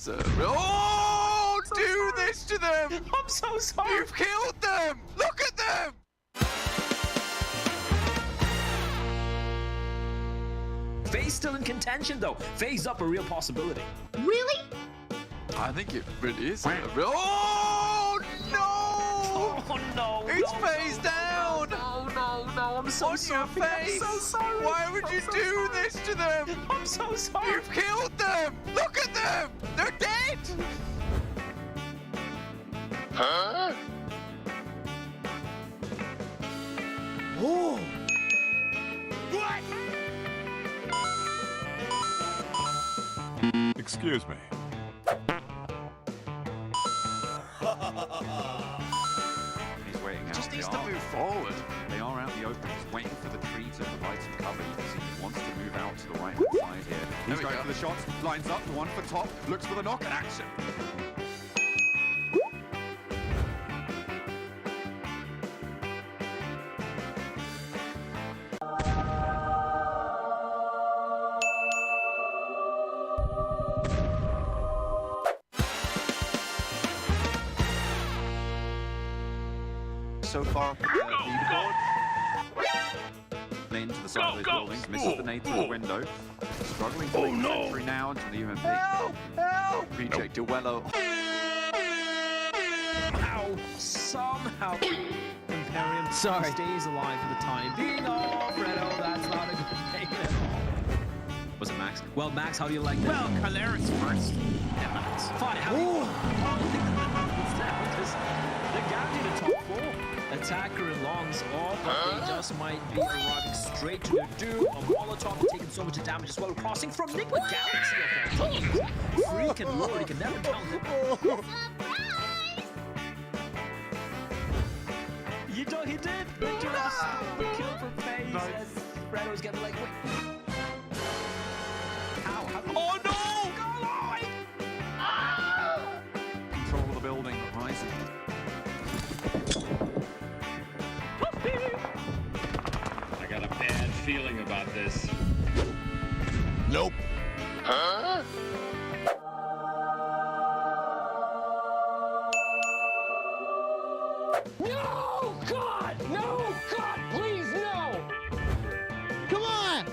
guys. Oh, do this to them! I'm so sorry. You've killed them! Look at them! FaZe still in contention though. FaZe up a real possibility. Really? I think it really is. Oh, no! Oh no! It's FaZe down! No, I'm so On sorry. your face! I'm so sorry. Why would you do this to them? I'm so sorry. You've killed them! Look at them! They're dead! Huh? Oh! What? Excuse me. He's waiting out. Just needs to move forward. They are out in the open. He's waiting for the tree to provide some cover. You can see he wants to move out to the right side here. He's we going go. for the shots. Lines up. The one for top. Looks for the knock and action. So far, leaderboard. Lane to the side of those buildings, misses the nade through the window. Struggling to make the entry now into the UMP. Help! Help! PJ Duello. Ow! Somehow Imperium stays alive for the time being. Oh, Fredo, that's not a good thing at all. Was it Max? Well, Max, how do you like that? Well, Caleris first. Yeah, Max. Fine. How do you they're guaranteed a top 4. Attacker and Longs off, but they just might be arriving straight to their doom. A Molotov taking so much damage as well. Crossing from Nick with Galaxy effect. Freaking lord, he can never count him. You know he did. They just the kill for FaZe as Fredo's getting like, wait. Ow, oh no! Control of the building, rising. I got a bad feeling about this. Nope. Huh? No! God! No! God, please, no! Come on!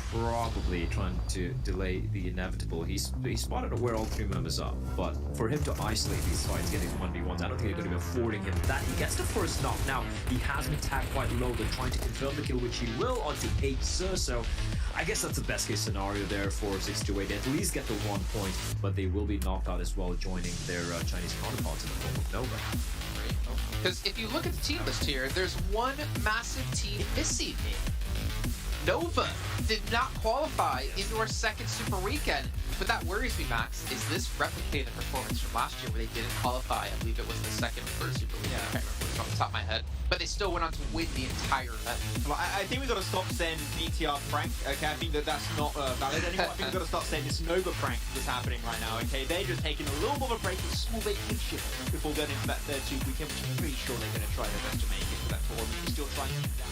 Probably trying to delay the inevitable. He spotted where all 3 members are, but for him to isolate these fights, getting 1v1s, I don't think they're going to be affording him that. He gets the first knock. Now, he has been tagged quite low. They're trying to confirm the kill, which he will, onto 8 so I guess that's the best case scenario there for 628. At least get the 1 point, but they will be knocked out as well, joining their Chinese counterparts in the form of Nova. Because if you look at the team list here, there's one massive team missing. Nova did not qualify into our second Super Weekend, but that worries me, Max. Is this replicating the performance from last year where they didn't qualify? I believe it was the second or third Super Weekend. I can't remember off the top of my head, but they still went on to win the entire event. Well, I think we've got to stop saying BTR prank, okay? I think that's not valid anymore. I think we've got to start saying this Nova prank that's happening right now, okay? They're just taking a little bit of a break, a small vacation before going into that third Super Weekend, which I'm pretty sure they're going to try their best to make it for that tournament. They're still trying to do that.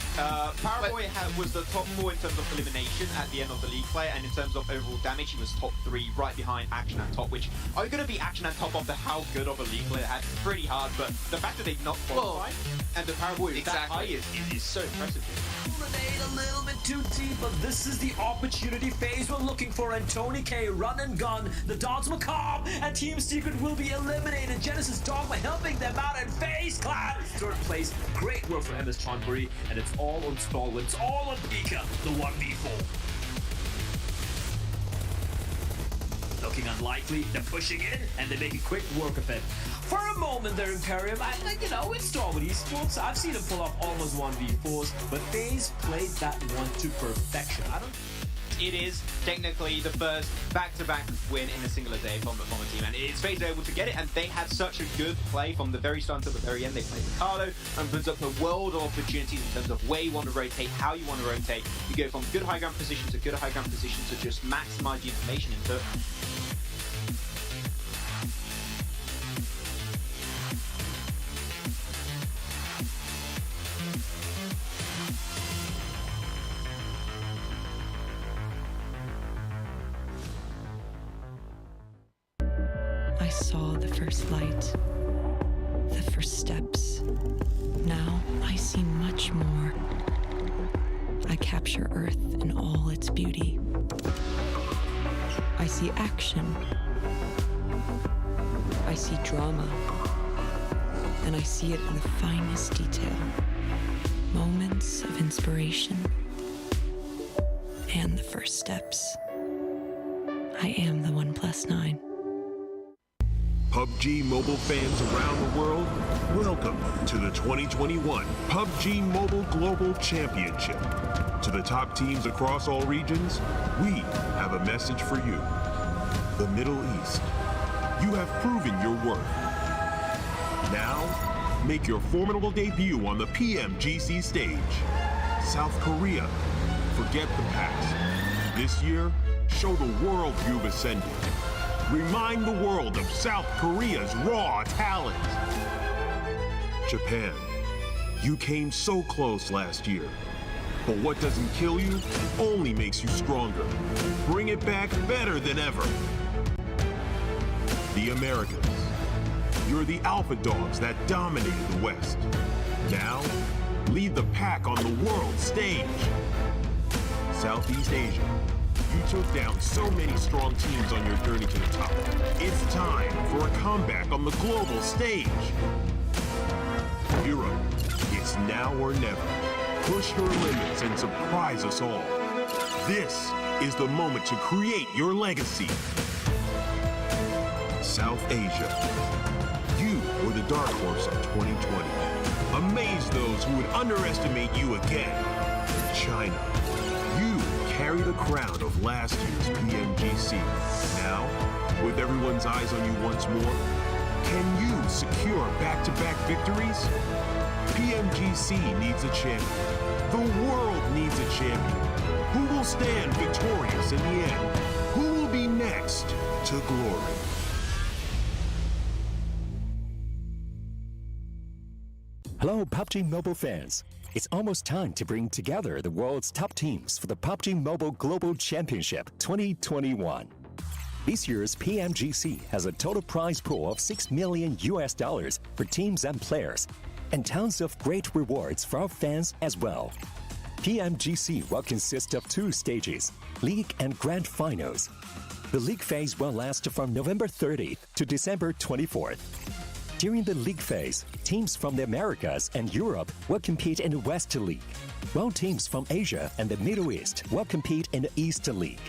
Paraboy was the top 4 in terms of elimination at the end of the league play, and in terms of overall damage, he was top 3 right behind Action at top, which are you going to be Action at top after how good of a league player had? Pretty hard, but the fact that they've not qualified and the Paraboy is that high is so impressive. A little bit too deep, but this is the opportunity FaZe were looking for, and Tony K, Run and Gun, the Dogs Macabre, and Team Secret will be eliminated. Genesis Dogma helping them out, and FaZe Clan third place. Great work for MS Chonburi, and it's all on Stall, it's all on Pika, the 1v4. Looking unlikely, they're pushing in, and they make a quick work of it. For a moment there, Imperium, it's Stall with esports. I've seen him pull off almost 1v4s, but FaZe played that one to perfection. I don't it is technically the first back-to-back win in a singular day from the team, and it's FaZe able to get it, and they had such a good play from the very start to the very end. They played Ricardo and brings up a world of opportunities in terms of where you want to rotate, how you want to rotate. You go from good high ground position to good high ground position to just maximize the information input. I saw the first light, the first steps. Now I see much more. I capture Earth in all its beauty. I see action. I see drama. And I see it in the finest detail. Moments of inspiration. And the first steps. I am the 1+9. PUBG Mobile fans around the world, welcome to the 2021 PUBG Mobile Global Championship. To the top teams across all regions, we have a message for you. The Middle East, you have proven your worth. Now, make your formidable debut on the PMGC stage. South Korea, forget the past. This year, show the world you've ascended. Remind the world of South Korea's raw talent. Japan, you came so close last year. But what doesn't kill you only makes you stronger. Bring it back better than ever. The Americas, you're the alpha dogs that dominated the West. Now, lead the pack on the world stage. Southeast Asia, you took down so many strong teams on your journey to the top. It's time for a comeback on the global stage. Europe, it's now or never. Push your limits and surprise us all. This is the moment to create your legacy. South Asia, you were the dark horse of 2020. Amaze those who would underestimate you again. China, you carry the crown of last year's PMGC. Now, with everyone's eyes on you once more, can you secure back-to-back victories? PMGC needs a champion. The world needs a champion. Who will stand victorious in the end? Who will be next to glory? Hello, PUBG Mobile fans. It's almost time to bring together the world's top teams for the PUBG Mobile Global Championship 2021. This year's PMGC has a total prize pool of $6 million for teams and players, and tons of great rewards for our fans as well. PMGC will consist of 2 stages, League and Grand Finals. The League phase will last from November 30th to December 24th. During the League phase, teams from the Americas and Europe will compete in the West League, while teams from Asia and the Middle East will compete in the East League.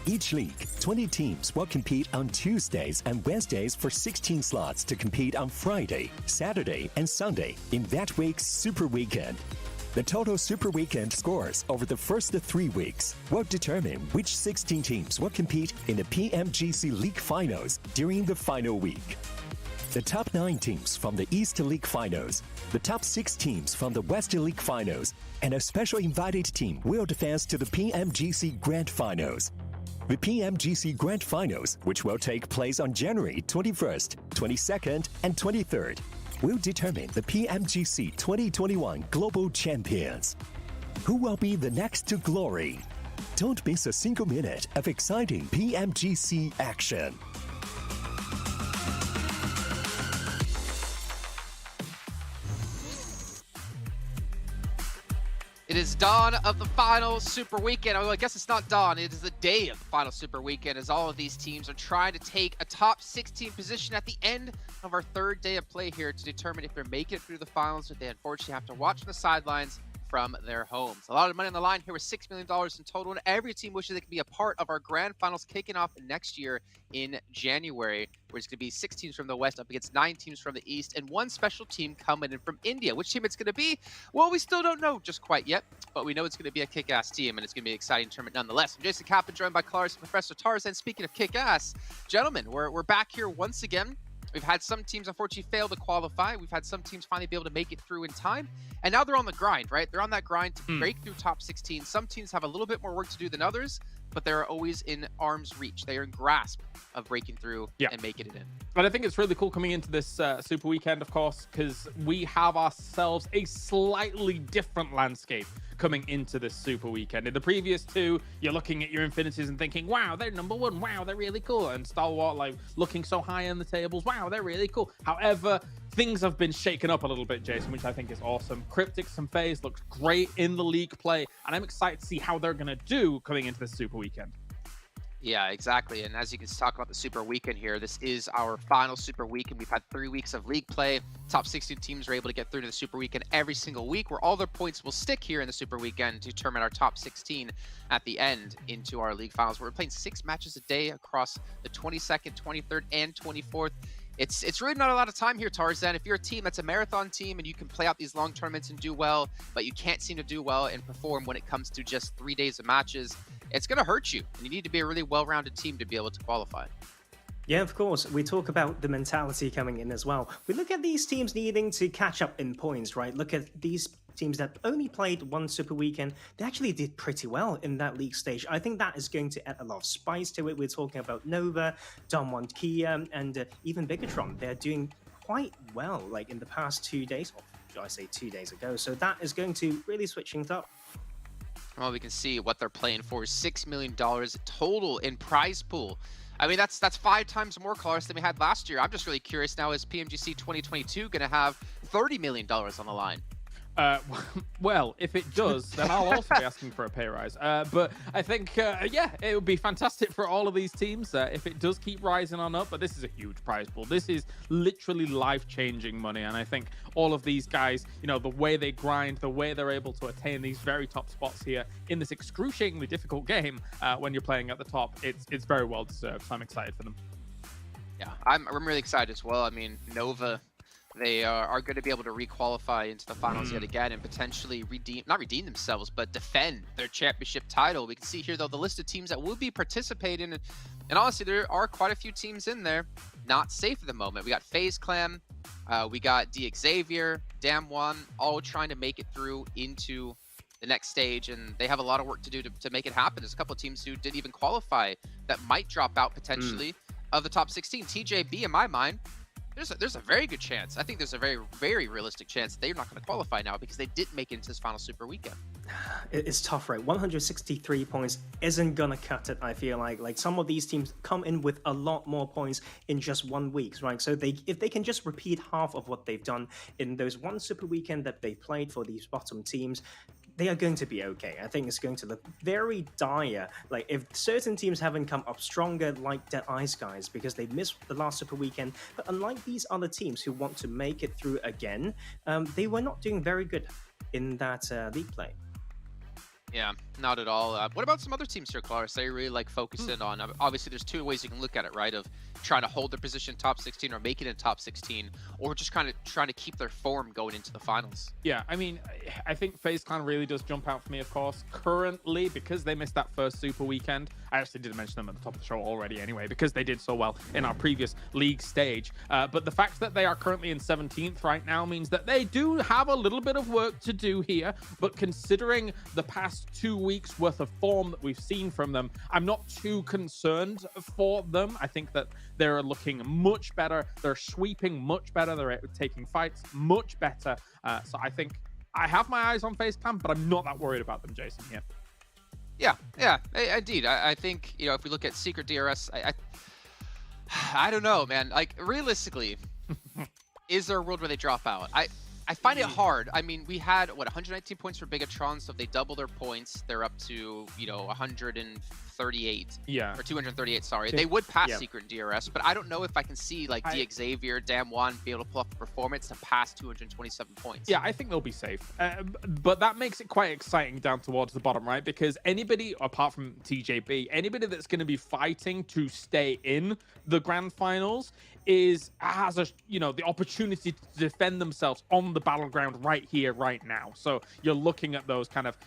Each league, 20 teams will compete on Tuesdays and Wednesdays for 16 slots to compete on Friday, Saturday, and Sunday in that week's Super Weekend. The total Super Weekend scores over the first 3 weeks will determine which 16 teams will compete in the PMGC League Finals during the final week. The top 9 teams from the East League Finals, the top 6 teams from the West League Finals, and a special invited team will advance to the PMGC Grand Finals. The PMGC Grand Finals, which will take place on January 21st, 22nd, and 23rd, will determine the PMGC 2021 Global Champions. Who will be the next to glory? Don't miss a single minute of exciting PMGC action. It is dawn of the final Super Weekend. Well, I guess it's not dawn. It is the day of the final Super Weekend, as all of these teams are trying to take a top 16 position at the end of our 3rd day of play here to determine if they're making it through the finals, or they unfortunately have to watch from the sidelines from their homes. A lot of money on the line here with $6 million in total, and every team wishes they could be a part of our grand finals kicking off next year in January, where it's going to be 6 teams from the West up against 9 teams from the East, and 1 special team coming in from India. Which team it's going to be? Well, we still don't know just quite yet, but we know it's going to be a kick-ass team, and it's going to be an exciting tournament nonetheless. I'm Jason Kaplan, joined by Clarus and Professor Tarzan. Speaking of kick-ass, gentlemen, we're back here once again. We've had some teams unfortunately fail to qualify. We've had some teams finally be able to make it through in time. And now they're on the grind, right? They're on that grind to break through top 16. Some teams have a little bit more work to do than others, but they're always in arm's reach. They are in grasp of breaking through and making it in. But I think it's really cool coming into this Super Weekend, of course, because we have ourselves a slightly different landscape coming into this Super Weekend. In the previous 2, you're looking at your Infinities and thinking, wow, they're number 1. Wow, they're really cool. And Stalwart, like, looking so high in the tables. Wow, they're really cool. However, things have been shaken up a little bit, Jason, which I think is awesome. Cryptics and FaZe looked great in the league play, and I'm excited to see how they're going to do coming into this Super Weekend. Yeah, exactly. And as you can talk about the Super Weekend here, this is our final Super Weekend. We've had 3 weeks of league play. Top 16 teams are able to get through to the Super Weekend every single week, where all their points will stick here in the Super Weekend to determine our top 16 at the end into our league finals. We're playing 6 matches a day across the 22nd, 23rd, and 24th. It's really not a lot of time here, Tarzan. If you're a team that's a marathon team and you can play out these long tournaments and do well, but you can't seem to do well and perform when it comes to just 3 days of matches, it's going to hurt you. And you need to be a really well-rounded team to be able to qualify. Yeah, of course. We talk about the mentality coming in as well. We look at these teams needing to catch up in points, right? Look at these teams that only played 1 Super Weekend. They actually did pretty well in that league stage. I think that is going to add a lot of spice to it. We're talking about Nova, Donwon Kia, and even Bigatron. They're doing quite well, like in the past 2 days, or should I say 2 days ago. So that is going to really switch things up. Well, we can see what they're playing for. $6 million total in prize pool. I mean, that's 5 times more, Clarus, than we had last year. I'm just really curious now, is PMGC 2022 going to have $30 million on the line? Well, if it does, then I'll also be asking for a pay rise. But I think, yeah, it would be fantastic for all of these teams if it does keep rising on up. But this is a huge prize pool. This is literally life-changing money. And I think all of these guys, you know, the way they grind, the way they're able to attain these very top spots here in this excruciatingly difficult game when you're playing at the top, it's very well deserved. So I'm excited for them. Yeah, I'm really excited as well. I mean, Nova, they are going to be able to requalify into the finals yet again and potentially not redeem themselves, but defend their championship title. We can see here, though, the list of teams that will be participating. And honestly, there are quite a few teams in there not safe at the moment. We got FaZe Clan, we got DXavier, Damwon, all trying to make it through into the next stage, and they have a lot of work to do to make it happen. There's a couple of teams who didn't even qualify that might drop out potentially of the top 16. TJB, in my mind, there's a very good chance. I think there's a very, very realistic chance they're not going to qualify now because they didn't make it into this final Super Weekend. It's tough, right? 163 points isn't gonna cut it, I feel like. Like, some of these teams come in with a lot more points in just 1 week, right? So if they can just repeat half of what they've done in those 1 Super Weekend that they played for these bottom teams, they are going to be okay. I think it's going to look very dire. Like, if certain teams haven't come up stronger, like Dead Ice guys, because they missed the last Super Weekend, but unlike these other teams who want to make it through again, they were not doing very good in that league play. Yeah, not at all. What about some other teams here, Clarus? They really like focusing on. Obviously, there's 2 ways you can look at it, right? Of trying to hold their position top 16 or make it in top 16, or just kind of trying to keep their form going into the finals. Yeah, I mean, I think FaZe Clan really does jump out for me, of course. Currently, because they missed that first Super Weekend, I actually did mention them at the top of the show already anyway, because they did so well in our previous league stage. But the fact that they are currently in 17th right now means that they do have a little bit of work to do here. But considering the past 2 weeks worth of form that we've seen from them, I'm not too concerned for them. I think that they're looking much better. They're sweeping much better. They're taking fights much better. So I think I have my eyes on FaZe Clan, but I'm not that worried about them, Jason, here. Yeah, indeed. I think, you know, if we look at Secret DRS, I don't know, man. Like, realistically, is there a world where they drop out? I find it hard. I mean, we had, 119 points for Bigatron, so if they double their points, they're up to, 130 238. Yeah. Or 238, sorry. They would pass Yeah. Secret and DRS, but I don't know if I can see like Xavier, Damwon be able to pull off the performance to pass 227 points. Yeah, I think they'll be safe. But that makes it quite exciting down towards the bottom, right? Because anybody, apart from TJB, anybody that's going to be fighting to stay in the grand finals has a the opportunity to defend themselves on the battleground right here, right now. So you're looking at those kind of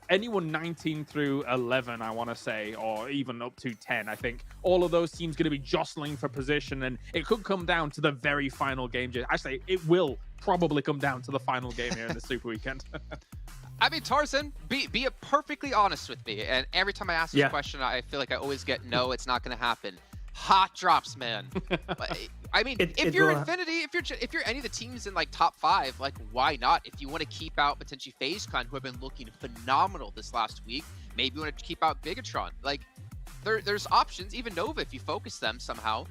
anyone 19 through 11, I want to say, or even up to 10. I think all of those teams going to be jostling for position, and it could come down to the very final game. Actually, it will probably come down to the final game here in the Super Weekend. I mean, Tarzan, be perfectly honest with me. And every time I ask this question, I feel like I always get no, it's not going to happen. Hot drops, man. I mean, if you're Infinity, if you're any of the teams in like top 5, like why not? If you want to keep out potentially FaZe Clan, who have been looking phenomenal this last week, maybe you want to keep out Bigatron. Like there's options. Even Nova, if you focus them somehow,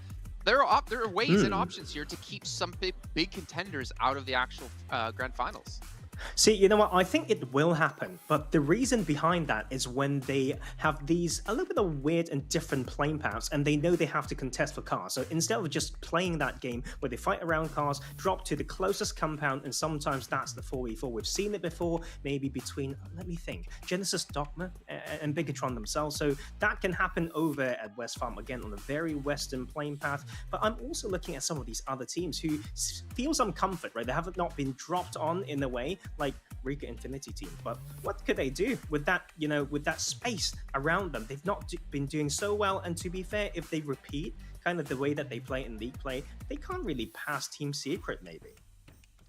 there are ways and options here to keep some big contenders out of the actual grand finals. See, you know what? I think it will happen, but the reason behind that is when they have these a little bit of weird and different playing paths, and they know they have to contest for cars. So instead of just playing that game where they fight around cars, drop to the closest compound, and sometimes that's the 4v4. We've seen it before, maybe between, let me think, Genesis Dogma and Bigatron themselves. So that can happen over at West Farm, again, on a very western playing path. But I'm also looking at some of these other teams who feel some comfort, right? They have not been dropped on in a way like Rika Infinity team, but what could they do with that, with that space around them? They've not been doing so well, and to be fair, if they repeat kind of the way that they play in league play, they can't really pass Team Secret, maybe.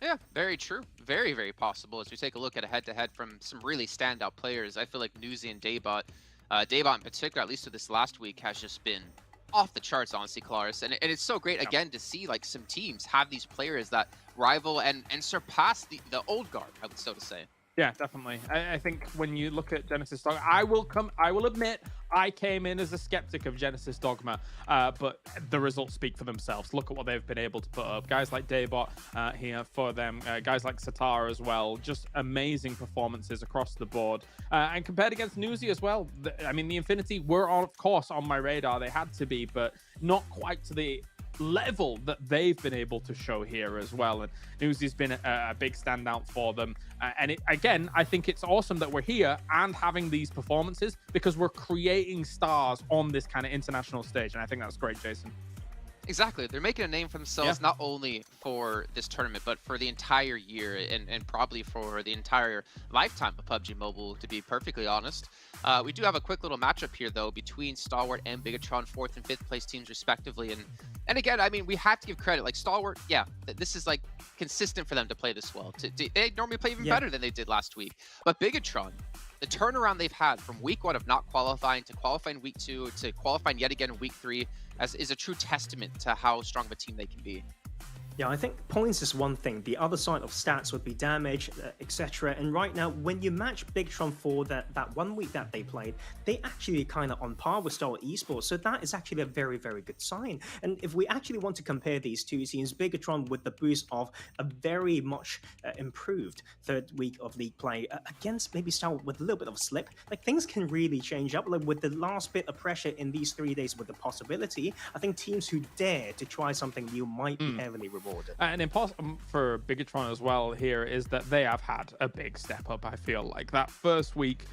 Yeah, very true. Very, very possible. As we take a look at a head-to-head from some really standout players, I feel like Newsy and Daybot, Daybot in particular, at least for this last week, has just been off the charts, honestly, Claris. And it's so great, again, to see like some teams have these players that rival and surpass the old guard, I would so to say. Yeah, definitely. I think when you look at Genesis Dogma, I will admit I came in as a skeptic of Genesis Dogma, but the results speak for themselves. Look at what they've been able to put up. Guys like Daybot here for them, guys like Satara as well, just amazing performances across the board. And compared against Newsy as well, I mean, the Infinity were, of course, on my radar. They had to be, but not quite to the level that they've been able to show here as well. And Newsy's been a big standout for them. And again, I think it's awesome that we're here and having these performances because we're creating stars on this kind of international stage. And I think that's great, Jason. Exactly. They're making a name for themselves, not only for this tournament, but for the entire year and probably for the entire lifetime of PUBG Mobile, to be perfectly honest. We do have a quick little matchup here, though, between Stalwart and Bigatron, 4th and 5th place teams, respectively. And again, I mean, we have to give credit. Like, Stalwart, yeah, this is, like, consistent for them to play this well. They normally play even better than they did last week. But Bigatron, the turnaround they've had from week 1 of not qualifying to qualifying week 2 to qualifying yet again in week 3 is a true testament to how strong of a team they can be. Yeah, I think points is one thing. The other side of stats would be damage, etc. And right now, when you match Bigatron for that 1 week that they played, they actually kind of on par with Star Esports. So that is actually a very, very good sign. And if we actually want to compare these two teams, Bigatron with the boost of a very much improved 3rd week of league play against maybe Star with a little bit of a slip, like things can really change up. Like with the last bit of pressure in these 3 days with the possibility, I think teams who dare to try something new might be heavily rewarded. And important for Bigatron as well here is that they have had a big step up, I feel like. That first week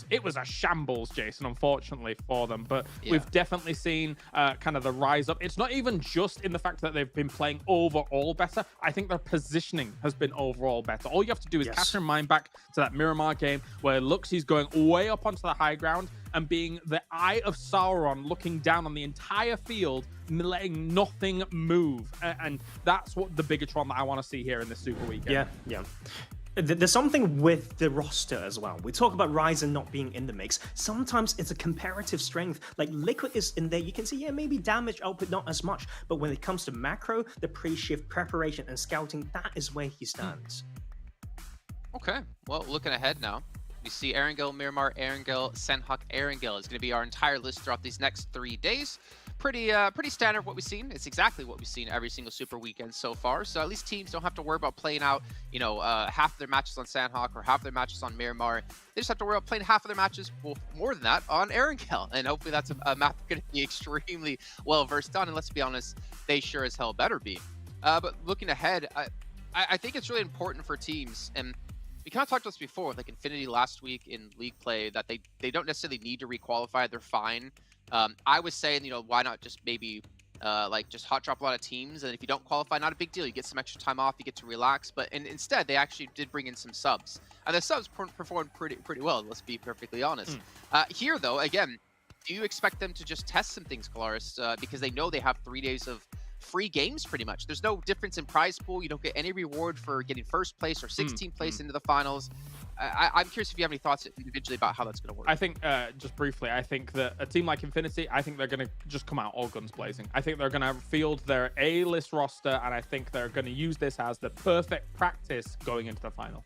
it was a shambles, Jason, unfortunately for them, but we've definitely seen kind of the rise up. It's not even just in the fact that they've been playing overall better. I think their positioning has been overall better. All you have to do is cast your mind back to that Miramar game where Luxie's going way up onto the high ground and being the Eye of Sauron, looking down on the entire field, letting nothing move. And that's what the Bigatron that I want to see here in this Super Weekend. Yeah. There's something with the roster as well. We talk about Ryzen not being in the mix. Sometimes it's a comparative strength. Like Liquid is in there. You can see, maybe damage output not as much. But when it comes to macro, the pre-shift preparation and scouting, that is where he stands. Okay. Well, looking ahead now. We see Erangel, Miramar, Erangel, Sanhok, Erangel is going to be our entire list throughout these next 3 days. pretty standard what we've seen. It's exactly what we've seen every single Super Weekend so far. So at least teams don't have to worry about playing out, you know, half of their matches on Sanhok or half of their matches on Miramar. They just have to worry about playing half of their matches, well, more than that, on Erangel. And hopefully that's a map going to be extremely well versed on. And let's be honest, they sure as hell better be. But looking ahead, I think it's really important for teams, and we kind of talked about this before, like Infinity last week in League play, that they don't necessarily need to requalify. They're fine. I was saying, you know, why not just maybe like just hot drop a lot of teams, and if you don't qualify, not a big deal. You get some extra time off, you get to relax. But instead, they actually did bring in some subs, and the subs performed pretty well. Let's be perfectly honest. Here, though, again, do you expect them to just test some things, Kalaris, because they know they have 3 days of free games pretty much? There's no difference in prize pool. You don't get any reward for getting first place or 16th place into the finals. I'm curious if you have any thoughts individually about how that's going to work. I think, just briefly, I think that a team like Infinity, I think they're going to just come out all guns blazing. I think they're going to field their A-list roster, and I think they're going to use this as the perfect practice going into the final.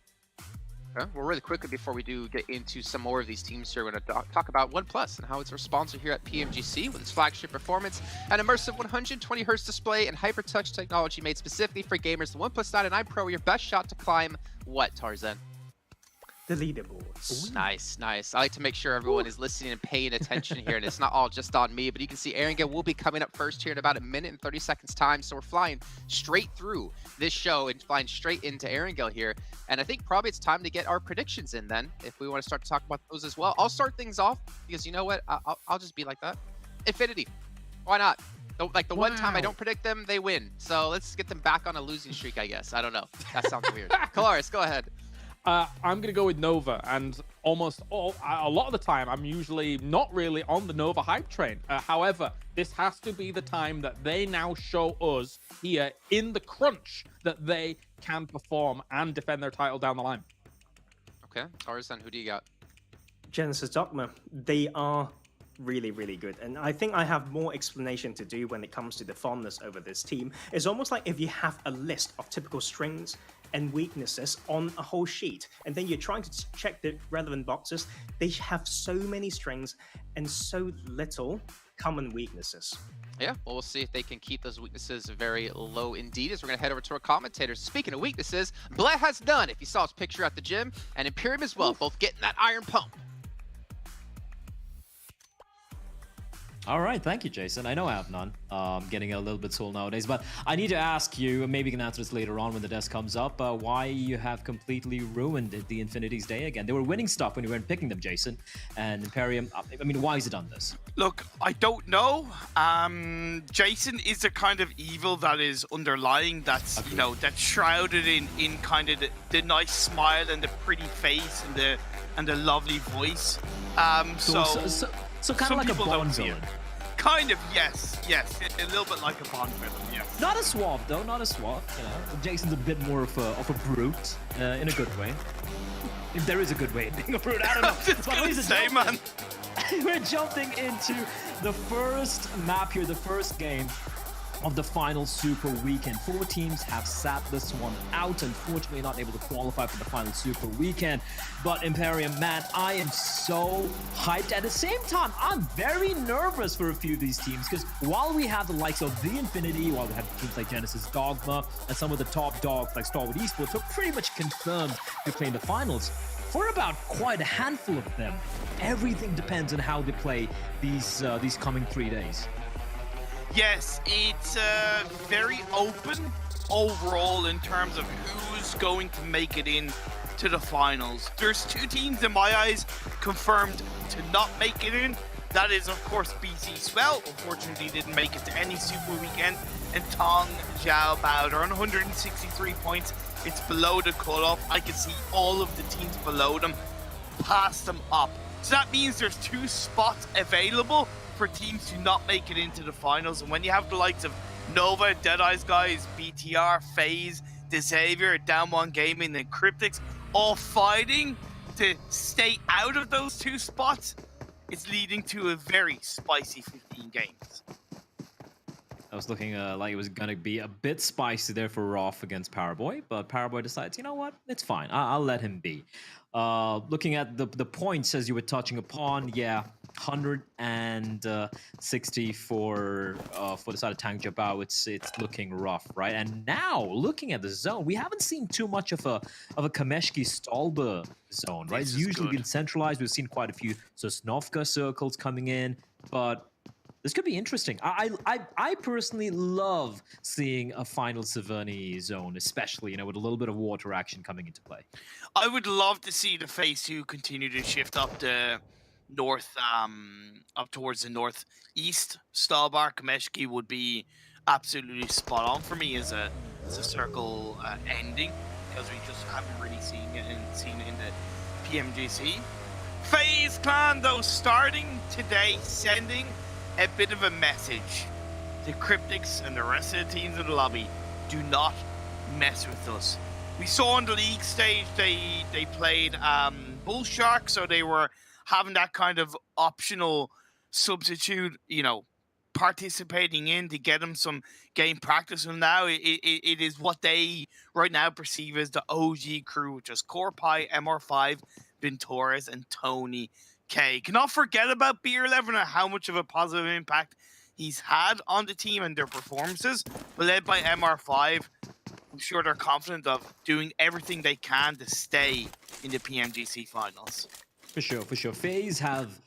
Okay. Well, really quickly before we do get into some more of these teams here, we're going to talk about OnePlus and how it's our sponsor here at PMGC with its flagship performance, an immersive 120 Hz display and hyper-touch technology made specifically for gamers. The OnePlus 9 Pro, your best shot to climb what, Tarzan? The leaderboards. Nice. I like to make sure everyone is listening and paying attention here, and it's not all just on me. But you can see Erangel will be coming up first here in about 1 minute and 30 seconds time. So we're flying straight through this show and flying straight into Erangel here. And I think probably it's time to get our predictions in then, if we want to start to talk about those as well. I'll start things off because you know what? I'll just be like that. Infinity. Why not? Like the one time I don't predict them, they win. So let's get them back on a losing streak, I guess. I don't know. That sounds weird. Kalaris, go ahead. I'm going to go with Nova, and a lot of the time, I'm usually not really on the Nova hype train. However, this has to be the time that they now show us here in the crunch that they can perform and defend their title down the line. Okay, Tarzan, who do you got? Genesis Dogma. They are really, really good. And I think I have more explanation to do when it comes to the fondness over this team. It's almost like if you have a list of typical strengths and weaknesses on a whole sheet, and then you're trying to check the relevant boxes. They have so many strengths and so little common weaknesses. Yeah, well, we'll see if they can keep those weaknesses very low indeed, as we're going to head over to our commentators. Speaking of weaknesses, Bled has done, if you saw his picture at the gym, and Imperium as well, both getting that iron pump. All right, thank you, Jason. I know I have none. Getting a little bit sold nowadays, but I need to ask you, maybe you can answer this later on when the desk comes up, why you have completely ruined the Infinity's day again. They were winning stuff when you weren't picking them, Jason. And Imperium, I mean, why has it done this? Look, I don't know. Jason is the kind of evil that is underlying, that's, you know, that's shrouded in kind of the nice smile and the pretty face and the lovely voice. So kind of like a Bond villain. Kind of, yes. A little bit like a Bond villain, yes. Not a swab, though, not a swab. You know, Jason's a bit more of a brute, in a good way. If there is a good way of being a brute, I don't know. I was just gonna say, man. We're jumping into the first map here, the first game of the final Super Weekend. 4 teams have sat this one out, unfortunately not able to qualify for the final Super Weekend. But Imperium, man, I am so hyped. At the same time, I'm very nervous for a few of these teams, because while we have the likes of the Infinity, while we have teams like Genesis Dogma, and some of the top dogs like Starwood Esports are pretty much confirmed to play in the finals, for about quite a handful of them, everything depends on how they play these coming 3 days. Yes, it's very open overall in terms of who's going to make it in to the finals. There's 2 teams in my eyes confirmed to not make it in. That is, of course, BC Swell. Unfortunately, didn't make it to any Super Weekend. And Tong Jiao Bao. They're on 163 points. It's below the cutoff. I can see all of the teams below them pass them up. So that means there's 2 spots available for teams to not make it into the finals. And when you have the likes of Nova, Deadeye's guys, BTR, FaZe, Desavior, Down One Gaming, and Cryptics all fighting to stay out of those 2 spots, it's leading to a very spicy 15 games. was looking like it was gonna be a bit spicy there for Roth against Powerboy, but Powerboy decides, you know what, it's fine. I'll let him be. Looking at the points as you were touching upon, yeah, 160 for the side of Tang Jiabao. It's looking rough, right? And now looking at the zone, we haven't seen too much of a Kameshki Stolber zone, right? It's usually been centralized. We've seen quite a few Sosnovka circles coming in, but this could be interesting. I personally love seeing a final Severny zone, especially, with a little bit of water action coming into play. I would love to see the Phase 2 continue to shift up the north, up towards the northeast. Stalbar Kameshki would be absolutely spot on for me as a circle ending, because we just haven't really seen it in the PMGC. FaZe Clan, though, starting today, sending a bit of a message to Cryptics and the rest of the teams in the lobby. Do not mess with us. We saw on the league stage they played Bull Shark, so they were having that kind of optional substitute, participating in to get them some game practice. And now it is what they right now perceive as the OG crew, which is Corpie, MR5, Ventores, and Tony K. Cannot forget about Beer11 and how much of a positive impact he's had on the team and their performances. But led by MR5, I'm sure they're confident of doing everything they can to stay in the PMGC finals. For sure. FaZe have.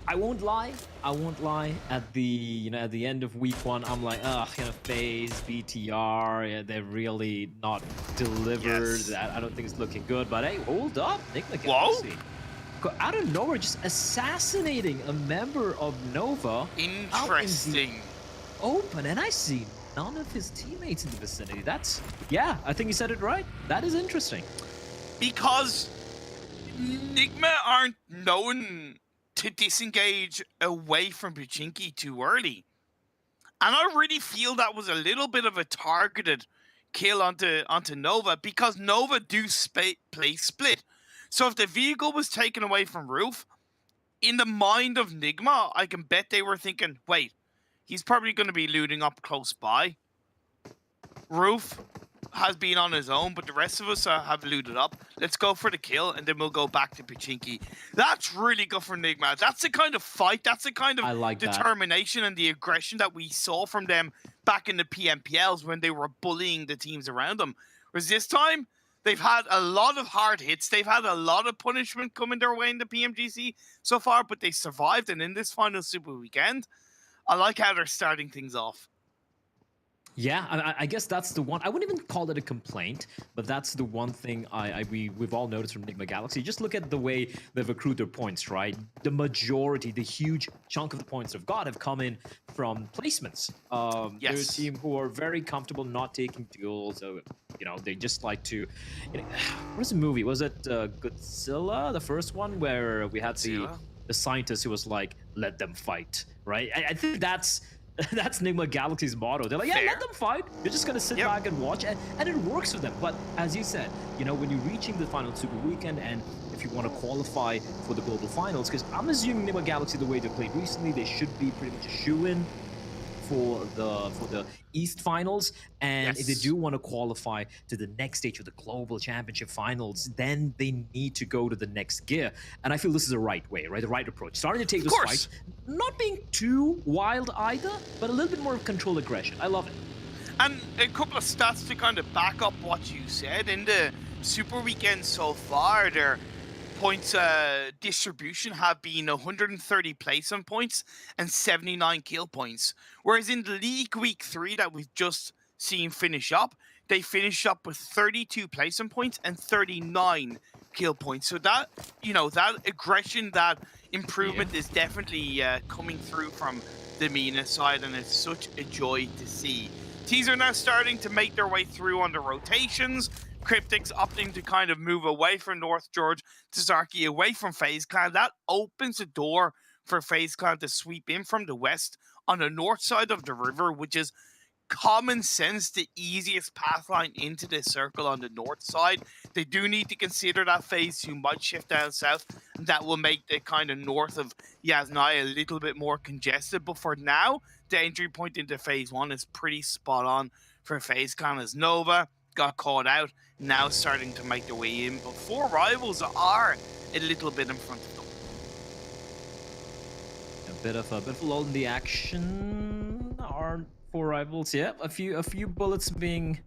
I won't lie. At the at the end of week 1, I'm like, FaZe, BTR, yeah, they're really not delivered. Yes. I don't think it's looking good. But hey, hold up, Enigma Galaxy. Out of nowhere, just assassinating a member of Nova. Interesting. Open, and I see none of his teammates in the vicinity. Yeah, I think you said it right. That is interesting. Because Enigma aren't known to disengage away from Pachinki too early. And I really feel that was a little bit of a targeted kill onto Nova, because Nova do play split. So if the vehicle was taken away from Roof, in the mind of Nigma, I can bet they were thinking, wait, he's probably going to be looting up close by. Roof has been on his own, but the rest of us have looted up. Let's go for the kill, and then we'll go back to Pachinki. That's really good for Nigma. That's the kind of fight, that's the kind of determination and the aggression that we saw from them back in the PMPLs when they were bullying the teams around them. Whereas this time, they've had a lot of hard hits. They've had a lot of punishment coming their way in the PMGC so far, but they survived. And in this final Super Weekend, I like how they're starting things off. Yeah, I guess that's the one. I wouldn't even call it a complaint, but that's the one thing we've all noticed from Enigma Galaxy. Just look at the way they've accrued their points, right? The majority, the huge chunk of the points they've got have come in from placements. They're a team who are very comfortable not taking duels. So, they just like to. What is the movie? Was it Godzilla, the first one, where we had the scientist who was like, "Let them fight," right? I think that's Enigma Galaxy's motto. They're like, yeah, let them fight. You're just going to sit back and watch. And it works for them. But as you said, when you're reaching the final Super Weekend, and if you want to qualify for the global finals, because I'm assuming Enigma Galaxy, the way they played recently, they should be pretty much a shoo-in for the East Finals. And if they do want to qualify to the next stage of the Global Championship Finals, then they need to go to the next gear. And I feel this is the right way, right? The right approach. Starting to take this fight, not being too wild either, but a little bit more of controlled aggression. I love it. And a couple of stats to kind of back up what you said. In the Super Weekend so far, their points distribution have been 130 placement points and 79 kill points. Whereas in the League Week 3 that we've just seen finish up, they finished up with 32 placement points and 39 kill points. So that, that aggression, that improvement is definitely coming through from the MENA side, and it's such a joy to see. Teams are now starting to make their way through on the rotations. Cryptics opting to kind of move away from North George, Tazarki away from FaZe Clan. That opens the door for FaZe Clan to sweep in from the west on the north side of the river, which is common sense the easiest path line into this circle on the north side. They do need to consider that phase 2 might shift down south, and that will make the kind of north of Yasnaya a little bit more congested. But for now, the entry point into phase 1 is pretty spot on for FaZe Clan, as Nova got caught out, now starting to make their way in. But 4 rivals are a little bit in front of them. A bit of lull in the action. Our 4 rivals, yeah, a few bullets being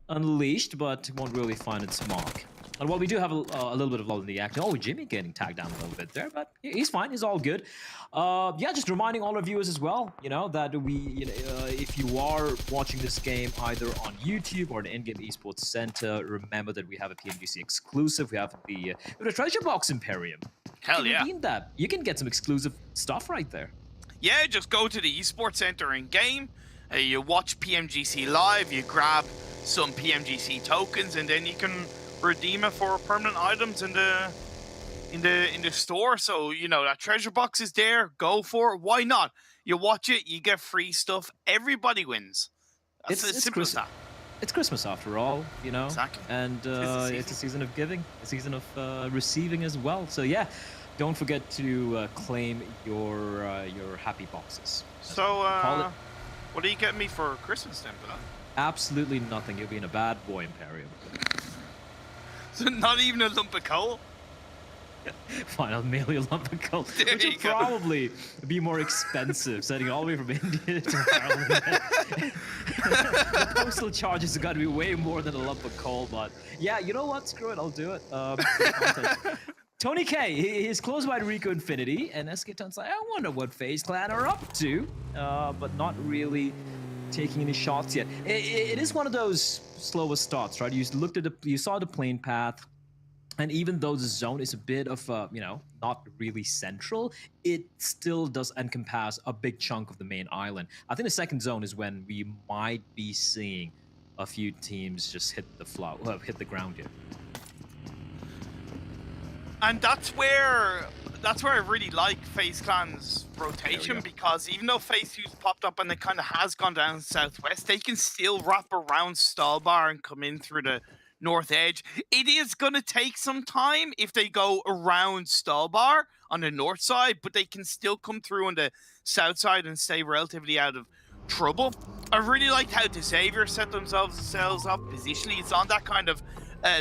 unleashed, but won't really find its mark. And while we do have a little bit of lull in the action, oh, Jimmy getting tagged down a little bit there, but he's fine, he's all good. Yeah, just reminding all our viewers as well, you know, that if you are watching this game either on YouTube or the in-game esports center, remember that we have a PMGC exclusive. We have the treasure box Imperium. Hell yeah! Redeem that. You can get some exclusive stuff right there. Yeah, just go to the esports center in game. You watch PMGC live. You grab some PMGC tokens, and then you can redeem it for permanent items in the store. So you know that treasure box is there. Go for it. Why not? You watch it, you get free stuff. Everybody wins. That's as simple as that. It's Christmas after all, you know. Exactly. And it's a season of giving, a season of receiving as well. So yeah, don't forget to claim your happy boxes. So what are you getting me for Christmas then, bro? Absolutely nothing. You'll be in a bad boy Imperium. So not even a lump of coal? Fine, I'll mail you a lump of coal, which will probably be more expensive, sending all the way from India to Ireland. The postal charges are got to be way more than a lump of coal, but yeah, you know what? Screw it, I'll do it. Tony K, he's close by to Rico Infinity, and SK10's like, I wonder what FaZe Clan are up to, but not really taking any shots yet. It is one of those slower starts, right? You saw the plane path. And even though the zone is a bit of, not really central, it still does encompass a big chunk of the main island. I think the second zone is when we might be seeing a few teams just hit the ground here. And that's where I really like FaZe Clan's rotation, because even though FaZe 2's popped up and it kind of has gone down southwest, they can still wrap around Stallbar and come in through the north edge. It is going to take some time if they go around Stallbar on the north side, but they can still come through on the south side and stay relatively out of trouble. I really liked how the Xavier set themselves up positionally. It's on that kind of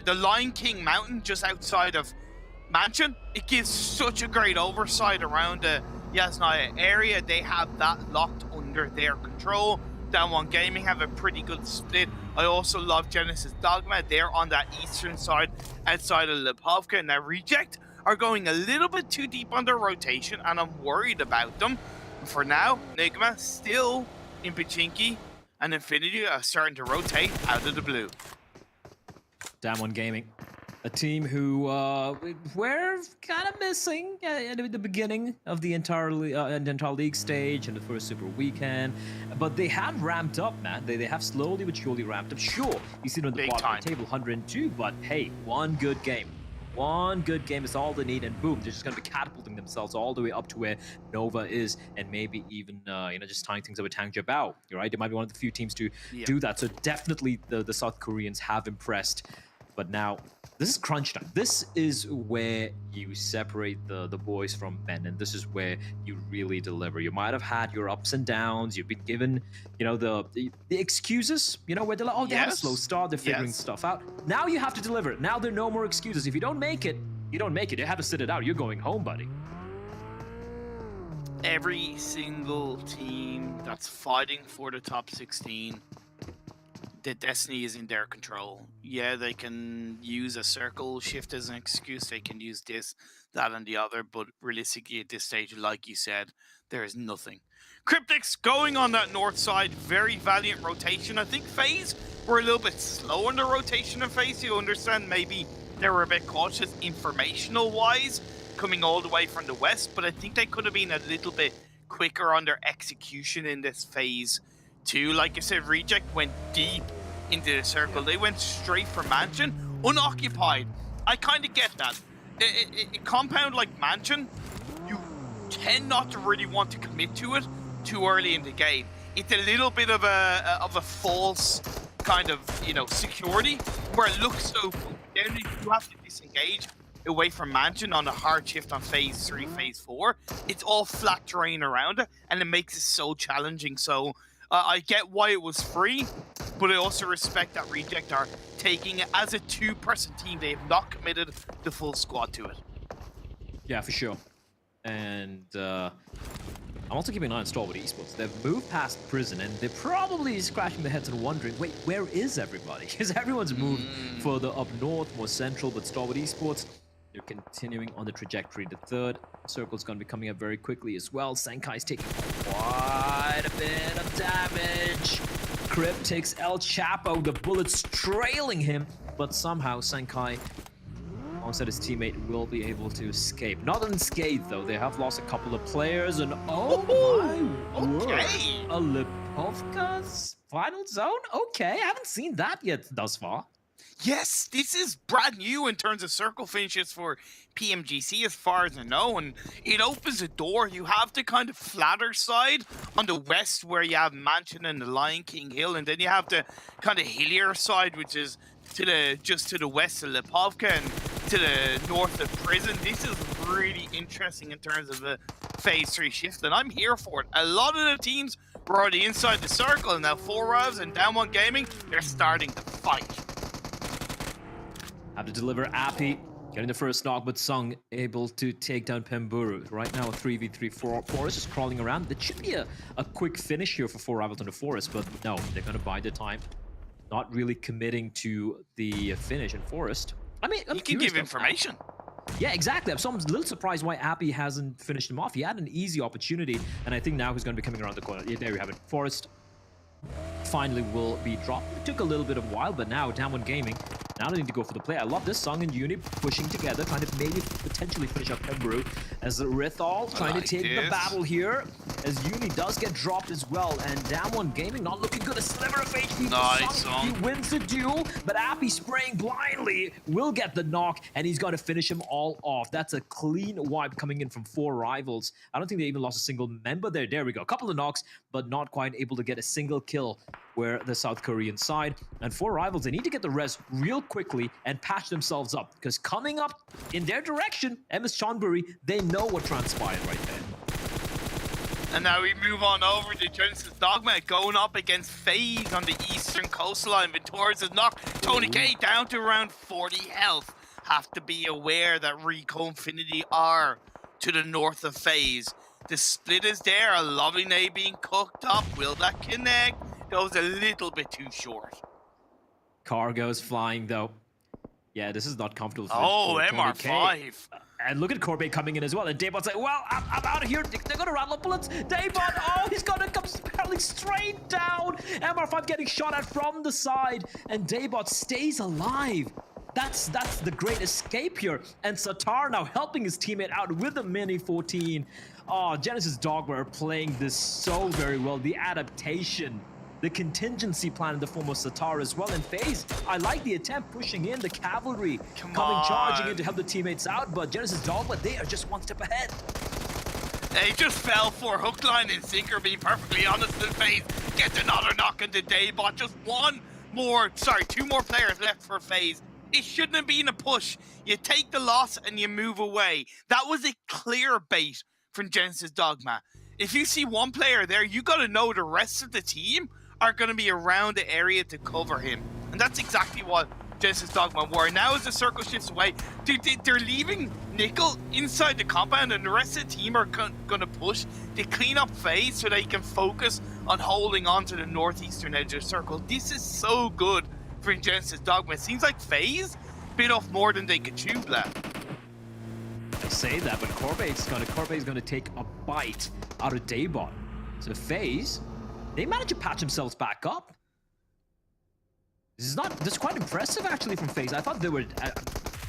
the Lion King mountain just outside of Mansion. It gives such a great oversight around the Yasnaya area. They have that locked under their control. Down One Gaming have a pretty good split. I also love Genesis Dogma. They're on that eastern side outside of Lipovka. Now Reject are going a little bit too deep on their rotation, and I'm worried about them. For now, Nigma still in Pachinki, and Infinity are starting to rotate out of the blue. Down One Gaming, a team who we're kind of missing at the beginning of the entire league stage and the first super weekend, but they have ramped up, man. They have slowly but surely ramped up. Sure, you see it on the bottom of the table, 102, but hey, one good game is all they need, and boom, they're just going to be catapulting themselves all the way up to where Nova is, and maybe even just tying things up with Tang Jiabao. You're right, they might be one of the few teams to do that. So definitely the South Koreans have impressed. But now, this is crunch time. This is where you separate the boys from men, and this is where you really deliver. You might have had your ups and downs. You've been given, the excuses, where they're like, oh, they had a slow start. They're figuring stuff out. Now you have to deliver it. Now there are no more excuses. If you don't make it, you don't make it. You have to sit it out. You're going home, buddy. Every single team that's fighting for the top 16, the destiny is in their control. Yeah, they can use a circle shift as an excuse. They can use this, that, and the other. But realistically, at this stage, like you said, there is nothing. Cryptics going on that north side. Very valiant rotation. I think FaZe were a little bit slow in the rotation of FaZe. You understand, maybe they were a bit cautious informational-wise, coming all the way from the west. But I think they could have been a little bit quicker on their execution in this phase. Too, like I said, Reject went deep into the circle. They went straight for Mansion, unoccupied. I kind of get that. A compound like Mansion, you tend not to really want to commit to it too early in the game. it's a little bit of a false kind of, you know, security where it looks so then you have to disengage away from Mansion on a hard shift on phase 3, phase 4. It's all flat terrain around it, and it makes it so challenging. So I get why it was free, but I also respect that Reject are taking it as a 2-person team. They have not committed the full squad to it. Yeah, for sure. And I'm also keeping an eye on Starwood Esports. They've moved past prison, and they're probably scratching their heads and wondering, wait, where is everybody? Because everyone's moved further up north, more central, but Starwood Esports, they're continuing on the trajectory. The third circle's going to be coming up very quickly as well. Senkai's taking quite a bit of damage. Crip takes El Chapo, the bullets trailing him, but somehow Senkai, alongside his teammate, will be able to escape. Not unscathed though, they have lost a couple of players, and oh my word, a Lipovka's final zone? Okay, I haven't seen that yet thus far. Yes, this is brand new in terms of circle finishes for PMGC as far as I know, and it opens a door. You have the kind of flatter side on the west where you have Mansion and the Lion King Hill, and then you have the kind of hillier side, which is just to the west of Lipovka and to the north of Prison. This is really interesting in terms of the phase 3 shift, and I'm here for it. A lot of the teams were already inside the circle, and now 4Rivals and Down One Gaming, they're starting to fight. Have to deliver Appy, getting the first knock, but Sung able to take down Pemburu. Right now, a 3v3 Forest is crawling around. That should be a quick finish here for 4Rivals on the Forest, but no, they're going to bide their time. Not really committing to the finish in Forest. I mean, you can give information. Yeah, exactly. I'm a little surprised why Appy hasn't finished him off. He had an easy opportunity, and I think now he's going to be coming around the corner. Yeah, there we have it. Forest finally will be dropped. It took a little bit of a while, but now Down One Gaming, now they need to go for the play. I love this. Sung and Uni pushing together, trying to maybe potentially finish up Pemburu, as Rithal trying to take the battle here, as Uni does get dropped as well, and Down One Gaming not looking good. A sliver of HP. Nice, Sung. He wins the duel, but Appy spraying blindly will get the knock, and he's got to finish him all off. That's a clean wipe coming in from 4Rivals. I don't think they even lost a single member there. There we go. A couple of knocks, but not quite able to get a single kill where the South Korean side. And 4Rivals, they need to get the res real quickly and patch themselves up, because coming up in their direction, MS Chonburi, they know what transpired right there. And now we move on over to Genesis Dogma going up against FaZe on the eastern coastline. Vittorious is knocked. Tony K down to around 40 health. Have to be aware that Rico Infinity are to the north of FaZe. The split is there. A lovely nade being cooked up. Will that connect? Goes a little bit too short. Cargo's flying though. Yeah, this is not comfortable for MR5. And look at Corbe coming in as well. And Daybot's like, well, I'm out of here. They're going to rattle up bullets. Daybot, oh, he's going to come barreling straight down. MR5 getting shot at from the side. And Daybot stays alive. That's the great escape here. And Satar now helping his teammate out with the Mini 14. Oh, Genesis Dogma are playing this so very well. The adaptation, the contingency plan in the form of Satar as well. And FaZe, I like the attempt pushing in, the cavalry coming charging in to help the teammates out, but Genesis Dogma, they are just one step ahead. They just fell for hook, line, and sinker, being perfectly honest with FaZe. Gets another knock into Daybot. Just two more players left for FaZe. It shouldn't have been a push. You take the loss and you move away. That was a clear bait from Genesis Dogma. If you see one player there, you got to know the rest of the team are going to be around the area to cover him. And that's exactly what Genesis Dogma were. Now as the circle shifts away, they're leaving Nickel inside the compound, and the rest of the team are going to push to clean up FaZe so they can focus on holding on to the northeastern edge of the circle. This is so good for Genesis Dogma. It seems like FaZe bit off more than they could chew left. I say that, but Corbe's going to take a bite out of Daybot. So FaZe, they managed to patch themselves back up. This is quite impressive actually from FaZe. I thought they were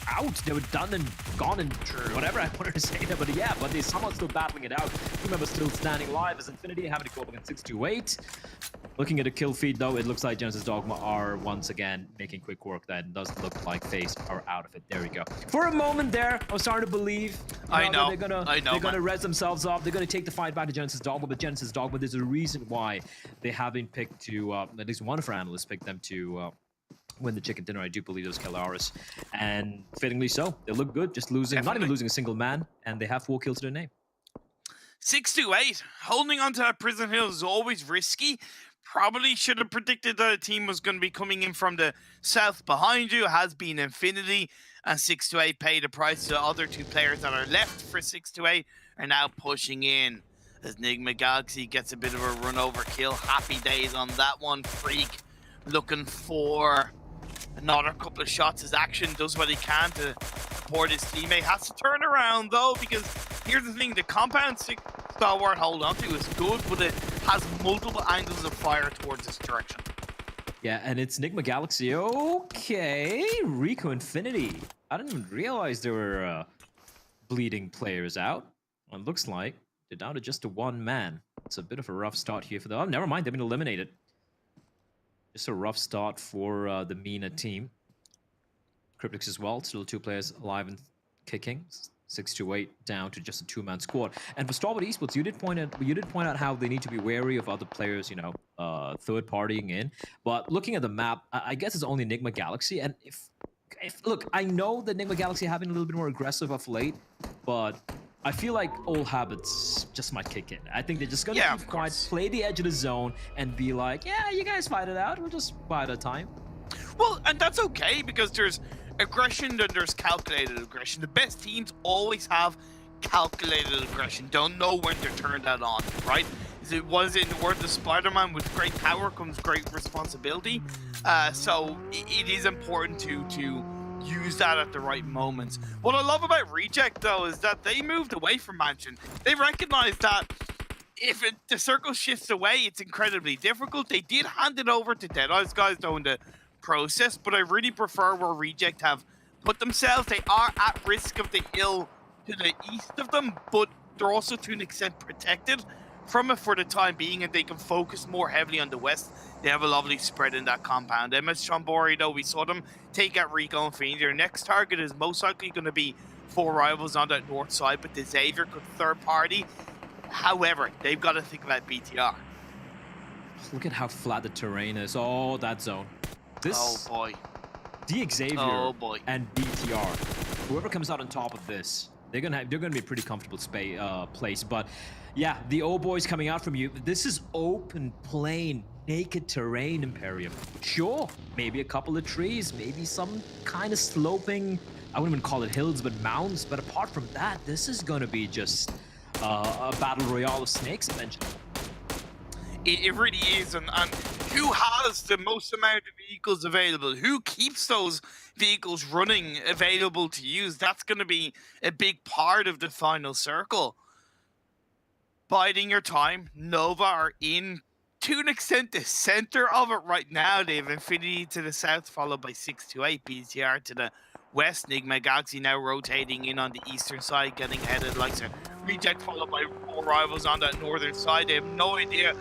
out, they were done and gone and whatever I wanted to say there, but yeah, but they're somehow still battling it out. Two members still standing alive as Infinity having to go up against 628. Looking at the kill feed, though, it looks like Genesis Dogma are once again making quick work. That does look like FaZe are out of it. There we go. For a moment there, I was starting to believe that they're gonna res themselves up. They're gonna take the fight back to Genesis Dogma, but Genesis Dogma, there's a reason why they have been picked to, at least one of our analysts picked them to win the chicken dinner. I do believe it was Kalaris, and fittingly so. They look good, just losing, not even losing a single man, and they have 4 kills to their name. 6-8. Holding on to that Prison Hill is always risky. Probably should have predicted that a team was going to be coming in from the south behind you. It has been Infinity, and 6-8 paid the price. The other 2 players that are left for 6-8 are now pushing in. As Nigma Galaxy gets a bit of a run over kill. Happy days on that one. Freak looking for another couple of shots as Action does what he can to support his teammate. Has to turn around though, because here's the thing, the compound Stalwart hold on to is good, but it has multiple angles of fire towards this direction. Yeah, and it's Nigma Galaxy. Okay, Rico Infinity. I didn't even realize there were bleeding players out. Well, it looks like they're down to just a 1 man. It's a bit of a rough start here for them. Oh, never mind, they've been eliminated. Just a rough start for the MENA team. Cryptix as well, still 2 players alive and kicking. 6-8 down to just a 2-man squad. And for Starboard Esports, you did point out how they need to be wary of other players, you know, third partying in. But looking at the map, I guess it's only Nigma Galaxy. And if look, I know that Nigma Galaxy have been a little bit more aggressive of late, but I feel like old habits just might kick in. I think they're just gonna keep quiet, play the edge of the zone, and be like, yeah, you guys fight it out. We'll just buy it a time. Well, and that's okay, because there's aggression and there's calculated aggression. The best teams always have calculated aggression. Don't know when to turn that on, right? What is it in the words of Spider-Man? With great power comes great responsibility. So it is important to use that at the right moments. What I love about Reject, though, is that they moved away from Mansion. They recognized that if the circle shifts away, it's incredibly difficult. They did hand it over to Deadeye's guys, though, in the process, but I really prefer where Reject have put themselves. They are at risk of the hill to the east of them, but they're also to an extent protected from it for the time being, and they can focus more heavily on the west. They have a lovely spread in that compound. MS Chambori, though, we saw them take out Rico Infinity. Their next target is most likely going to be 4 rivals on that north side, but the Xavier could third party. However, they've got to think about BTR. Look at how flat the terrain is. Oh, that zone. Oh boy. The Xavier and BTR. Whoever comes out on top of this, they're gonna be a pretty comfortable place. But yeah, the O boys coming out from you. This is open, plain, naked terrain, Imperium. Sure, maybe a couple of trees, maybe some kind of sloping, I wouldn't even call it hills, but mountains. But apart from that, this is gonna be just a battle royale of snakes eventually. It really is, and who has the most amount of vehicles available? Who keeps those vehicles running available to use? That's going to be a big part of the final circle. Biding your time, Nova are in, to an extent, the center of it right now. They have Infinity to the south, followed by 6-8, BTR to the west. Nigma Galaxy now rotating in on the eastern side, getting ahead of the likes of Reject, followed by 4 rivals on that northern side. They have no idea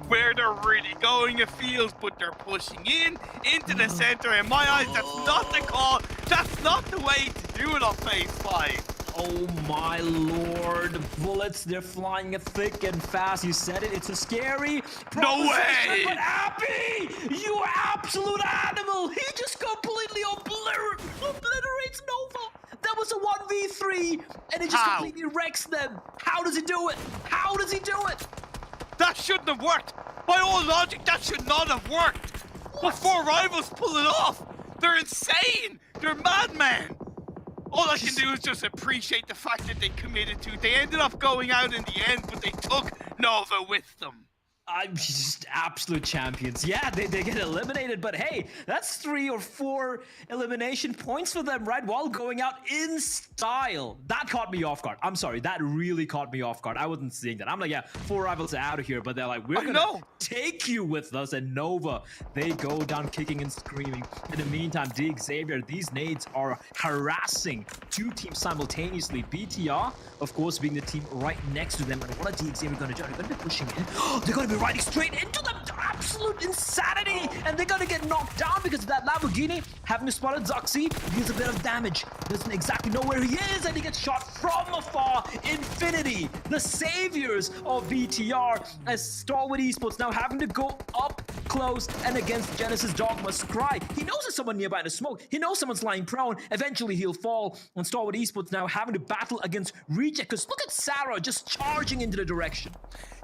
where they're really going, it feels, but they're pushing into the center. In my eyes, that's not the call. That's not the way to do it on phase 5. Oh my lord, bullets, they're flying thick and fast. You said it, it's a scary no way! But Appy, you absolute animal! He just completely obliterates Nova. That was a 1v3, and it just completely wrecks them. How does he do it? How does he do it? That shouldn't have worked. By all logic, that should not have worked. But 4 rivals pull it off. They're insane. They're madmen. All I can do is just appreciate the fact that they committed to it. They ended up going out in the end, but they took Nova with them. I'm just absolute champions. Yeah, they get eliminated, but hey, that's 3 or 4 elimination points for them, right? While going out in style. That caught me off guard. I'm sorry, that really caught me off guard. I wasn't seeing that. I'm like, yeah, 4 rivals are out of here, but they're like, we're gonna take you with us. And Nova, they go down kicking and screaming. In the meantime, the Xavier, these nades are harassing 2 teams simultaneously. BTR, of course, being the team right next to them. And what are the Xavier gonna do? They're gonna be pushing in. They're gonna be riding straight into them. absolute insanity, and they're gonna get knocked down because of that Lamborghini. Having spotted Zuxi, deals a bit of damage. Doesn't exactly know where he is, and he gets shot from afar. Infinity, the saviors of BTR, as Stalwart Esports now having to go up close and against Genesis Dogma. Scry, he knows there's someone nearby in the smoke. He knows someone's lying prone. Eventually he'll fall, and Stalwart Esports now having to battle against Reject, because look at Sarah just charging into the direction.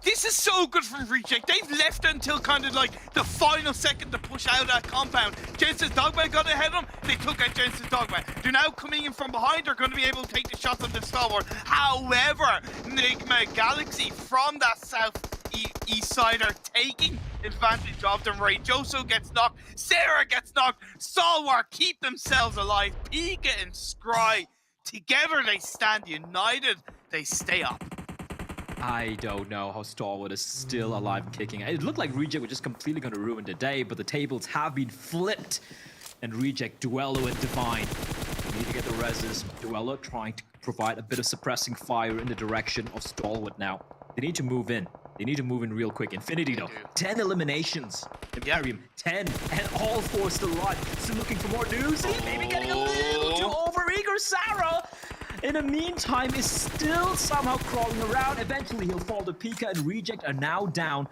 This is so good for Reject. They've left until kind of like the final second to push out that compound. Genesis Dogma got ahead of them. They took out Genesis Dogma. They're now coming in from behind. They're going to be able to take the shots on the Stalwart. However, Enigma Galaxy from that southeast side are taking advantage of them. Ray Joso gets knocked. Sarah gets knocked. Stalwart keep themselves alive. Pika and Scry, together they stand united. They stay up. I don't know how Stalwart is still alive and kicking. It looked like Reject were just completely going to ruin the day, but the tables have been flipped. And Reject, Duello, and Divine need to get the reses. Duello trying to provide a bit of suppressing fire in the direction of Stalwart now. They need to move in. They need to move in real quick. Infinity, though, 10 eliminations. Imperium, 10, and all 4 still alive. Still looking for more news. Maybe getting a little too overeager. Sarah, in the meantime, is still somehow crawling around. Eventually, he'll fall to Pika, and Reject are now down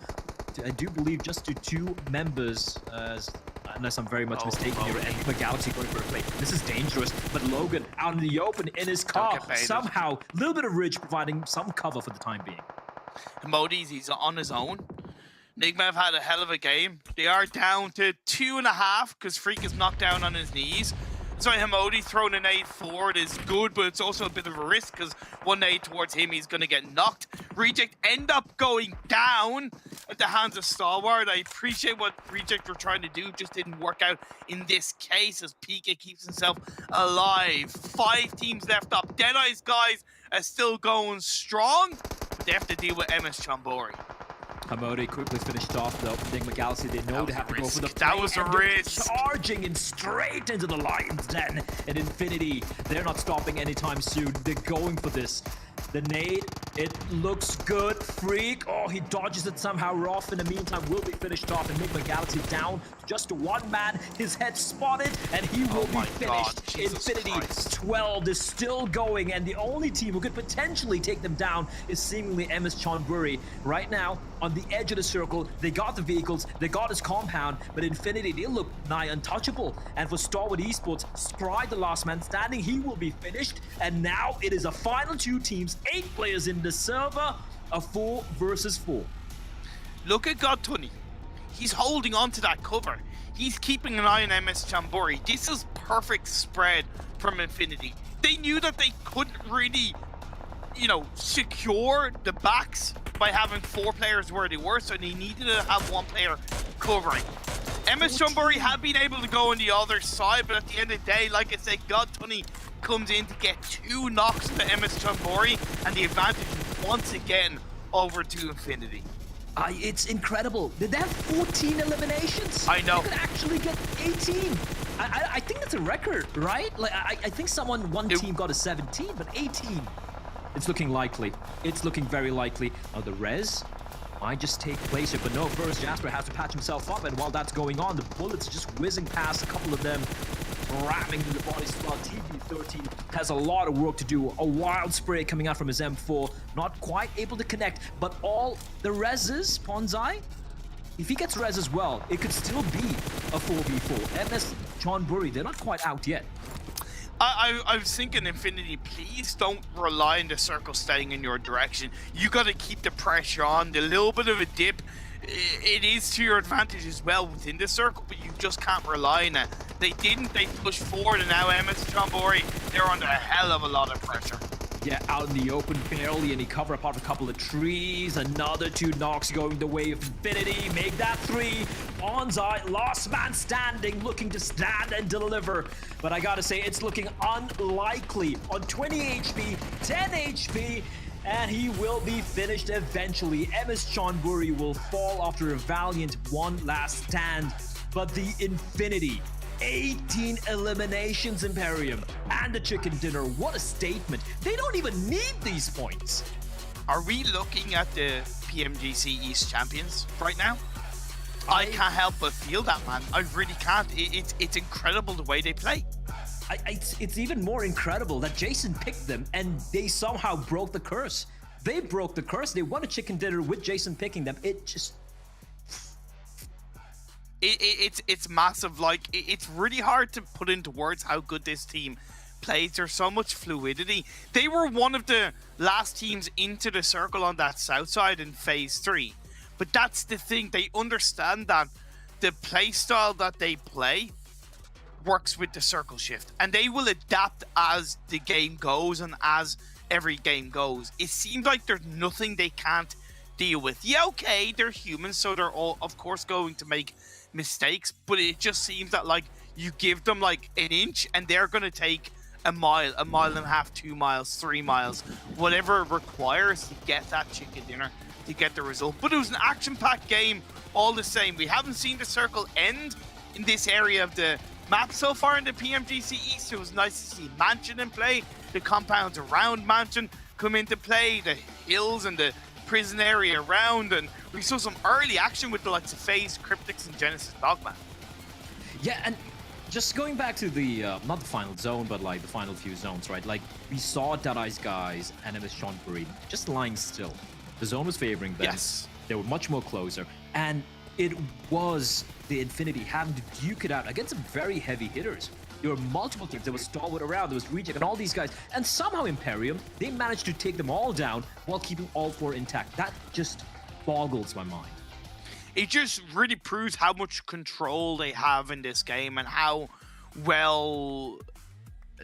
to, I do believe, just to 2 members, unless I'm very much mistaken here, and the Galaxy going for a play. This is dangerous, but Logan out in the open in his car. Somehow, a little bit of Ridge providing some cover for the time being. Modi's, he's on his own. Enigma have had a hell of a game. They are down to 2.5 because Freak is knocked down on his knees. So Hamodi throwing a nade forward is good, but it's also a bit of a risk because one nade towards him, he's going to get knocked. Reject end up going down at the hands of Stalwart. I appreciate what Reject were trying to do, just didn't work out in this case as Pika keeps himself alive. 5 teams left up. Deadeye's guys are still going strong, but they have to deal with MS Chambori. Hamodi quickly finished off though. Enigma Galaxy, they know they have to go for the play. That was a risk. Charging in straight into the Lion's Den. And Infinity, they're not stopping anytime soon. They're going for this. The nade, it looks good. Freak, oh, he dodges it somehow. Roth, in the meantime, will be finished off. Enigma Galaxy down just to 1 man. His head spotted, and he will be finished. Infinity 12 is still going, and the only team who could potentially take them down is seemingly MS Chonburi. Right now, on the edge of the circle, they got the vehicles, they got his compound, but Infinity, they look nigh untouchable. And for Stalwart Esports, Scry, the last man standing, he will be finished. And now it is a final 2 teams, 8 players in the server, a 4 versus 4. Look at Godtunny. He's holding on to that cover. He's keeping an eye on MS Chambori. This is perfect spread from Infinity. They knew that they couldn't really, secure the backs by having 4 players where they were, so they needed to have 1 player covering. MS Chambori had been able to go on the other side, but at the end of the day, like I said, Godtunny comes in to get 2 knocks to MS Chambori, and the advantage is once again over to Infinity. It's incredible. Did they have 14 eliminations? I know. They could actually get 18. I think that's a record, right? Like I think one team got a 17, but 18. It's looking likely. It's looking very likely. Now the res might just take place here, but no, first Jasper has to patch himself up, and while that's going on, the bullets are just whizzing past a couple of them, ramming into the body slot. TB13 has a lot of work to do. A wild spray coming out from his M4, not quite able to connect, but all the reses, Ponzai, if he gets res as well, it could still be a 4v4. MS Chonburi, they're not quite out yet. I was thinking, Infinity, please don't rely on the circle staying in your direction. You got to keep the pressure on. The little bit of a dip, it is to your advantage as well within the circle, but you just can't rely on it. They didn't. They pushed forward, and now MS Chambori, they're under a hell of a lot of pressure. Yeah, out in the open, barely any cover apart from a couple of trees. Another 2 knocks going the way of Infinity. Make that 3. Bonsai, last man standing, looking to stand and deliver. But I gotta say, it's looking unlikely. On 20 HP, 10 HP, and he will be finished eventually. MS Chonburi will fall after a valiant 1 last stand. But the Infinity, 18 eliminations, Imperium, and the chicken dinner. What a statement. They don't even need these points. Are we looking at the PMGC East champions right now? I can't help but feel that, man. I really can't. It's incredible the way they play. It's even more incredible that Jason picked them and they somehow broke the curse. They broke the curse. They won a chicken dinner with Jason picking them. It just... It's massive. Like, it's really hard to put into words how good this team plays. There's so much fluidity. They were one of the last teams into the circle on that south side in phase 3. But that's the thing. They understand that the play style that they play works with the circle shift. And they will adapt as the game goes and as every game goes. It seems like there's nothing they can't deal with. Yeah, okay, they're humans, so they're all, of course, going to make mistakes, but it just seems that, like, you give them like an inch and they're going to take a mile and a half, 2 miles, 3 miles, whatever it requires to get that chicken dinner, to get the result. But it was an action-packed game all the same. We haven't seen the circle end in this area of the map so far in the PMGC East. It was nice to see Mansion in play, the compounds around Mansion come into play, the hills and the prison area around, and we saw some early action with the likes of FaZe, Cryptix, and Genesis Dogman. Yeah, and just going back to the, not the final zone, but like the final few zones, right? Like, we saw Deadeye's guys and MS Seanbury just lying still. The zone was favoring them. Yes. They were much more closer, and it was the Infinity having to duke it out against some very heavy hitters. There were multiple teams. There was Stalwart around, there was Reject, and all these guys. And somehow Imperium, they managed to take them all down while keeping all 4 intact. That just boggles my mind. It just really proves how much control they have in this game and how well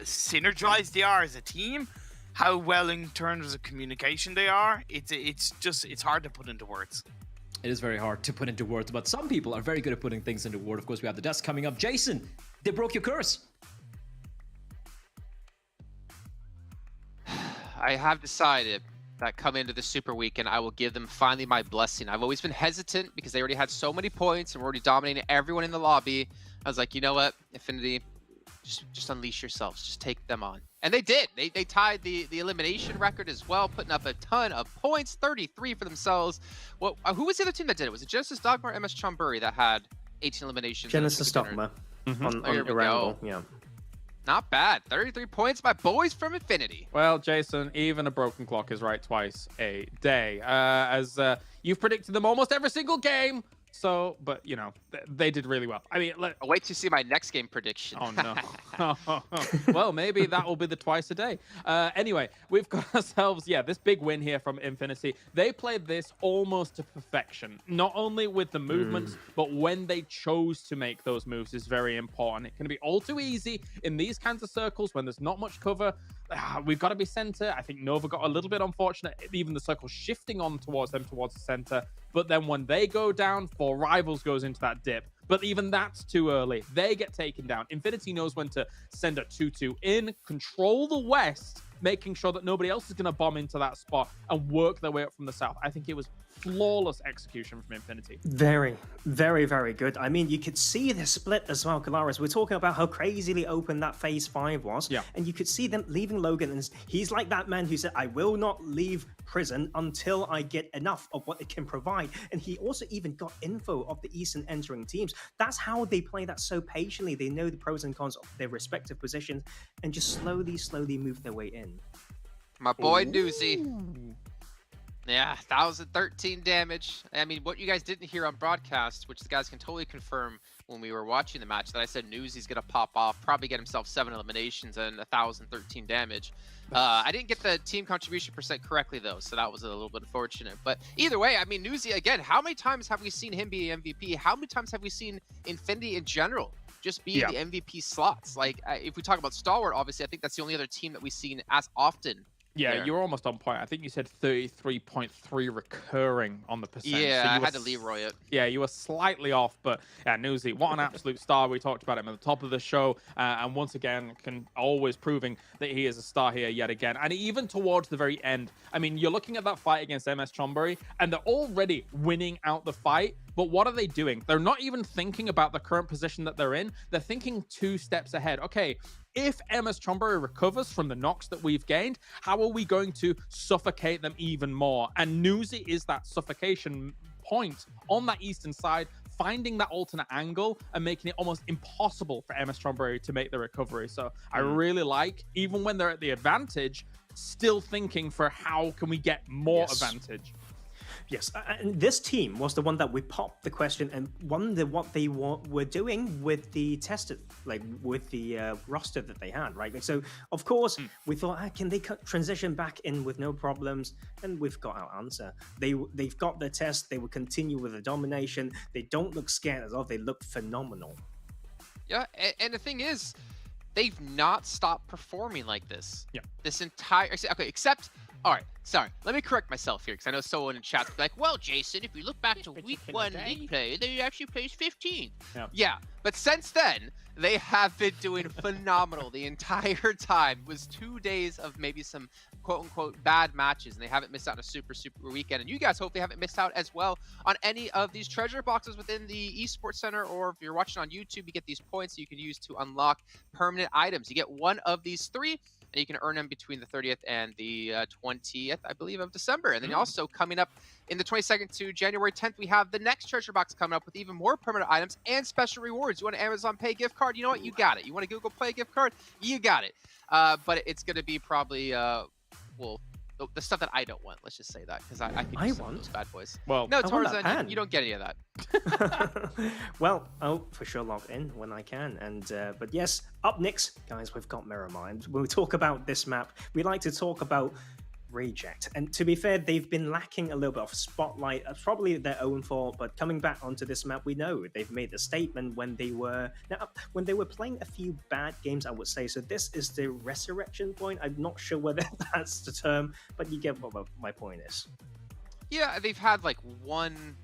synergized they are as a team, how well in terms of communication they are. It's hard to put into words. It is very hard to put into words, but some people are very good at putting things into words. Of course, we have the desk coming up. Jason, they broke your curse. I have decided that come into the Super Weekend, I will give them finally my blessing. I've always been hesitant because they already had so many points and were already dominating everyone in the lobby. I was like, you know what, Infinity, just unleash yourselves. Just take them on. And they did. They tied the elimination record as well, putting up a ton of points, 33 for themselves. Well, who was the other team that did it? Was it Genesis Dogma or MS Chonburi that had 18 eliminations? Genesis Dogma on Erangel, yeah. Not bad. 33 points, my boys from Infinity. Well, Jason, even a broken clock is right twice a day. As you've predicted them almost every single game. So, but, you know, they did really well. I mean, I'll wait to see my next game prediction. Oh, no. Well, maybe that will be the twice a day. Anyway, we've got ourselves, this big win here from Infinity. They played this almost to perfection. Not only with the movements, but when they chose to make those moves is very important. It can be all too easy in these kinds of circles when there's not much cover. We've got to be center. I think Nova got a little bit unfortunate, even the circle shifting on towards them, towards the center. But then when they go down, 4 Rivals goes into that dip. But even that's too early. They get taken down. Infinity knows when to send a 2-2 in, control the West, making sure that nobody else is going to bomb into that spot and work their way up from the south. I think it was flawless execution from Infinity. Very, very, very good. I mean, you could see the split as well, Kalaris. We're talking about how crazily open that phase 5 was. Yeah. And you could see them leaving Logan. And he's like that man who said, I will not leave prison until I get enough of what it can provide. And he also even got info of the Eastern entering teams. That's how they play that so patiently. They know the pros and cons of their respective positions and just slowly move their way in. My boy Newsy. Yeah, 1,013 damage. I mean, what you guys didn't hear on broadcast, which the guys can totally confirm when we were watching the match, that I said Newsy's going to pop off, probably get himself 7 eliminations and 1,013 damage. I didn't get the team contribution percent correctly, though, so that was a little bit unfortunate. But either way, I mean, Newsy, again, how many times have we seen him be MVP? How many times have we seen Infinity in general just be in the MVP slots? Like, if we talk about Stalwart, obviously, I think that's the only other team that we've seen as often. Yeah, you're almost on point. I think you said 33.3 recurring on the percent. Yeah, so I had to Leroy it. Yeah, you were slightly off, but yeah, Newsy, what an absolute star. We talked about him at the top of the show, and once again, always proving that he is a star here yet again. And even towards the very end, I mean, you're looking at that fight against MS Chonburi, and they're already winning out the fight. But what are they doing? They're not even thinking about the current position that they're in. They're thinking 2 steps ahead. Okay, if MS Chonburi recovers from the knocks that we've gained, how are we going to suffocate them even more? And Newsy is that suffocation point on that eastern side, finding that alternate angle and making it almost impossible for Emma Strawberry to make the recovery. So I really like, even when they're at the advantage, still thinking for how can we get more advantage. Yes, and this team was the one that we popped the question and wondered what they were doing with the tested, like with the roster that they had, right? So, of course, we thought, can they transition back in with no problems? And we've got our answer. They've got their test. They will continue with the domination. They don't look scared at all. They look phenomenal. Yeah, and the thing is, they've not stopped performing like this. Yeah. This entire... Okay, except... All right, sorry. Let me correct myself here, because I know someone in chat will be like, well, Jason, if you look back to week 1 league play, they actually placed 15th. Yeah, but since then, they have been doing phenomenal the entire time. It was 2 days of maybe some quote-unquote bad matches, and they haven't missed out on a super weekend. And you guys hopefully haven't missed out as well on any of these treasure boxes within the Esports Center, or if you're watching on YouTube, you get these points you can use to unlock permanent items. You get one of these 3, and you can earn them between the 30th and the 20th, I believe, of December. And then also coming up in the 22nd to January 10th, we have the next treasure box coming up with even more permanent items and special rewards. You want an Amazon Pay gift card? You know what? You got it. You want a Google Play gift card? You got it. But it's going to be probably, well, the stuff that I don't want. Let's just say that, because I can use some of those bad boys. Well, no, Tarzan, you don't get any of that. Well, I'll for sure log in when I can. And but yes, up next, guys, we've got Miramar. And when we talk about this map, we like to talk about Reject. And to be fair, they've been lacking a little bit of spotlight. Probably their own fault, but coming back onto this map, we know they've made a statement when they were playing a few bad games, I would say. So this is the resurrection point. I'm not sure whether that's the term, but you get what my point is. Yeah, they've had like one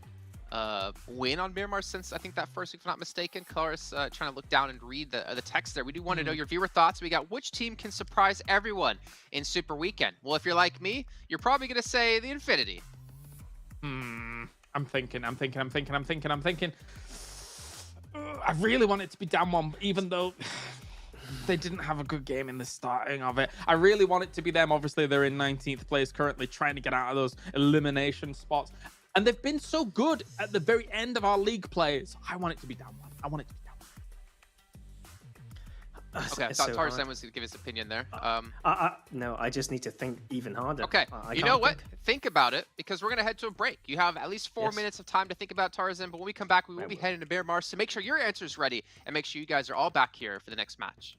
win on Miramar since I think that first week, if I'm not mistaken. Claris trying to look down and read the text there. We do want to know your viewer thoughts. We got which team can surprise everyone in Super Weekend. Well, if you're like me, you're probably going to say the Infinity. I'm thinking. I really want it to be down 1, even though they didn't have a good game in the starting of it. I really want it to be them. Obviously, they're in 19th place currently, trying to get out of those elimination spots. And they've been so good at the very end of our league plays. I want it to be down 1. I want it to be down 1. Okay, I thought Tarzan was going to give his opinion there. No, I just need to think even harder. Okay, you know what? Think about it, because we're going to head to a break. You have at least 4 minutes of time to think about Tarzan, but when we come back, we will be heading to Miramar. So make sure your answer is ready, and make sure you guys are all back here for the next match.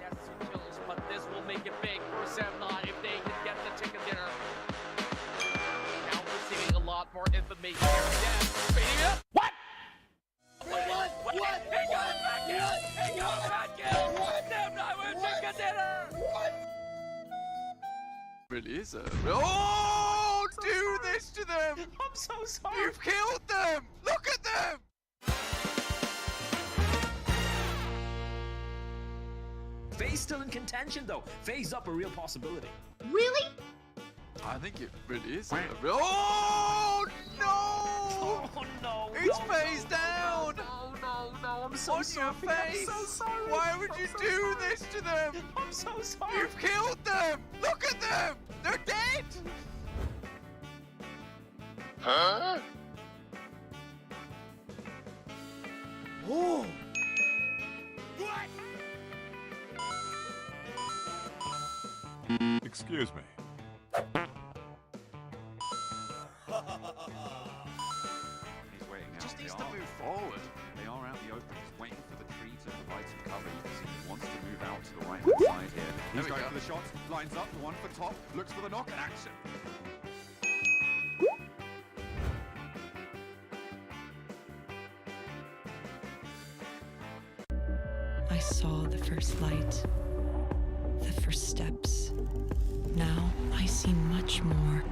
Yes, kills, but this will make it big for Sanhok if they can get the chicken dinner. Now we're seeing a lot more information here. Yes, speeding up. What? What? Hang on, back in! Hang on, back in! Damn, I will chicken dinner! What? Really is a... Oh! Do this to them! I'm so sorry. You've killed them! Look at them! FaZe still in contention though. FaZe up a real possibility. Really? I think it really is. Oh no! Oh no! It's FaZe down! No, I'm so sorry. On your face! I'm so sorry. Why would you do this to them? I'm so sorry. You've killed them! Look at them! They're dead! Huh? Oh! What? Excuse me. He's waiting out. Just They needs to are- move forward. They are out the open. He's waiting for the tree to provide some cover. You can see he wants to move out to the right-hand side here. There He's we going go. for the shots. Lines up. The one for top. Looks for the knock and action. I saw the first light, the first steps. Now I see much more.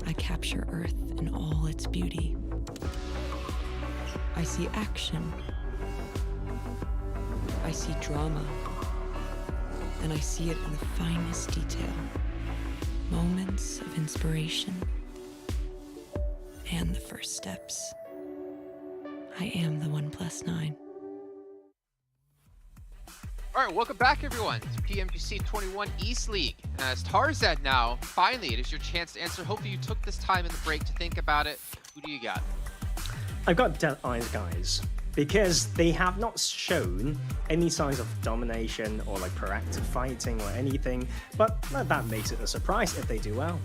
I capture Earth in all its beauty. I see action. I see drama. And I see it in the finest detail. Moments of inspiration. And the first steps. I am the 1+9. All right, welcome back, everyone, to PMGC 21 East League. As Tarzan now, finally, it is your chance to answer. Hopefully you took this time in the break to think about it. Who do you got? I've got Dead Eyes, guys, because they have not shown any signs of domination or like proactive fighting or anything, but that makes it a surprise if they do well.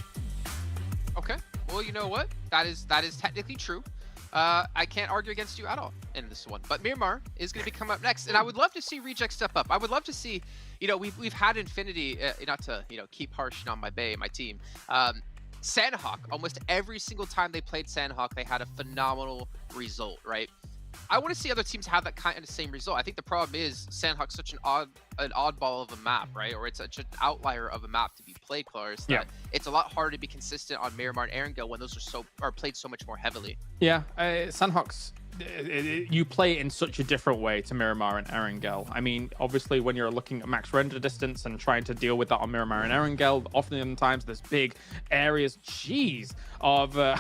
Okay, well, you know what? That is technically true. I can't argue against you at all in this one. But Miramar is going to be coming up next, and I would love to see Reject step up. I would love to see, we've had Infinity, not to keep harshing on my team. Sanhok, almost every single time they played Sanhok, they had a phenomenal result, right? I want to see other teams have that kind of same result. I think the problem is Sanhok's such an oddball of a map, right? Or it's such an outlier of a map to be played, Claris, that it's a lot harder to be consistent on Miramar and Erangel when those are played so much more heavily. Yeah, Sanhok's you play in such a different way to Miramar and Erangel. I mean, obviously, when you're looking at max render distance and trying to deal with that on Miramar and Erangel, oftentimes there's big areas, of area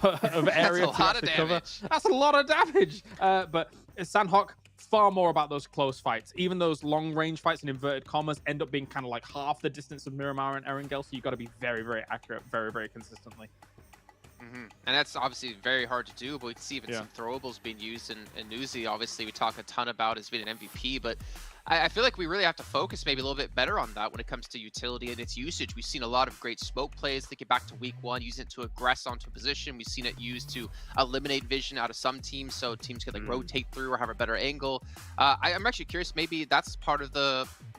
That's a lot of cover. That's a lot of damage. But Sanhok, far more about those close fights. Even those long range fights in inverted commas end up being kind of like half the distance of Miramar and Erangel. So you got to be very, very accurate, very, very consistently. And that's obviously very hard to do, but we can see even some throwables being used in Nuzi. Obviously, we talk a ton about as being an MVP, but I feel like we really have to focus maybe a little bit better on that when it comes to utility and its usage. We've seen a lot of great smoke plays. Thinking back to week 1, using it to aggress onto a position. We've seen it used to eliminate vision out of some teams, so teams can like rotate through or have a better angle. I'm actually curious. Maybe that's part of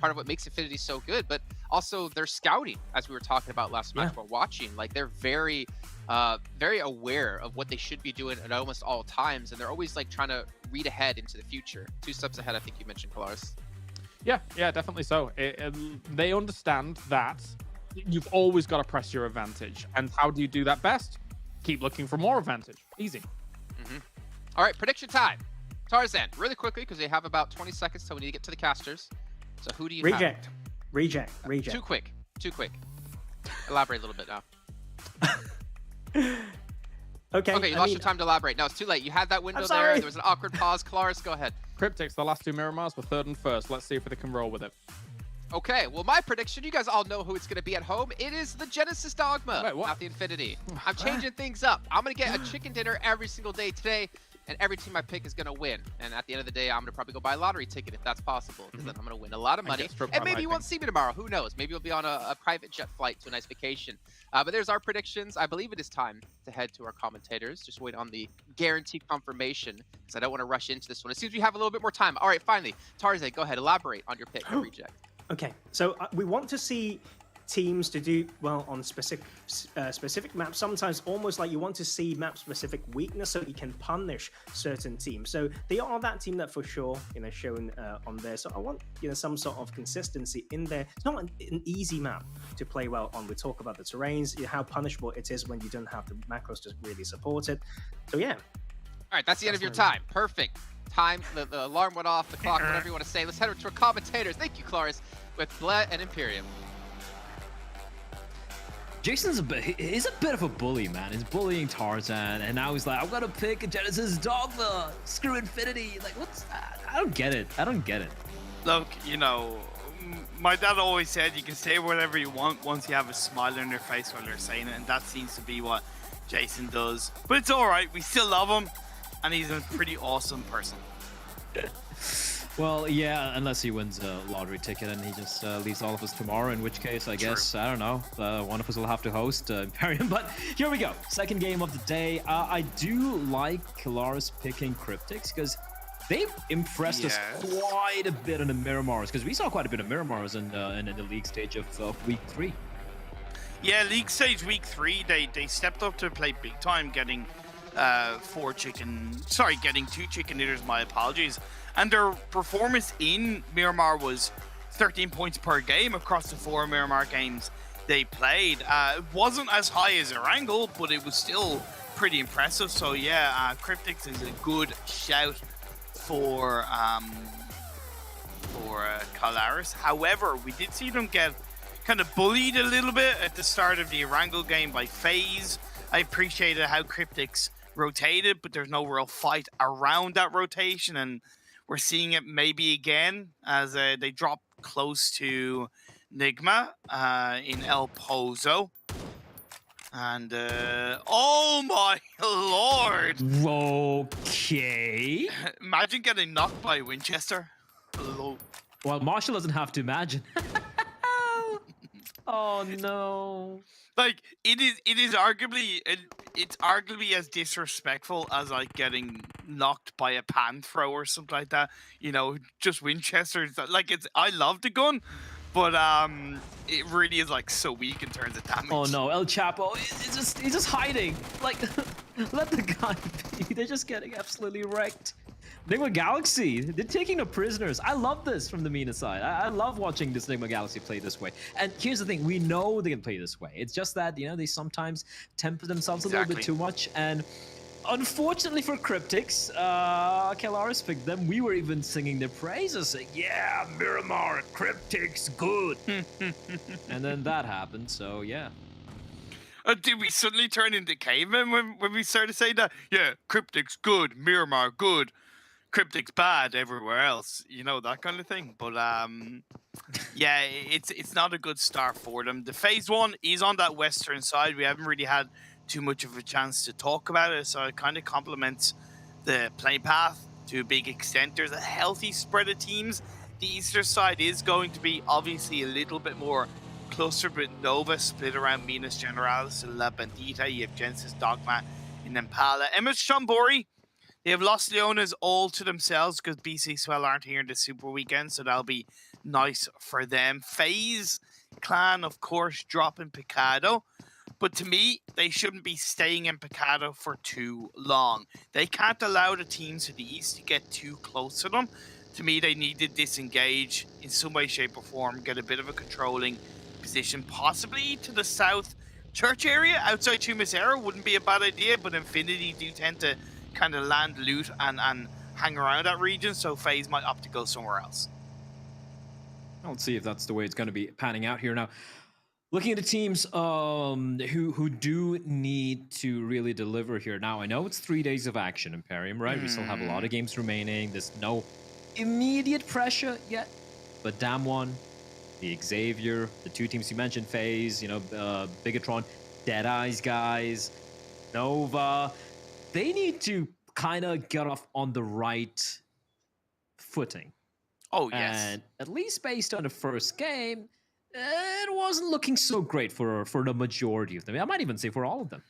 what makes Infinity so good, but also their scouting, as we were talking about last match. We're watching, like they're very aware of what they should be doing at almost all times, and they're always like trying to read ahead into the future. 2 steps ahead, I think you mentioned, Claris. Yeah, definitely so. They understand that you've always got to press your advantage. And how do you do that best? Keep looking for more advantage. Easy. All right, prediction time. Tarzan, really quickly, because they have about 20 seconds till we need to get to the casters. So who do you have? Reject. Too quick. Elaborate a little bit now. Okay, you lost your time to elaborate. No, it's too late. You had that window there. There was an awkward pause. Claris, go ahead. Cryptics, the last 2 Miramars were 3rd and 1st. Let's see if they can roll with it. Okay, well, my prediction, you guys all know who it's going to be at home. It is the Genesis Dogma, not the Infinity. I'm changing things up. I'm going to get a chicken dinner every single day today, and every team I pick is going to win. And at the end of the day, I'm going to probably go buy a lottery ticket if that's possible, because then I'm going to win a lot of money. And maybe you won't see me tomorrow. Who knows? Maybe we'll be on a private jet flight to a nice vacation. But there's our predictions. I believe it is time to head to our commentators. Just wait on the guaranteed confirmation, because I don't want to rush into this one. It seems we have a little bit more time. All right, finally, Tarzan, go ahead. Elaborate on your pick for Reject. Okay, so we want to see teams to do well on specific maps. Sometimes almost like you want to see map-specific weakness so you can punish certain teams. So they are that team that for sure, shown on there. So I want, some sort of consistency in there. It's not an easy map to play well on. We talk about the terrains, how punishable it is when you don't have the macros to really support it. So yeah. All right, that's the end of your time. Perfect. Time, the alarm went off, the clock, whatever you want to say. Let's head over to our commentators. Thank you, Claris, with Bled and Imperium. Jason's he's a bit of a bully, man. He's bullying Tarzan, and now he's like, I'm gonna pick a Genesis Dogma. Screw Infinity. Like, what's that? I don't get it. Look, my dad always said you can say whatever you want once you have a smile on your face while you're saying it, and that seems to be what Jason does. But it's all right. We still love him, and he's a pretty awesome person. Well, yeah, unless he wins a lottery ticket and he just leaves all of us tomorrow, in which case, I guess, I don't know, one of us will have to host Imperium. But here we go. Second game of the day. I do like Claris picking Cryptics because they've impressed us quite a bit in the Miramars, because we saw quite a bit of Miramars in the league stage of week 3. Yeah, league stage week 3, they stepped up to play big time, getting 2 chicken dinners, my apologies. And their performance in Miramar was 13 points per game across the 4 Miramar games they played. It wasn't as high as Erangel, but it was still pretty impressive. So yeah, Cryptics is a good shout for Claris. However, we did see them get kind of bullied a little bit at the start of the Erangel game by FaZe. I appreciated how Cryptics rotated, but there's no real fight around that rotation, and we're seeing it maybe again as they drop close to Nigma in El Pozo. And, oh my lord! Okay. Imagine getting knocked by Winchester. Hello. Well, Marshall doesn't have to imagine. Oh no. Like, it's arguably as disrespectful as like getting knocked by a pan throw or something like that. You know, just Winchester. Like, I love the gun, but it really is like so weak in terms of damage. Oh no, El Chapo, he's just hiding. Like, let the guy be. They're just getting absolutely wrecked. Nigma Galaxy, they're taking the prisoners. I love this from the MENA side. I love watching this Nigma Galaxy play this way. And here's the thing, we know they can play this way. It's just that, you know, they sometimes temper themselves a little bit too much. And unfortunately for Cryptics, Kelaris picked them. We were even singing their praises, saying, yeah, Miramar, Cryptics, good. And then that happened, so yeah. Did we suddenly turn into cavemen when we started saying that? Yeah, Cryptics good, Miramar good, Cryptics bad everywhere else. You know, that kind of thing. But yeah, it's not a good start for them. The phase one is on that western side. We haven't really had too much of a chance to talk about it, so it kind of complements the play path to a big extent. There's a healthy spread of teams. The eastern side is going to be obviously a little bit more clustered with Nova split around Minas Generalis and La Bandita. You have Genesis Dogma in Impala. MS Chambori, they have Los Leones all to themselves because BC Swell aren't here in the Super Weekend, so that'll be nice for them. FaZe Clan, of course, dropping Picado. But to me, they shouldn't be staying in Picado for too long. They can't allow the teams to the east to get too close to them. To me, they need to disengage in some way, shape, or form, get a bit of a controlling position, possibly to the south church area outside Chumasera wouldn't be a bad idea, but Infinity do tend to kind of land loot and hang around that region, so FaZe might opt to go somewhere else. Let's see if that's the way it's going to be panning out here now. Looking at the teams who do need to really deliver here. Now, I know it's 3 days of action, Imperium, right? We still have a lot of games remaining. There's no immediate pressure yet, but Damwon, the Xavier, the two teams you mentioned, FaZe, you know, Bigatron, Deadeye's guys, Nova, they need to kind of get off on the right footing. Oh, yes. And at least based on the first game, it wasn't looking so great for the majority of them. I might even say for all of them.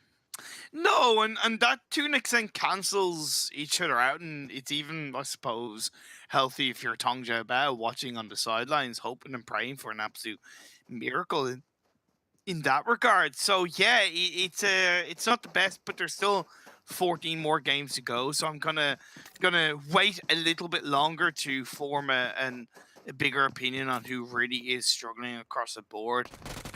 No, and that to an extent cancels each other out, and it's even, I suppose, healthy if you're Tong Jiabao watching on the sidelines, hoping and praying for an absolute miracle in that regard. So yeah, it's not the best, but there's still 14 more games to go. So I'm gonna wait a little bit longer to form a bigger opinion on who really is struggling across the board.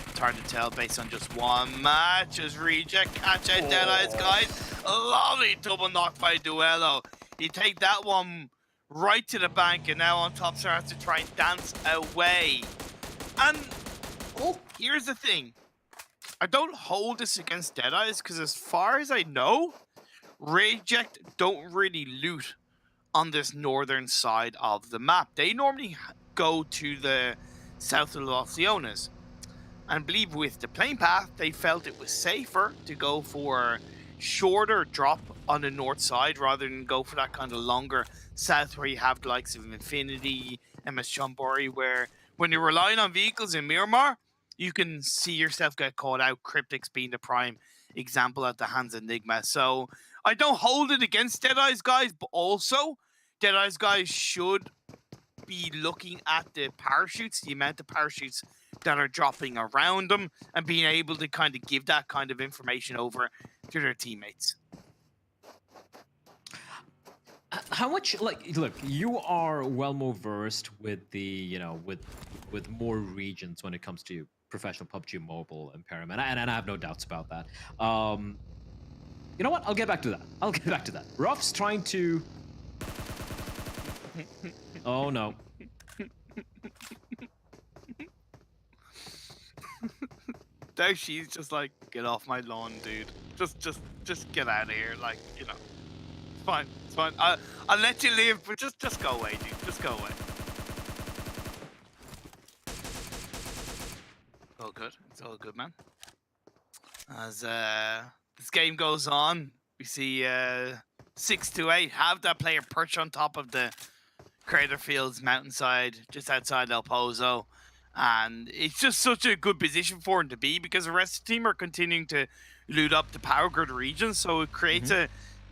It's hard to tell based on just one match. As Reject catch out Deadeye's guys. A lovely double knock by Duello. You take that one right to the bank, and now on top starts to try and dance away. And here's the thing. I don't hold this against Deadeyes because as far as I know, Reject don't really loot on this northern side of the map. They normally go to the south of Los Leones. And I believe with the plane path, they felt it was safer to go for shorter drop on the north side rather than go for that kind of longer south where you have the likes of Infinity, MS Chambori, where when you're relying on vehicles in Miramar, you can see yourself get caught out, Cryptics being the prime example at the hands of Enigma. So I don't hold it against Deadeye's guys, but also Deadeye's guys should be looking at the parachutes, the amount of parachutes that are dropping around them, and being able to kind of give that kind of information over to their teammates. How much, like, look, you are well more versed with the, you know, with more regions when it comes to professional PUBG Mobile Imperium, and I have no doubts about that. You know what? I'll get back to that. Ruff's trying to... Oh, no. Now she's just like, get off my lawn, dude. Just get out of here. Like, you know, it's fine. It's fine. I'll let you live, but just go away, dude. Just go away. All good. It's all good, man. As this game goes on, we see 628 have that player perch on top of the Crater Fields mountainside just outside El Pozo. And it's just such a good position for him to be because the rest of the team are continuing to loot up the power grid region. So it creates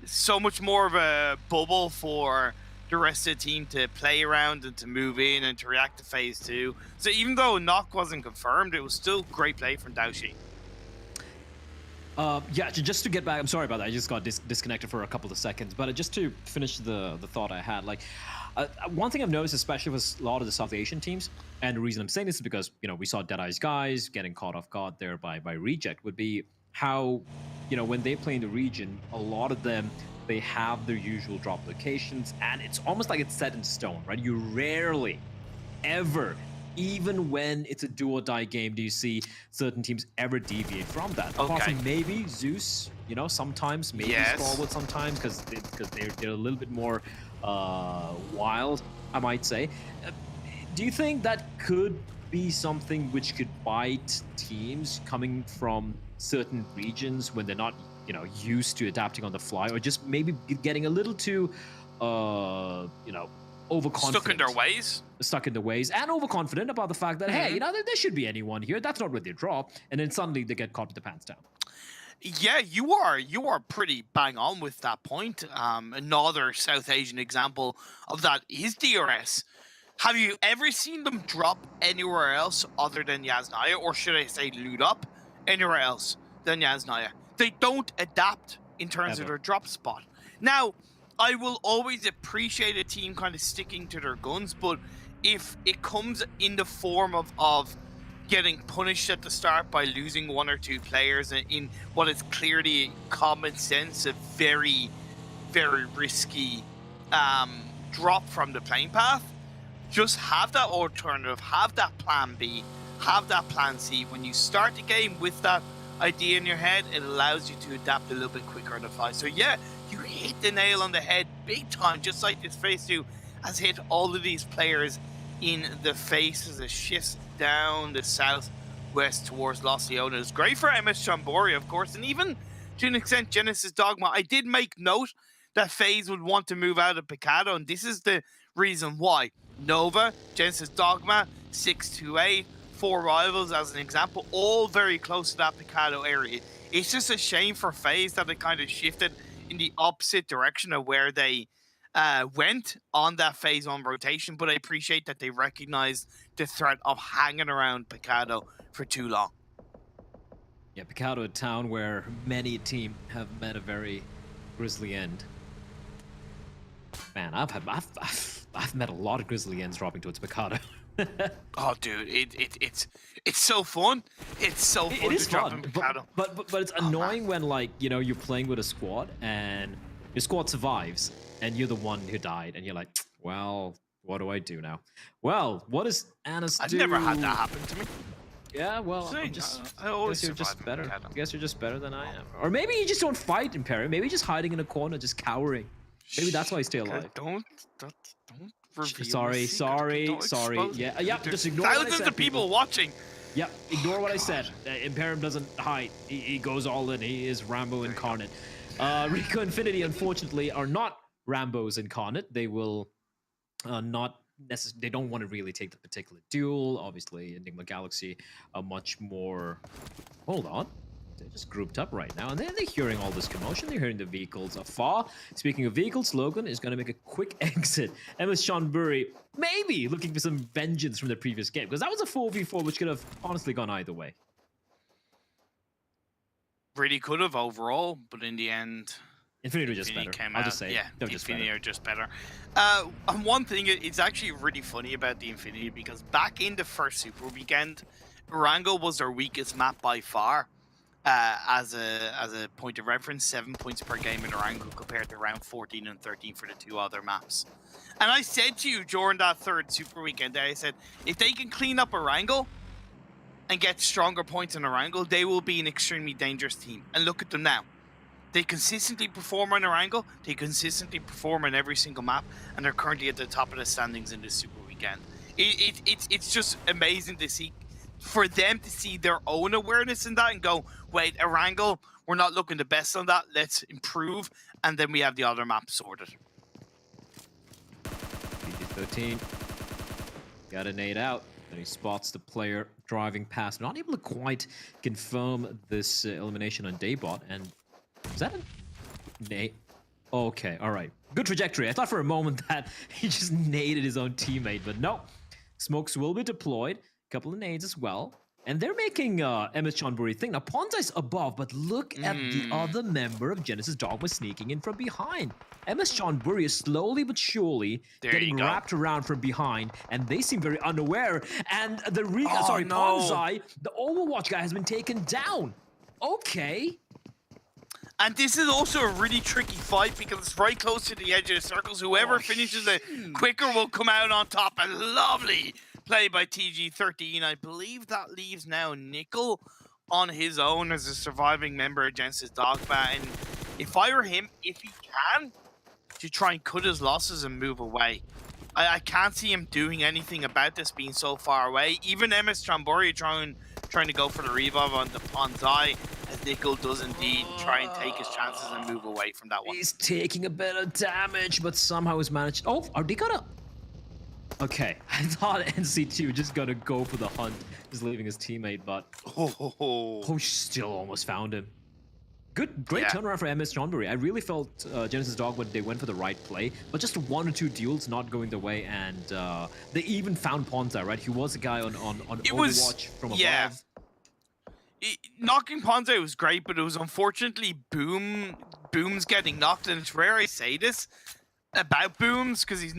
so much more of a bubble for the rest of the team to play around and to move in and to react to phase 2. So even though knock wasn't confirmed, it was still great play from Daoshi. Yeah, just to get back, I'm sorry about that. I just got disconnected for a couple of seconds. But just to finish the thought I had, like, one thing I've noticed, especially with a lot of the South Asian teams, and the reason I'm saying this is because, you know, we saw Deadeye's guys getting caught off guard there by Reject, would be how, you know, when they play in the region, a lot of them, they have their usual drop locations, and it's almost like it's set in stone, right? You rarely, ever, even when it's a do or die game, do you see certain teams ever deviate from that? Apart from maybe Zeus, you know, sometimes, maybe Stalwart sometimes, because they're a little bit more wild, I might say. Do you think that could be something which could bite teams coming from certain regions when they're not, you know, used to adapting on the fly, or just maybe getting a little too, you know, overconfident? Stuck in their ways, and overconfident about the fact that, hey, you know, there should be anyone here. That's not where they draw. And then suddenly they get caught with the pants down. Yeah, you are pretty bang on with that point. Another South Asian example of that is DRS. Have you ever seen them drop anywhere else other than Yasnaya, or should I say loot up anywhere else than Yasnaya? They don't adapt in terms of their drop spot. Now, I will always appreciate a team kind of sticking to their guns, but if it comes in the form of getting punished at the start by losing one or two players in what is clearly common sense, a very, very risky drop from the playing path, just have that alternative, have that plan B, have that plan C. When you start the game with that idea in your head, it allows you to adapt a little bit quicker on the fly. So yeah, you hit the nail on the head big time, just like this phase 2 has hit all of these players in the face as it shifts down the southwest towards Los Leones. Great for MS Chambori, of course, and even to an extent Genesis Dogma. I did make note that FaZe would want to move out of Picado, and this is the reason why. Nova, Genesis Dogma, 628, 4 Rivals as an example, all very close to that Picado area. It's just a shame for FaZe that it kind of shifted in the opposite direction of where they went on that phase 1 rotation, but I appreciate that they recognized the threat of hanging around Picado for too long. Yeah, Picado, a town where many a team have met a very grisly end. Man, I've met a lot of grisly ends dropping towards Picado. Oh, dude, it's so fun. It's so fun. It is to drop fun, in Picado. but it's annoying when, like, you know, you're playing with a squad and your squad survives and you're the one who died and you're like, well, what do I do now? Well, what does Annis do? I've never had that happen to me. Yeah, well, See, I always guess you're just better. I guess you're just better than I am. Or maybe you just don't fight, Imperium. Maybe you're just hiding in a corner, just cowering. Maybe that's why you stay alive. Don't reveal sorry. Yeah, just ignore what I said. Thousands of people watching. Yeah, ignore what I said. Imperium doesn't hide. He goes all in. He is Rambo incarnate. Rico Infinity, unfortunately, are not Rambos incarnate. They will not necessarily. They don't want to really take the particular duel. Obviously, Enigma Galaxy are much more. Hold on. They're just grouped up right now, and they're hearing all this commotion. They're hearing the vehicles afar. Speaking of vehicles, Logan is going to make a quick exit. And with Sean Burry, maybe looking for some vengeance from the previous game, because that was a 4v4 which could have honestly gone either way. Really could have overall, but in the end, Infinity were just better. I'll just say, yeah, they're just Infinity better. are just better. And one thing, it's actually really funny about the Infinity, because back in the first Super Weekend, Erangel was their weakest map by far. As a point of reference, 7 points per game in Erangel compared to around 14 and 13 for the 2 other maps. And I said to you during that third Super Weekend, I said, if they can clean up Erangel and get stronger points in Erangel, they will be an extremely dangerous team. And look at them now. They consistently perform on Erangel, they consistently perform on every single map, and they're currently at the top of the standings in this Super Weekend. It's just amazing to see for them to see their own awareness in that and go, wait, Erangel, we're not looking the best on that. Let's improve. And then we have the other map sorted. PG-13 got a nade out. And he spots the player driving past. Not able to quite confirm this elimination on Daybot. And is that a nade? Okay, all right. Good trajectory. I thought for a moment that he just naded his own teammate, but no. Smokes will be deployed. A couple of nades as well. And they're making MS Chonburi think. Now, Ponzai's above, but look at the other member of Genesis Dogma sneaking in from behind. MS Chonburi is slowly but surely getting wrapped around from behind, and they seem very unaware. And the Ponzai, the Overwatch guy, has been taken down. Okay. And this is also a really tricky fight because it's right close to the edge of the circles. Whoever finishes it quicker will come out on top. A lovely play by TG13. I believe that leaves now Nickel on his own as a surviving member of Genesis Dogma. And if I were him, if he can, to try and cut his losses and move away. I can't see him doing anything about this being so far away. Even MS Chonburi trying to go for the revive on the Ponzai, as Nickel does indeed try and take his chances and move away from that one. He's taking a bit of damage, but somehow has managed. Oh, are they gonna? Okay, I thought NC2 just gonna go for the hunt, just leaving his teammate, but still almost found him. Great turnaround for MS Chonburi. I really felt Genesis Dogma, they went for the right play, but just one or two duels not going their way, and they even found Ponzai, right? He was a guy on Overwatch from above. Knocking Ponzai was great, but it was unfortunately Boom's getting knocked, and it's rare I say this about Booms because he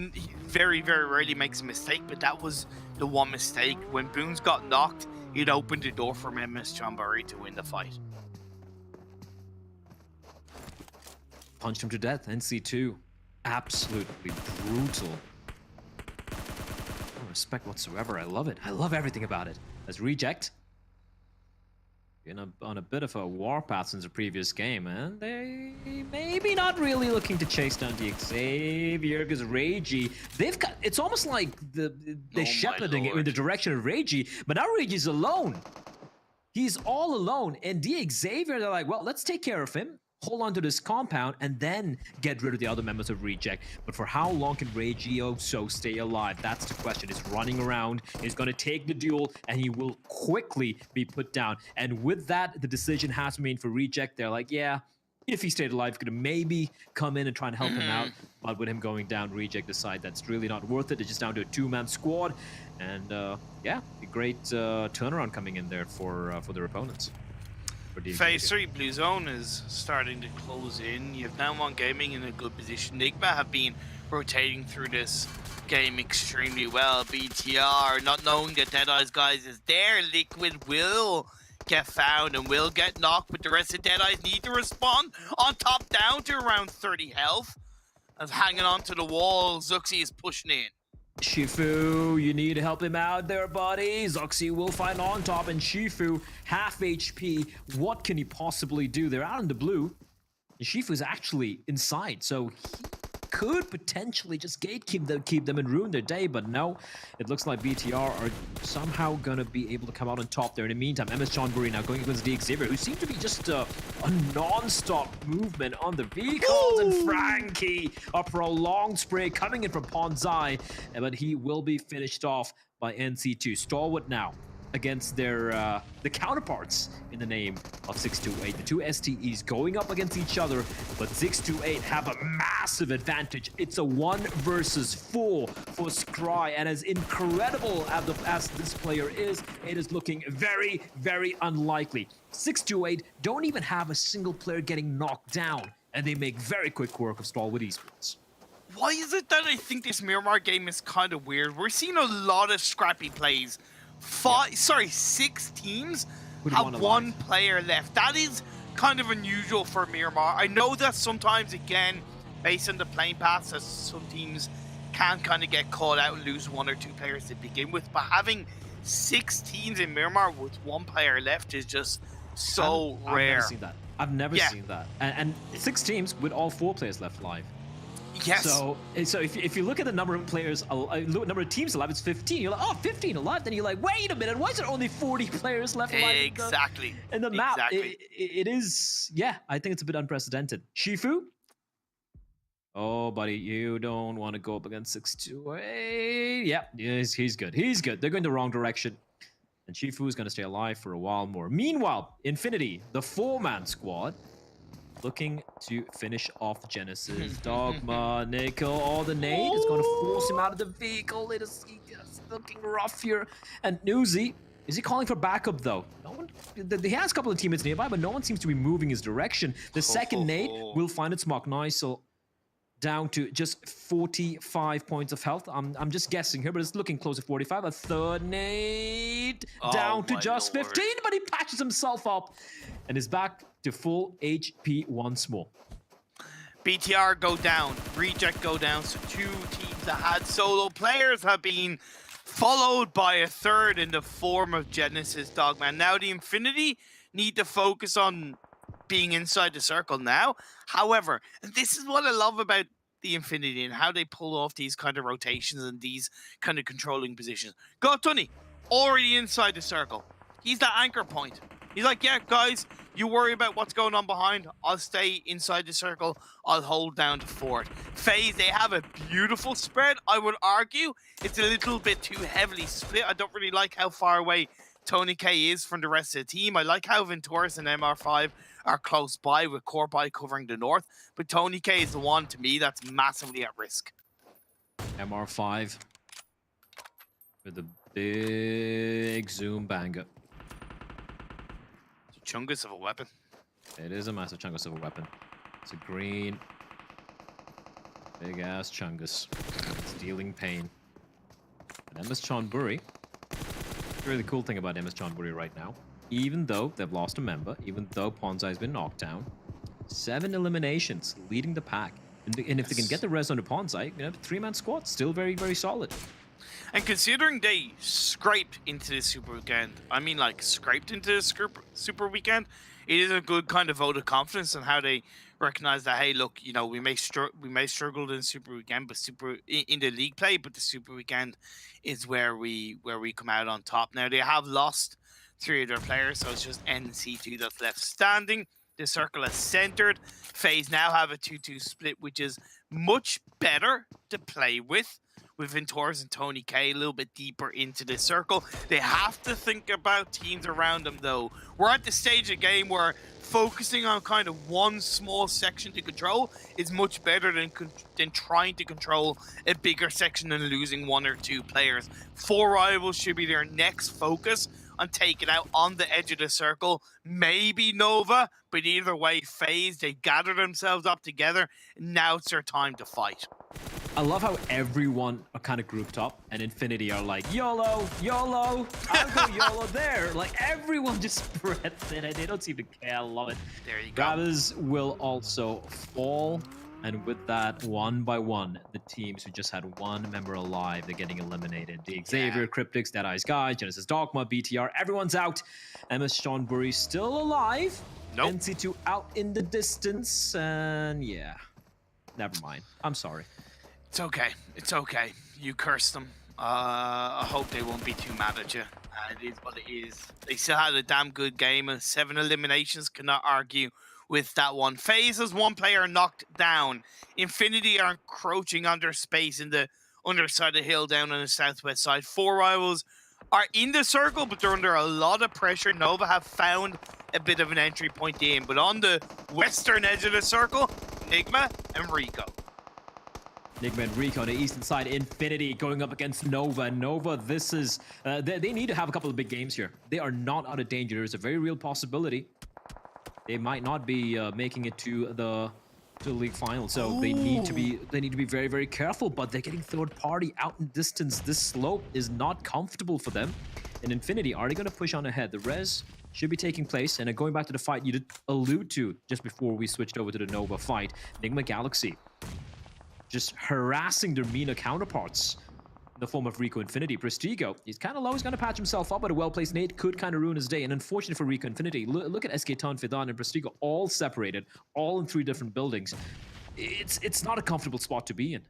very, very rarely makes a mistake, but that was the one mistake. When Booms got knocked, it opened the door for MS Chonburi to win the fight. Punched him to death. NC2. Absolutely brutal. No respect whatsoever. I love it. I love everything about it. As Reject. On a bit of a warpath since the previous game, and they maybe not really looking to chase down the Xavier because Reiji, they've got, it's almost like they're shepherding it in the direction of Reiji, but now Reiji's alone. He's all alone, and the Xavier, they're like, well, let's take care of him, hold on to this compound, and then get rid of the other members of Reject. But for how long can Reiji so stay alive? That's the question. He's running around, he's going to take the duel, and he will quickly be put down. And with that, the decision has been made for Reject. They're like, yeah, if he stayed alive, could have come in and try and help him out. But with him going down, Reject decide that's really not worth it. It's just down to a two-man squad. And yeah, a great turnaround coming in there for their opponents. Phase 3 Blue Zone is starting to close in. You have now One Gaming in a good position. Nigma have been rotating through this game extremely well. BTR not knowing that Deadeye's guys is there. Liquid will get found and will get knocked, but the rest of Deadeye's need to respond. On top, down to around 30 health. As hanging onto the wall, Zuxi is pushing in. Shifu, you need to help him out there, buddy. Zuxi will find on top, and Shifu, half HP. What can he possibly do? They're out in the blue. And Shifu's actually inside, so he could potentially just keep them and ruin their day, but no. It looks like BTR are somehow gonna be able to come out on top there. In the meantime, MS Chonburi now going against the Xavier, who seemed to be just a non-stop movement on the vehicles. And Frankie, a prolonged spray coming in from Ponzai, but he will be finished off by NC2. Stalwart now against their the counterparts in the name of 628. The two STEs going up against each other, but 628 have a massive advantage. It's a 1 versus 4 for Scry, and as incredible as this player is, it is looking very, very unlikely. 628 don't even have a single player getting knocked down, and they make very quick work of Stalwart Esports. Why is it that I think this Miramar game is kind of weird? We're seeing a lot of scrappy plays. 6 teams have one player left. That is kind of unusual for Miramar. I know that sometimes, again, based on the playing paths, that some teams can kind of get caught out and lose 1 or 2 players to begin with, but having 6 teams in Miramar with 1 player left is just so rare. I've never seen that. I've never seen that. And 6 teams with all 4 players left live. Yes. So if you look at the number of players, number of teams alive, it's 15. You're like, oh, 15 alive. Then you're like, wait a minute, why is there only 40 players left alive Exactly. in the map? Exactly. It is, yeah, I think it's a bit unprecedented. Shifu? Oh, buddy, you don't want to go up against 628. Yeah, he's good. He's good. They're going the wrong direction. And Shifu is going to stay alive for a while more. Meanwhile, Infinity, the 4-man squad, looking to finish off Genesis. Dogma, Nickel, all the nade is going to force him out of the vehicle. It's looking rough here. And Newsy, is he calling for backup though? No one. He has a couple of teammates nearby, but no one seems to be moving his direction. The second nade will find its mark. Nice. So down to just 45 points of health. I'm just guessing here, but it's looking close to 45. A third nade down to just 15, but he patches himself up and is back to full HP once more. BTR go down, Reject go down, so 2 teams that had solo players have been followed by a third in the form of Genesis Dogman. Now the Infinity need to focus on being inside the circle now. However, and this is what I love about the Infinity and how they pull off these kind of rotations and these kind of controlling positions. Gotuni, already inside the circle. He's the anchor point. He's like, yeah, guys, you worry about what's going on behind. I'll stay inside the circle. I'll hold down the fort. FaZe, they have a beautiful spread. I would argue it's a little bit too heavily split. I don't really like how far away Tony K is from the rest of the team. I like how Venturis and MR5 are close by with Corby covering the north. But Tony K is the one, to me, that's massively at risk. MR5 with a big zoom banger. Chungus of a weapon. It is a massive chungus of a weapon. It's a green, big ass chungus. It's dealing pain. And MS Chonburi. The really cool thing about MS Chonburi right now, even though they've lost a member, even though Ponzai has been knocked down, 7 eliminations leading the pack. And if they can get the res on the Ponzai, you know, 3-man squad, still very, very solid. And considering they scraped into the Super Weekend, I mean like scraped into the Super Weekend, it is a good kind of vote of confidence on how they recognize that, hey, look, you know, we may struggle in Super Weekend, but in the league play, but the Super Weekend is where we come out on top. Now, they have lost 3 of their players, so it's just NC2 that's left standing. The circle is centered. FaZe now have a 2-2 split, which is much better to play with Venturis and Tony K a little bit deeper into the circle. They have to think about teams around them, though. We're at the stage of the game where focusing on kind of one small section to control is much better than trying to control a bigger section and losing 1 or 2 players. 4 rivals should be their next focus on taking out on the edge of the circle. Maybe Nova, but either way, FaZe, they gather themselves up together. And now it's their time to fight. I love how everyone are kind of grouped up, and Infinity are like, YOLO, YOLO, I'll go YOLO there. Like, everyone just spreads it, and they don't seem to care. I love it. There you go. Grabbers will also fall, and with that, one by one, the teams who just had 1 member alive, they're getting eliminated. The Xavier, Cryptics, Dead Eyes Guys, Genesis Dogma, BTR, everyone's out. MS Chonburi still alive. Nope. NC2 out in the distance, and yeah, never mind. I'm sorry. It's okay. It's okay. You cursed them. I hope they won't be too mad at you. It is what it is. They still had a damn good game. 7 eliminations, cannot argue with that one. FaZe has 1 player knocked down. Infinity are encroaching on their space in the underside of the hill down on the southwest side. 4 rivals are in the circle, but they're under a lot of pressure. Nova have found a bit of an entry point in, but on the western edge of the circle, Enigma and Rico. Enigma and Rico on the eastern side. Infinity going up against Nova. Nova, this is... they need to have a couple of big games here. They are not out of danger. There's a very real possibility they might not be making it to the league final. So they need to be very, very careful. But they're getting third party out in distance. This slope is not comfortable for them. And Infinity, are they going to push on ahead? The res should be taking place. And going back to the fight you did allude to just before we switched over to the Nova fight. Enigma Galaxy just harassing their MENA counterparts in the form of Rico Infinity. Prestigo, he's kind of low, he's going to patch himself up, but a well-placed nade could kind of ruin his day. And unfortunately for Rico Infinity, look at SK Ton, Fidan, and Prestigo all separated, all in 3 different buildings. it's not a comfortable spot to be in.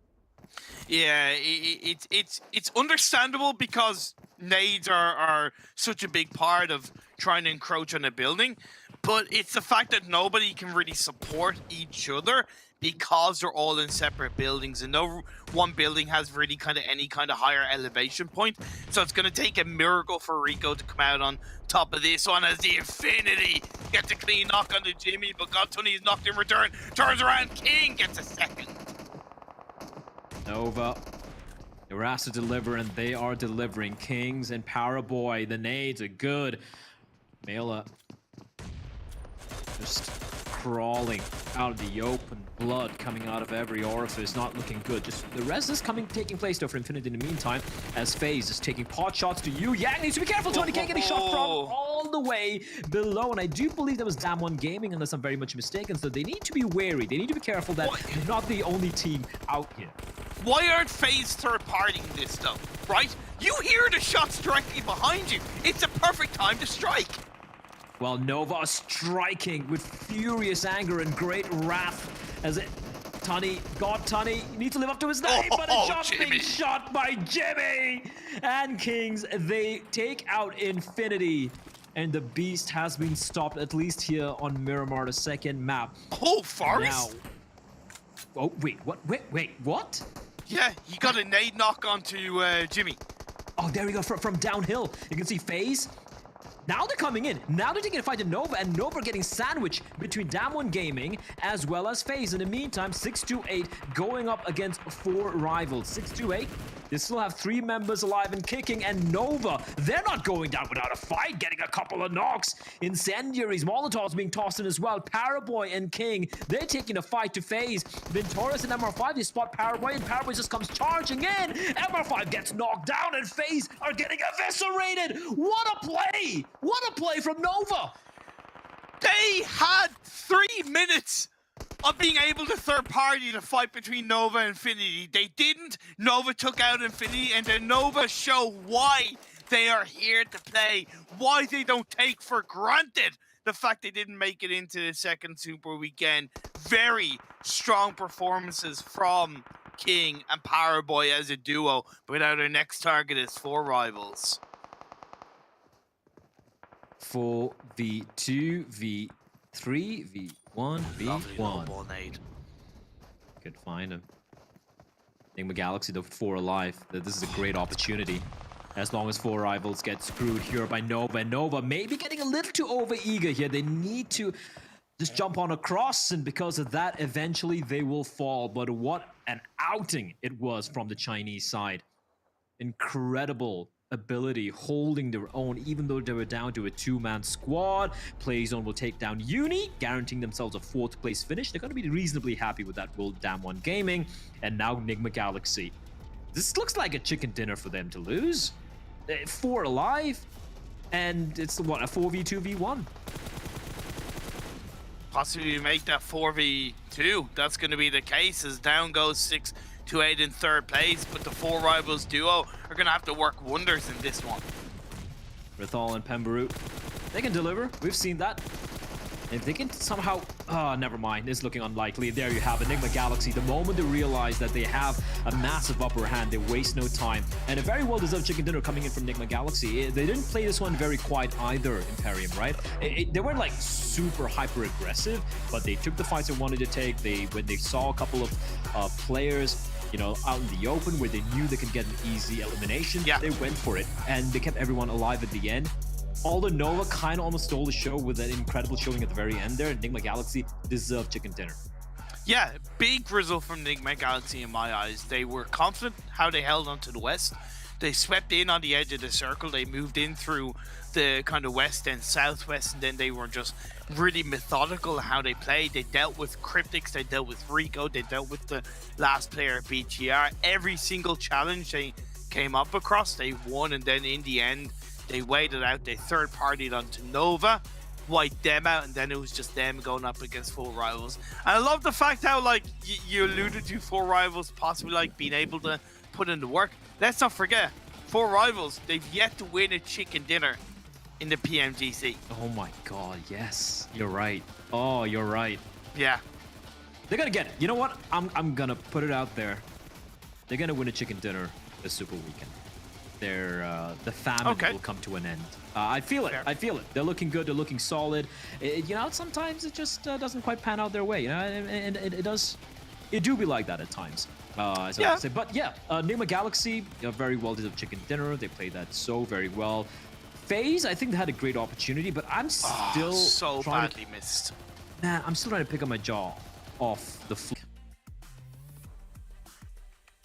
Yeah, it's understandable because nades are such a big part of trying to encroach on a building, but it's the fact that nobody can really support each other because they're all in separate buildings and no one building has really any kind of higher elevation point. So it's going to take a miracle for Rico to come out on top of this one as the Infinity gets a clean knock onto Jimmy, but Godtony is knocked in return. Turns around, King gets a second. Nova, they were asked to deliver, and they are delivering. Kings and Powerboy, the nades are good. Mela just crawling out of the open, blood coming out of every orifice, not looking good. Just the rest is taking place though for Infinity in the meantime, as FaZe is taking pot shots to you. Yang needs to be careful, Tony can't get a shot from all the way below, and I do believe that was Damwon Gaming unless I'm very much mistaken, so they need to be wary. They need to be careful that they're not the only team out here. Why aren't FaZe third-partying this though, right? You hear the shots directly behind you. It's a perfect time to strike. Well, Nova striking with furious anger and great wrath as Tunny, God Tunny, needs to live up to his name, but a shot being shot by Jimmy! And Kings, they take out Infinity. And the beast has been stopped, at least here on Miramar, the second map. Oh, Forest? Now, oh, wait, what? Wait, what? Yeah, he got a nade knock onto Jimmy. Oh, there we go, from downhill. You can see FaZe. Now they're coming in. Now they're taking a fight to Nova, and Nova getting sandwiched between Damwon Gaming as well as FaZe. In the meantime, 628 going up against 4 rivals. 628, they still have 3 members alive and kicking, and Nova, they're not going down without a fight, getting a couple of knocks. Incendiaries, Molotovs being tossed in as well. Paraboy and King, they're taking a fight to FaZe. Ventoris and MR5, they spot Paraboy, and Paraboy just comes charging in. MR5 gets knocked down, and FaZe are getting eviscerated. What a play! What a play from Nova! They had 3 minutes of being able to third party the fight between Nova and Infinity. They didn't. Nova took out Infinity, and then Nova show why they are here to play, why they don't take for granted the fact they didn't make it into the second Super Weekend. Very strong performances from King and Powerboy as a duo, but now their next target is 4 rivals. 4v2, v3, v1, v1. Could find him. Enigma Galaxy, the 4 alive. This is a great opportunity. As long as 4 rivals get screwed here by Nova. And Nova maybe getting a little too over-eager here. They need to just jump on across, and because of that, eventually they will fall. But what an outing it was from the Chinese side. Incredible ability, holding their own, even though they were down to a 2-man squad. Playzone will take down Uni, guaranteeing themselves a 4th place finish. They're going to be reasonably happy with that role, Damwon Gaming. And now Enigma Galaxy. This looks like a chicken dinner for them to lose. 4 alive, and it's what, a 4v2v1. Possibly make that 4v2. That's going to be the case as down goes 628 in 3rd place, but the 4 rivals duo are going to have to work wonders in this one. Rithal and Pemberut, they can deliver. We've seen that. If they can somehow... Oh, never mind. It's looking unlikely. There you have Enigma Galaxy. The moment they realize that they have a massive upper hand, they waste no time. And a very well-deserved chicken dinner coming in from Enigma Galaxy. They didn't play this one very quiet either, Imperium, right? They weren't like super hyper-aggressive, but they took the fights they wanted to take. When they saw a couple of players, you know, out in the open where they knew they could get an easy elimination, they went for it. And they kept everyone alive at the end. Although Nova kind of almost stole the show with that incredible showing at the very end there, Enigma Galaxy deserved chicken dinner. Yeah, big result from Enigma Galaxy in my eyes. They were confident how they held on to the west. They swept in on the edge of the circle. They moved in through the kind of west and southwest, and then they were just really methodical how they played. They dealt with Cryptics, they dealt with Rico, they dealt with the last player BTR. Every single challenge they came up across, they won, and then in the end, they waited out, they third-partied onto Nova, wiped them out, and then it was just them going up against 4 rivals. And I love the fact how, like, you alluded to 4 rivals possibly, like, being able to put in the work. Let's not forget, 4 rivals, they've yet to win a chicken dinner in the PMGC. Oh my god, yes. You're right. Oh, you're right. Yeah. They're gonna get it. You know what? I'm gonna put it out there. They're gonna win a chicken dinner this Super Weekend. The famine will come to an end. I feel it. I feel it. They're looking good. They're looking solid. You know, sometimes it just doesn't quite pan out their way. You know, and it does. It do be like that at times. As I would say. But yeah, Enigma Galaxy, very well deserved chicken dinner. They played that so very well. FaZe, I think they had a great opportunity, but I'm still so trying badly missed. Nah, I'm still trying to pick up my jaw off the floor.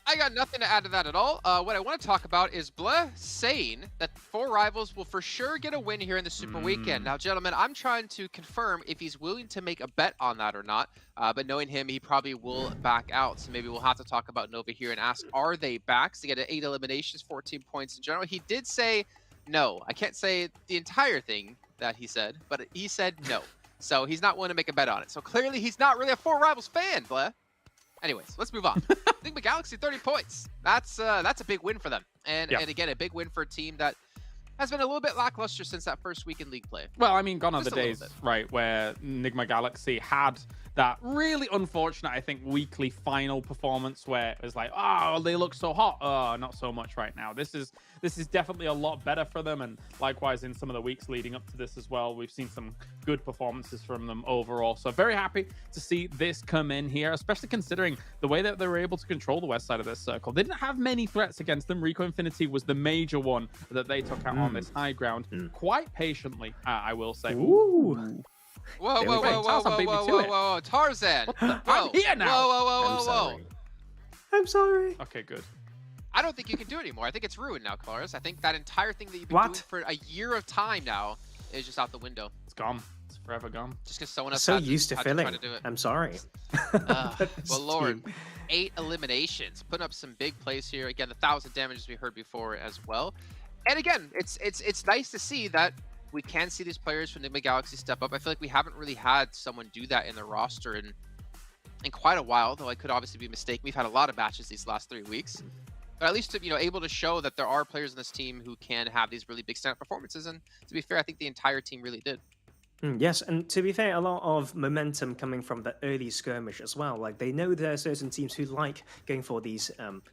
I got nothing to add to that at all. What I want to talk about is Bleh saying that 4 rivals will for sure get a win here in the Super Weekend. Now, gentlemen, I'm trying to confirm if he's willing to make a bet on that or not. But knowing him, he probably will back out. So maybe we'll have to talk about Nova here and ask, are they back to get 8 eliminations, 14 points in general? He did say no. I can't say the entire thing that he said, but he said no. So he's not willing to make a bet on it. So clearly he's not really a 4 rivals fan, Bleh. Anyways, let's move on. Enigma Galaxy, 30 points. That's a big win for them. And again, a big win for a team that has been a little bit lackluster since that first week in league play. Well, I mean, gone are the days, right, where Enigma Galaxy had that really unfortunate, I think, weekly final performance where it was like, oh, they look so hot. Oh, not so much right now. This is definitely a lot better for them. And likewise, in some of the weeks leading up to this as well, we've seen some good performances from them overall. So very happy to see this come in here, especially considering the way that they were able to control the west side of this circle. They didn't have many threats against them. Rico Infinity was the major one that they took out on this high ground quite patiently, I will say. Ooh. Whoa, Tarzan. I'm here now. Whoa. I'm sorry. Okay, good. I don't think you can do it anymore. I think it's ruined now, Claris. I think that entire thing that you've been doing for a year of time now is just out the window. It's gone. It's forever gone. Just because someone else so had used to filling. try to do it. I'm sorry. Well, Lord, 8 eliminations, putting up some big plays here. Again, the 1,000 damage as we heard before as well. And again, it's nice to see that we can see these players from Enigma Galaxy step up. I feel like we haven't really had someone do that in the roster in quite a while, though I could obviously be mistaken. We've had a lot of matches these last 3 weeks. But at least to, able to show that there are players in this team who can have these really big stand-up performances. And to be fair, I think the entire team really did. Yes, and to be fair, a lot of momentum coming from the early skirmish as well. Like, they know there are certain teams who like going for these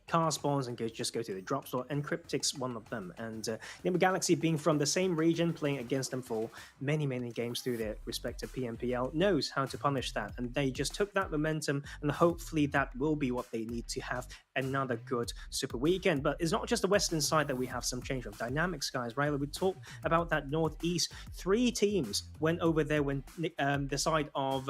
car spawns and just go to the drop store, and Cryptic's one of them. And Enigma Galaxy, being from the same region, playing against them for many, many games through their respective PMPL, knows how to punish that. And they just took that momentum, and hopefully that will be what they need to have another good Super Weekend. But it's not just the western side that we have some change of dynamics, guys, right? We talked about that northeast. 3 teams went over there when the side of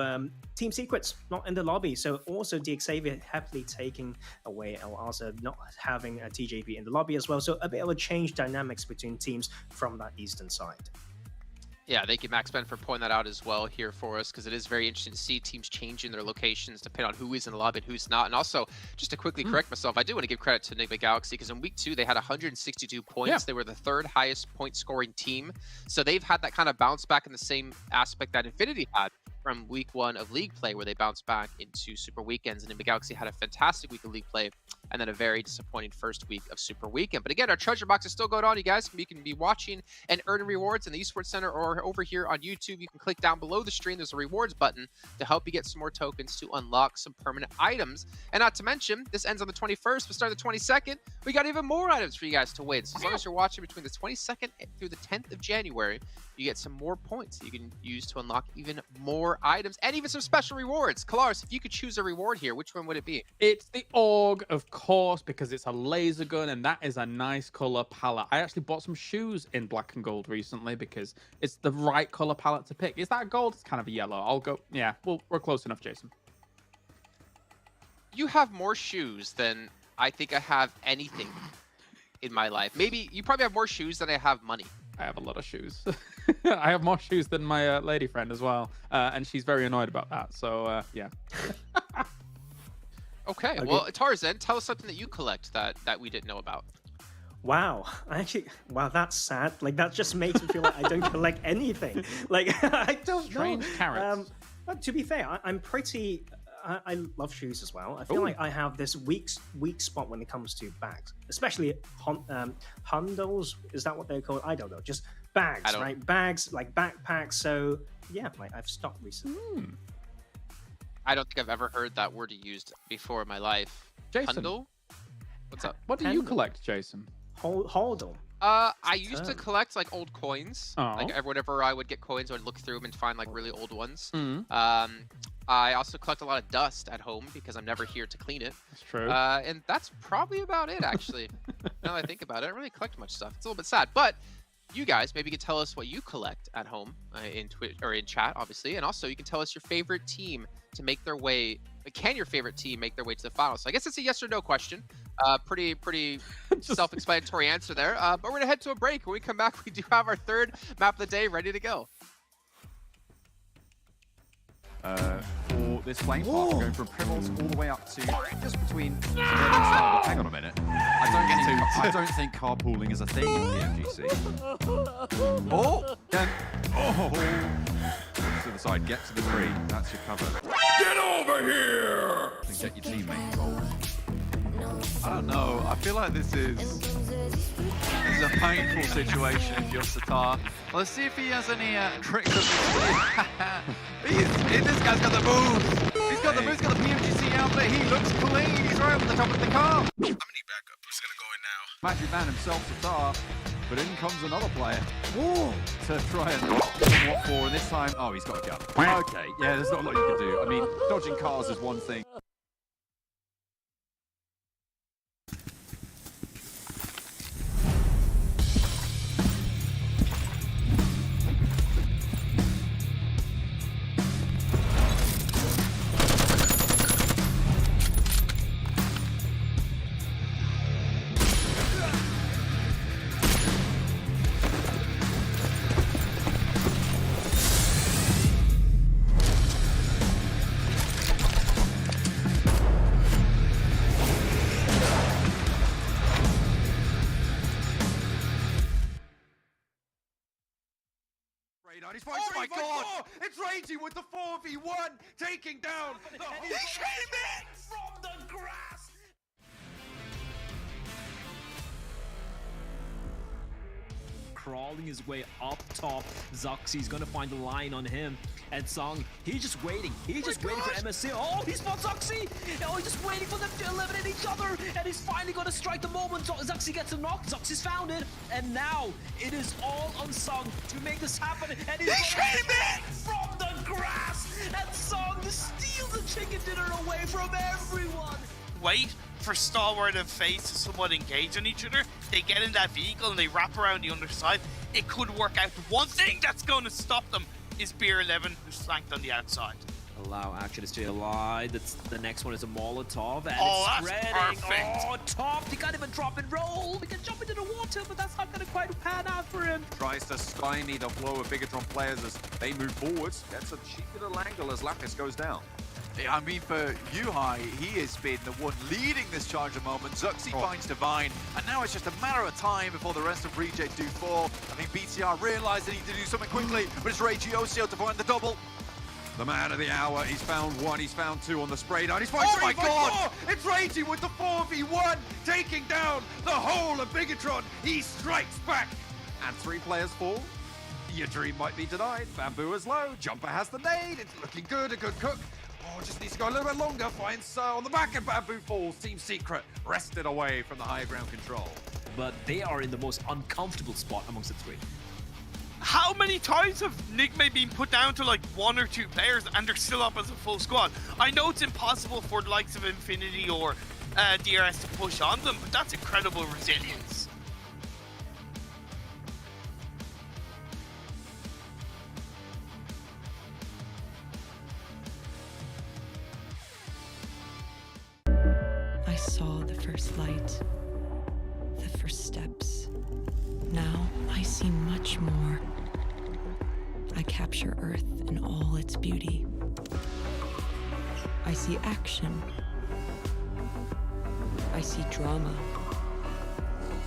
Team Secrets not in the lobby. So also DXavier happily taking away El Arza, not having a TJP in the lobby as well. So a bit of a change dynamics between teams from that eastern side. Yeah, thank you, Max Ben, for pointing that out as well here for us, because it is very interesting to see teams changing their locations depending on who is in the lobby and who's not. And also, just to quickly correct myself, I do want to give credit to Enigma Galaxy, because in week 2, they had 162 points. Yeah. They were the 3rd highest point scoring team. So they've had that kind of bounce back in the same aspect that Infinity had from week 1 of league play, where they bounced back into Super Weekends. And Enigma Galaxy had a fantastic week of league play, and then a very disappointing first week of Super Weekend. But again, our treasure box is still going on, you guys. You can be watching and earning rewards in the Esports Center or over here on YouTube. You can click down below the stream. There's a rewards button to help you get some more tokens to unlock some permanent items. And not to mention, this ends on the 21st. We start the 22nd. We got even more items for you guys to win. So as long as you're watching between the 22nd through the 10th of January, you get some more points that you can use to unlock even more items and even some special rewards. Kalaris, if you could choose a reward here, which one would it be? It's the AUG, of course, because it's a laser gun and that is a nice color palette. I actually bought some shoes in black and gold recently because it's the right color palette to pick. Is that gold? It's kind of a yellow. I'll go. Yeah, well, we're close enough, Jason. You have more shoes than I think I have anything in my life. Maybe you probably have more shoes than I have money. I have a lot of shoes. I have more shoes than my lady friend as well, and she's very annoyed about that. So yeah. Okay, well, Tarzan, tell us something that you collect that we didn't know about. Wow, wow, that's sad. Like, that just makes me feel like I don't collect anything. Like, I don't Strange know. Carrots. But to be fair, I'm pretty. I love shoes as well. I feel like I have this weak spot when it comes to bags, especially handles. Is that what they're called? I don't know. Just bags, right? Bags like backpacks. So yeah, like I've stopped recently. I don't think I've ever heard that word used before in my life. Jason. Handle? What's up? What do you collect, Jason? Hold. I used to collect like old coins. Oh. Like whenever I would get coins, I would look through them and find like really old ones. Mm. I also collect a lot of dust at home because I'm never here to clean it. That's true. And that's probably about it, actually. Now that I think about it, I don't really collect much stuff. It's a little bit sad, but you guys maybe could tell us what you collect at home in Twitch or in chat, obviously, and also you can tell us your favorite team to make their way. Can your favorite team make their way to the finals? So I guess it's a yes or no question. Pretty self-explanatory answer there. But we're gonna head to a break. When we come back, we do have our third map of the day ready to go. For this flame path, we're going from Primals all the way up to just between. Hang on a minute. I don't think carpooling is a thing in PMGC. Oh! To the side, get to the tree. That's your cover. Get over here! And get your teammate involved. I don't know. I feel like this is a painful situation if you're Satar. Let's see if he has any tricks up his sleeve. This guy's got the moves. He's got the moves, got the PMGC outfit. He looks clean. He's right up at the top of the car. I'm gonna need backup. Who's gonna go in now? Magic Man himself, Satar. But in comes another player. Whoa! To try and what for, and this time, oh, he's got a gun. Okay, yeah, there's not a lot you can do. I mean, dodging cars is one thing. Oh my god! It's Ragey with the 4v1, taking down the whole... He came in from the grass! Crawling his way up top, Zoxy's gonna find the line on him. And Song, he's just waiting. He's just waiting for MSC. Oh, he spots Zoxy! Oh, he's just waiting for them to eliminate each other. And he's finally gonna strike the moment. Zoxy gets a knock. Zoxy's found it. And now it is all on Song to make this happen. And he came in from the grass. And Song steals the chicken dinner away from everyone. Wait for Stalwart and FaZe to somewhat engage on each other. They get in that vehicle and they wrap around the underside. It could work out. The one thing that's going to stop them is Beer 11, who's flanked on the outside. Allow action to stay alive. That's the next one is a Molotov, and Oh, it's that's spreading. perfect. Oh, top! He can't even drop and roll. He can jump into the water, but that's not going to quite pan out for him. Tries to stymie the flow of Bigatron players as they move forwards. Gets a cheeky little angle as Lapis goes down. I mean, for Yuhai, he has been the one leading this charge at the moment. Zuxi finds Divine, and now it's just a matter of time before the rest of Reject do fall. I think BTR realised they need to do something quickly, but it's Reiji Osio to find the double. The man of the hour, he's found one, he's found two on the spray down. He's Oh my god! It's Reiji with the 4v1, taking down the whole of Bigatron. He strikes back. And 3 players fall. Your dream might be denied. Bamboo is low. Jumper has the nade. It's looking good. A good cook. Oh, just needs to go a little bit longer. Finds on the back and Bamboo falls. Team Secret wrested away from the high ground control. But they are in the most uncomfortable spot amongst the 3. How many times have Nigma been put down to like 1 or 2 players and they're still up as a full squad? I know it's impossible for the likes of Infinity or DRS to push on them, but that's incredible resilience. I saw the first light, the first steps. Now I see much more. I capture Earth in all its beauty. I see action. I see drama.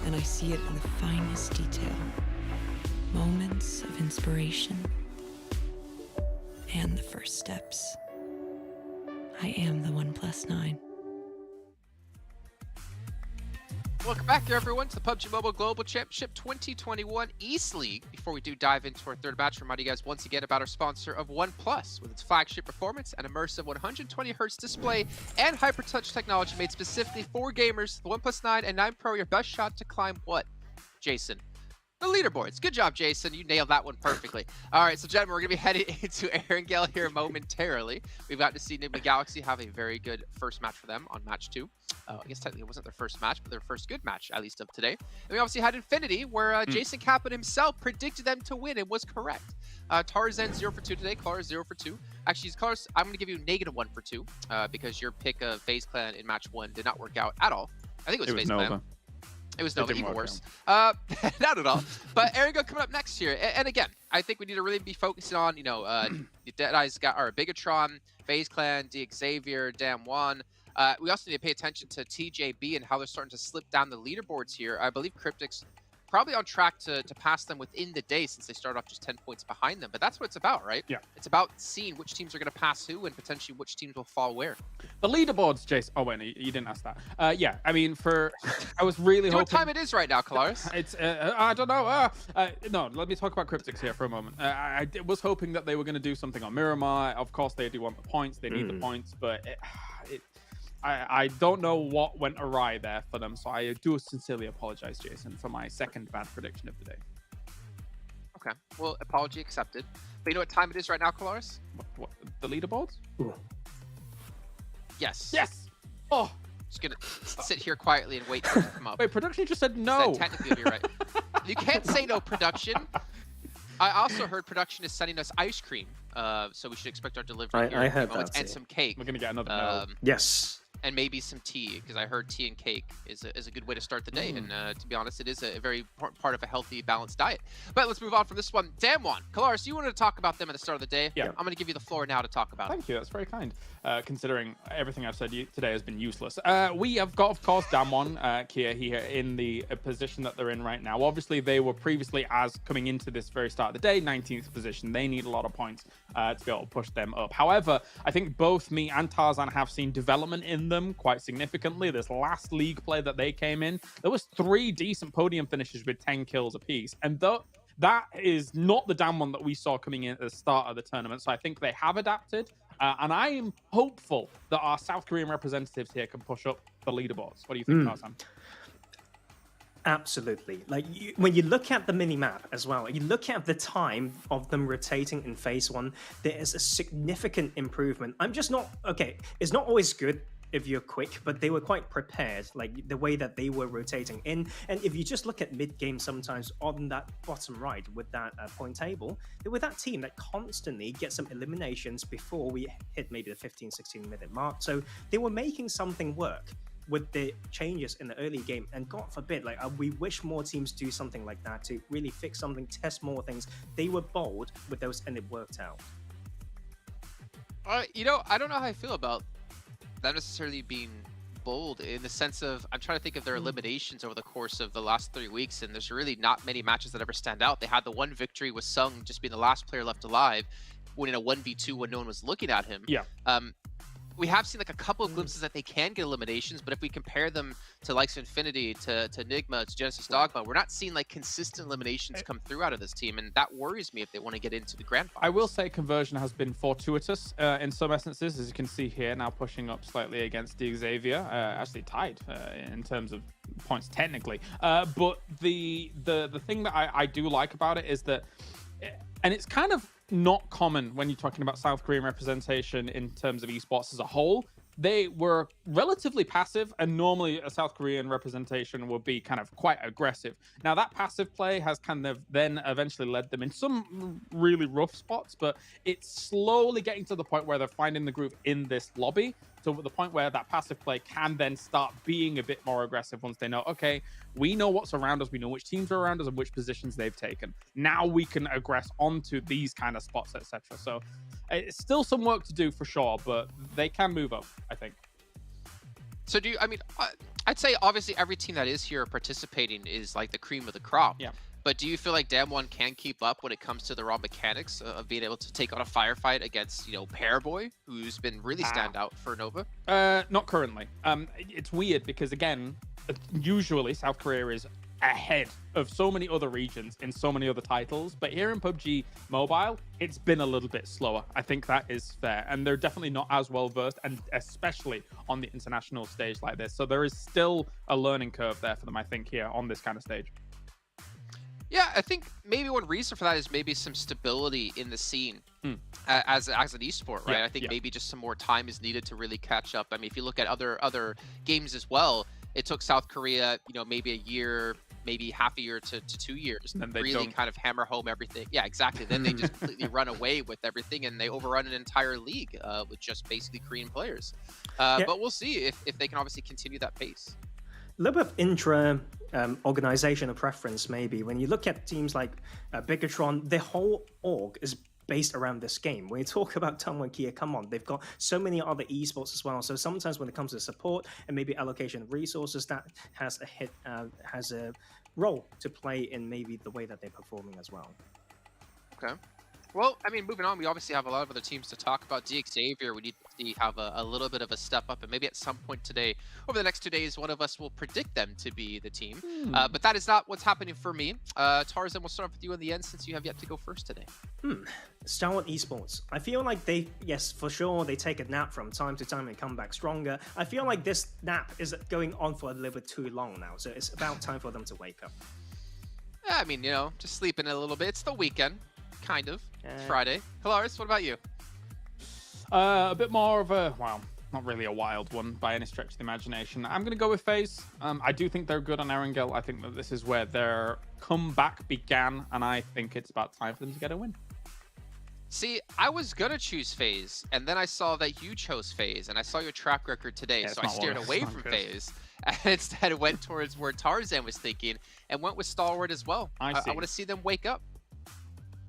And I see it in the finest detail. Moments of inspiration. And the first steps. I am the 1+9. Welcome back, everyone, to the PUBG Mobile Global Championship 2021 East League. Before we do dive into our third match, remind you guys once again about our sponsor of OnePlus. With its flagship performance and immersive 120Hz display and HyperTouch technology made specifically for gamers, the OnePlus 9 and 9 Pro are your best shot to climb what, Jason? The leaderboards. Good job, Jason. You nailed that one perfectly. All right, so gentlemen, we're going to be headed into Erangel here momentarily. We've got to see Enigma Galaxy have a very good first match for them on match 2. I guess technically it wasn't their first match, but their first good match, at least of today. And we obviously had Infinity, where Jason Kaplan himself predicted them to win and was correct. Tarzan 0 for 2 today, Clara 0 for 2. Actually, Clara, I'm going to give you -1 for 2 because your pick of FaZe Clan in match 1 did not work out at all. I think it was FaZe Clan. It was Nova, even worse. Not at all. But Erangel coming up next year. And again, I think we need to really be focusing on, Deadeye's got our Bigatron, FaZe Clan, Xavier, Damwon. We also need to pay attention to TJB and how they're starting to slip down the leaderboards here. I believe Cryptic's probably on track to pass them within the day since they started off just 10 points behind them. But that's what it's about, right? Yeah. It's about seeing which teams are going to pass who and potentially which teams will fall where. The leaderboards, Jace. Oh, wait, you didn't ask that. Yeah, I mean, I was really hoping... what time it is right now, Kalaris? It's, I don't know. No, let me talk about Cryptics here for a moment. I was hoping that they were going to do something on Miramar. Of course, they do want the points. They need the points, but I don't know what went awry there for them, so I do sincerely apologize, Jason, for my second bad prediction of the day. Okay, well, apology accepted. But you know what time it is right now, Kalaris? What the leaderboards? Ooh. Yes. Yes! Oh! Just gonna sit here quietly and wait for it to come up. Wait, production just said no! So technically, you'll be right. You can't say no, production. I also heard production is sending us ice cream, so we should expect our delivery here. I heard that. And some cake. We're gonna get another no. Yes. And maybe some tea, because I heard tea and cake is a good way to start the day. And to be honest, it is a very important part of a healthy, balanced diet. But let's move on from this one. Damwon, Kalaris, you wanted to talk about them at the start of the day. Yeah. I'm going to give you the floor now to talk about Thank you. That's very kind, considering everything I've said today has been useless. We have got, of course, Damwon, Kia here in the position that they're in right now. Obviously, they were previously, as coming into this very start of the day, 19th position. They need a lot of points to be able to push them up. However, I think both me and Tarzan have seen development in them quite significantly. This last league play that they came in, there was 3 decent podium finishes with 10 kills apiece. And though that is not the Damwon that we saw coming in at the start of the tournament. So I think they have adapted. And I am hopeful that our South Korean representatives here can push up the leaderboards. What do you think, Tarzan? Absolutely. Like, when you look at the mini-map as well, you look at the time of them rotating in phase 1, there is a significant improvement. I'm just not... Okay, it's not always good if you're quick, but they were quite prepared, like the way that they were rotating in. And if you just look at mid-game sometimes on that bottom right with that point table, they were that team that constantly gets some eliminations before we hit maybe the 15-16 minute mark. So they were making something work with the changes in the early game, and God forbid, like we wish more teams do something like that to really fix something, test more things. They were bold with those, and it worked out. I don't know how I feel about that necessarily being bold, in the sense of I'm trying to think of their eliminations over the course of the last 3 weeks, and there's really not many matches that ever stand out. They had the one victory with Sung just being the last player left alive, winning a 1v2 when no one was looking at him. Yeah. We have seen like a couple of glimpses that they can get eliminations, but if we compare them to likes of Infinity, to Enigma, to Genesis Dogma, we're not seeing like consistent eliminations come through out of this team, and that worries me if they want to get into the grand finals. I will say conversion has been fortuitous in some essences, as you can see here, now pushing up slightly against Xavier, actually tied in terms of points technically. But the thing that I do like about it is that, and it's kind of not common when you're talking about South Korean representation in terms of esports as a whole. They were relatively passive, and normally a South Korean representation would be kind of quite aggressive. Now, that passive play has kind of then eventually led them in some really rough spots, but it's slowly getting to the point where they're finding the groove in this lobby. So at the point where that passive play can then start being a bit more aggressive once they know, okay, we know what's around us, we know which teams are around us and which positions they've taken. Now we can aggress onto these kind of spots, etc. So it's still some work to do for sure, but they can move up, I think. So I'd say obviously every team that is here participating is like the cream of the crop. Yeah. But do you feel like Damwon can keep up when it comes to the raw mechanics of being able to take on a firefight against, Pairboy, who's been really standout for Nova? Not currently. It's weird because, again, usually South Korea is ahead of so many other regions in so many other titles, but here in PUBG Mobile, it's been a little bit slower. I think that is fair, and they're definitely not as well versed, and especially on the international stage like this. So there is still a learning curve there for them, I think, here on this kind of stage. Yeah, I think maybe one reason for that is maybe some stability in the scene as an esport, right? I think maybe just some more time is needed to really catch up. I mean, if you look at other games as well, it took South Korea, maybe a year, maybe half a year to 2 years, and then they really kind of hammer home everything. Yeah, exactly. Then they just completely run away with everything, and they overrun an entire league with just basically Korean players. But we'll see if they can obviously continue that pace. A little bit of intra organizational preference, maybe. When you look at teams like Bigatron, the whole org is based around this game. When you talk about Tungwon Kia, come on, they've got so many other esports as well. So sometimes when it comes to support and maybe allocation of resources, that has a role to play in maybe the way that they're performing as well. Okay. Well, I mean, moving on, we obviously have a lot of other teams to talk about. Xavier, we need to have a little bit of a step up, and maybe at some point today, over the next 2 days, one of us will predict them to be the team. But that is not what's happening for me. Tarzan, we'll start off with you in the end since you have yet to go first today. Stalwart Esports. I feel like yes, for sure, they take a nap from time to time and come back stronger. I feel like this nap is going on for a little bit too long now, so it's about time for them to wake up. Yeah, I mean, just sleeping a little bit. It's the weekend. Kind of. It's Friday. Hilaris, what about you? A bit more of a, well, not really a wild one by any stretch of the imagination. I'm going to go with FaZe. I do think they're good on Erangel. I think that this is where their comeback began, and I think it's about time for them to get a win. See, I was going to choose FaZe, and then I saw that you chose FaZe, and I saw your track record today, so I steered away from FaZe, and instead went towards where Tarzan was thinking, and went with Stalwart as well. I want to see them wake up.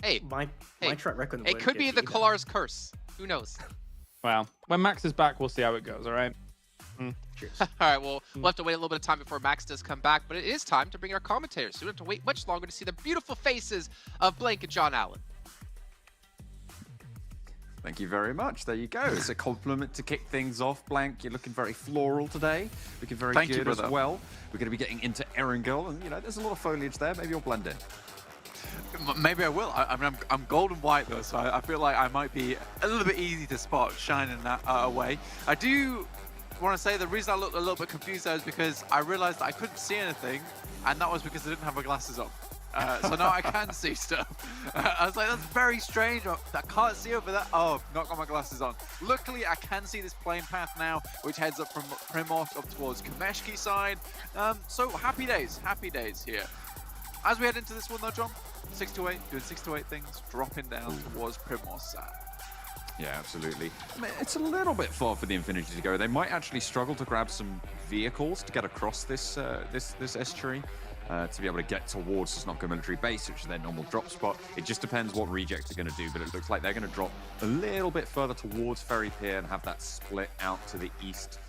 Hey, my track record. It could be the Kolar's curse. Who knows? Well, when Max is back, we'll see how it goes. All right. Cheers. All right. Well, we'll have to wait a little bit of time before Max does come back, but it is time to bring our commentators. So we don't have to wait much longer to see the beautiful faces of Blank and John Allen. Thank you very much. There you go. It's a compliment to kick things off. Blank, you're looking very floral today. Looking very good as well. We're going to be getting into Erangel, and there's a lot of foliage there. Maybe you'll blend in. Maybe I will. I mean, I'm gold and white though, so I feel like I might be a little bit easy to spot, shining that away. I do want to say the reason I looked a little bit confused though is because I realized that I couldn't see anything, and that was because I didn't have my glasses on. So now I can see stuff. I was like, that's very strange. I can't see over there. Oh, not got my glasses on. Luckily, I can see this plane path now, which heads up from Primos up towards Kameshki side. So happy days here. As we head into this one though, John, 6 to 8, doing 6 to 8 things, dropping down towards Primos side. Yeah, absolutely. I mean, it's a little bit far for the Infinity to go. They might actually struggle to grab some vehicles to get across this this estuary. To be able to get towards the Sanhok military base, which is their normal drop spot. It just depends what Reject are going to do, but it looks like they're going to drop a little bit further towards Ferry Pier and have that split out to the east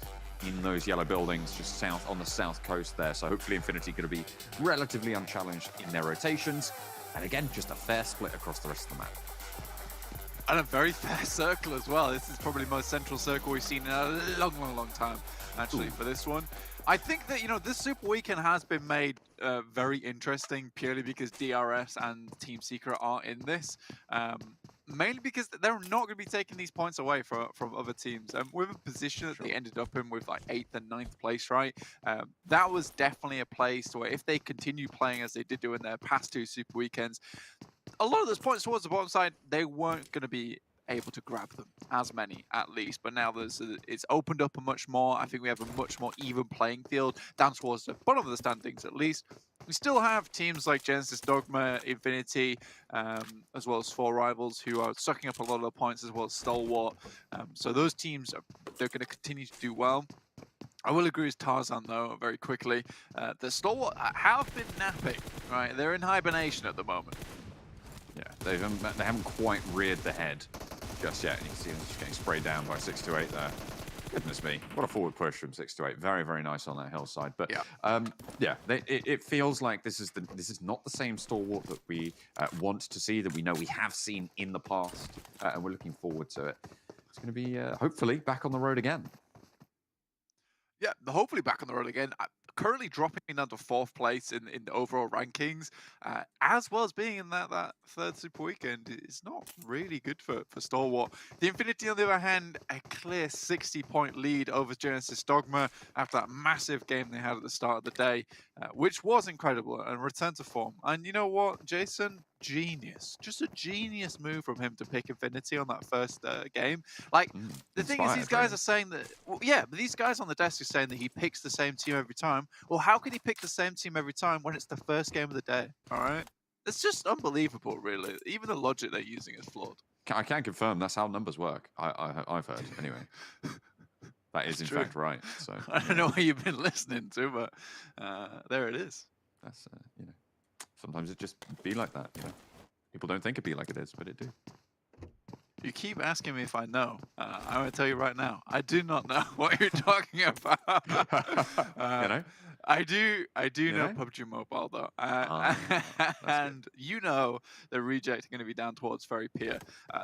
in those yellow buildings just south on the south coast there. So hopefully Infinity going to be relatively unchallenged in their rotations. And again, just a fair split across the rest of the map. And a very fair circle as well. This is probably the most central circle we've seen in a long time, actually, for this one. I think that, this Super Weekend has been made very interesting purely because DRS and Team Secret are in this. Mainly because they're not going to be taking these points away from other teams. With a position that they ended up in with like 8th and 9th place, right? That was definitely a place where if they continue playing as they did do in their past 2 Super Weekends, a lot of those points towards the bottom side, they weren't going to be able to grab them, as many at least. But now it's opened up a much more. I think we have a much more even playing field down towards the bottom of the standings at least. We still have teams like Genesis Dogma, Infinity, as well as 4 Rivals who are sucking up a lot of the points, as well as Stalwart. So those teams, they're going to continue to do well. I will agree with Tarzan though, very quickly. The Stalwart have been napping, right? They're in hibernation at the moment. Yeah, they haven't quite reared the head just yet. And you can see them just getting sprayed down by 6 to 8 there. Goodness me, what a forward push from 6 to 8. Very, very nice on that hillside. But it feels like this is not the same stalwart that we want to see, that we know we have seen in the past, and we're looking forward to it. It's going to be hopefully back on the road again. Yeah, hopefully back on the road again. Currently dropping down to 4th place in the overall rankings, as well as being in that third Super Weekend. It's not really good for Stalwart. The Infinity, on the other hand, a clear 60-point lead over Genesis Dogma after that massive game they had at the start of the day, which was incredible, and return to form. And you know what, Jason? Genius. Just a genius move from him to pick Infinity on that first game. Like, the thing is, these guys are saying that, well, yeah, but these guys on the desk are saying that he picks the same team every time. Well, how can he pick the same team every time when it's the first game of the day? All right? It's just unbelievable, really. Even the logic they're using is flawed. I can confirm that's how numbers work. I've heard, anyway. That is, in fact, right. So I don't know what you've been listening to, but there it is. That's, you know, sometimes it just be like that, you know. People don't think it be like it is, but it do. You keep asking me if I know. I'm going to tell you right now. I do not know what you're talking about. You know? I do know PUBG Mobile, though. And you know the Reject are going to be down towards Ferry Pier.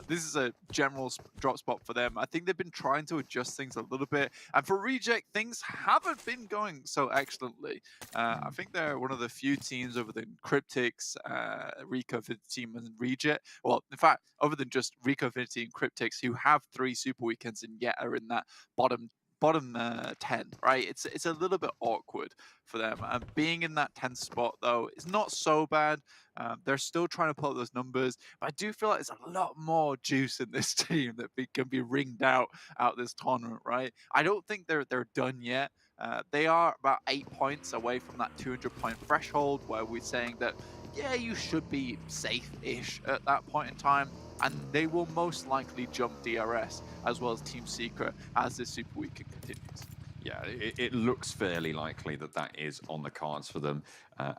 This is a general drop spot for them. I think they've been trying to adjust things a little bit. And for Reject, things haven't been going so excellently. I think they're one of the few teams other than Cryptics, Rico Infinity, and Reject. Well, in fact, other than just Rico Infinity and Cryptics, who have 3 Super Weekends and yet are in that bottom 10, right? It's a little bit awkward for them. Being in that 10th spot, though, is not so bad. They're still trying to pull up those numbers, but I do feel like there's a lot more juice in this team that can be ringed out this tournament, right? I don't think they're done yet. They are about 8 points away from that 200-point threshold, where we're saying that, yeah, you should be safe-ish at that point in time. And they will most likely jump DRS as well as Team Secret as this Super Weekend continues. Yeah, it looks fairly likely that that is on the cards for them,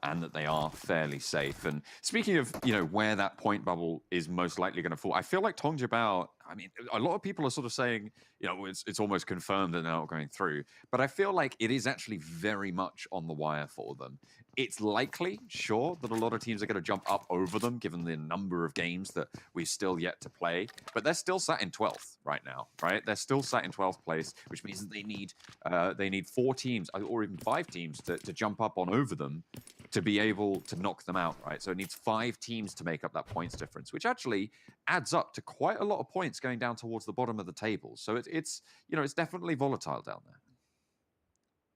and that they are fairly safe. And speaking of, you know, where that point bubble is most likely going to fall, I feel like Tongjabao, I mean, a lot of people are sort of saying, you know, it's almost confirmed that they're not going through. But I feel like it is actually very much on the wire for them. It's likely, sure, that a lot of teams are going to jump up over them, given the number of games that we've still yet to play. But they're still sat in 12th right now, right? They're still sat in 12th place, which means that they need 4 teams, or even 5 teams, to jump up on over them to be able to knock them out, right? So it needs 5 teams to make up that points difference, which actually adds up to quite a lot of points going down towards the bottom of the table. So it's you know, it's definitely volatile down there.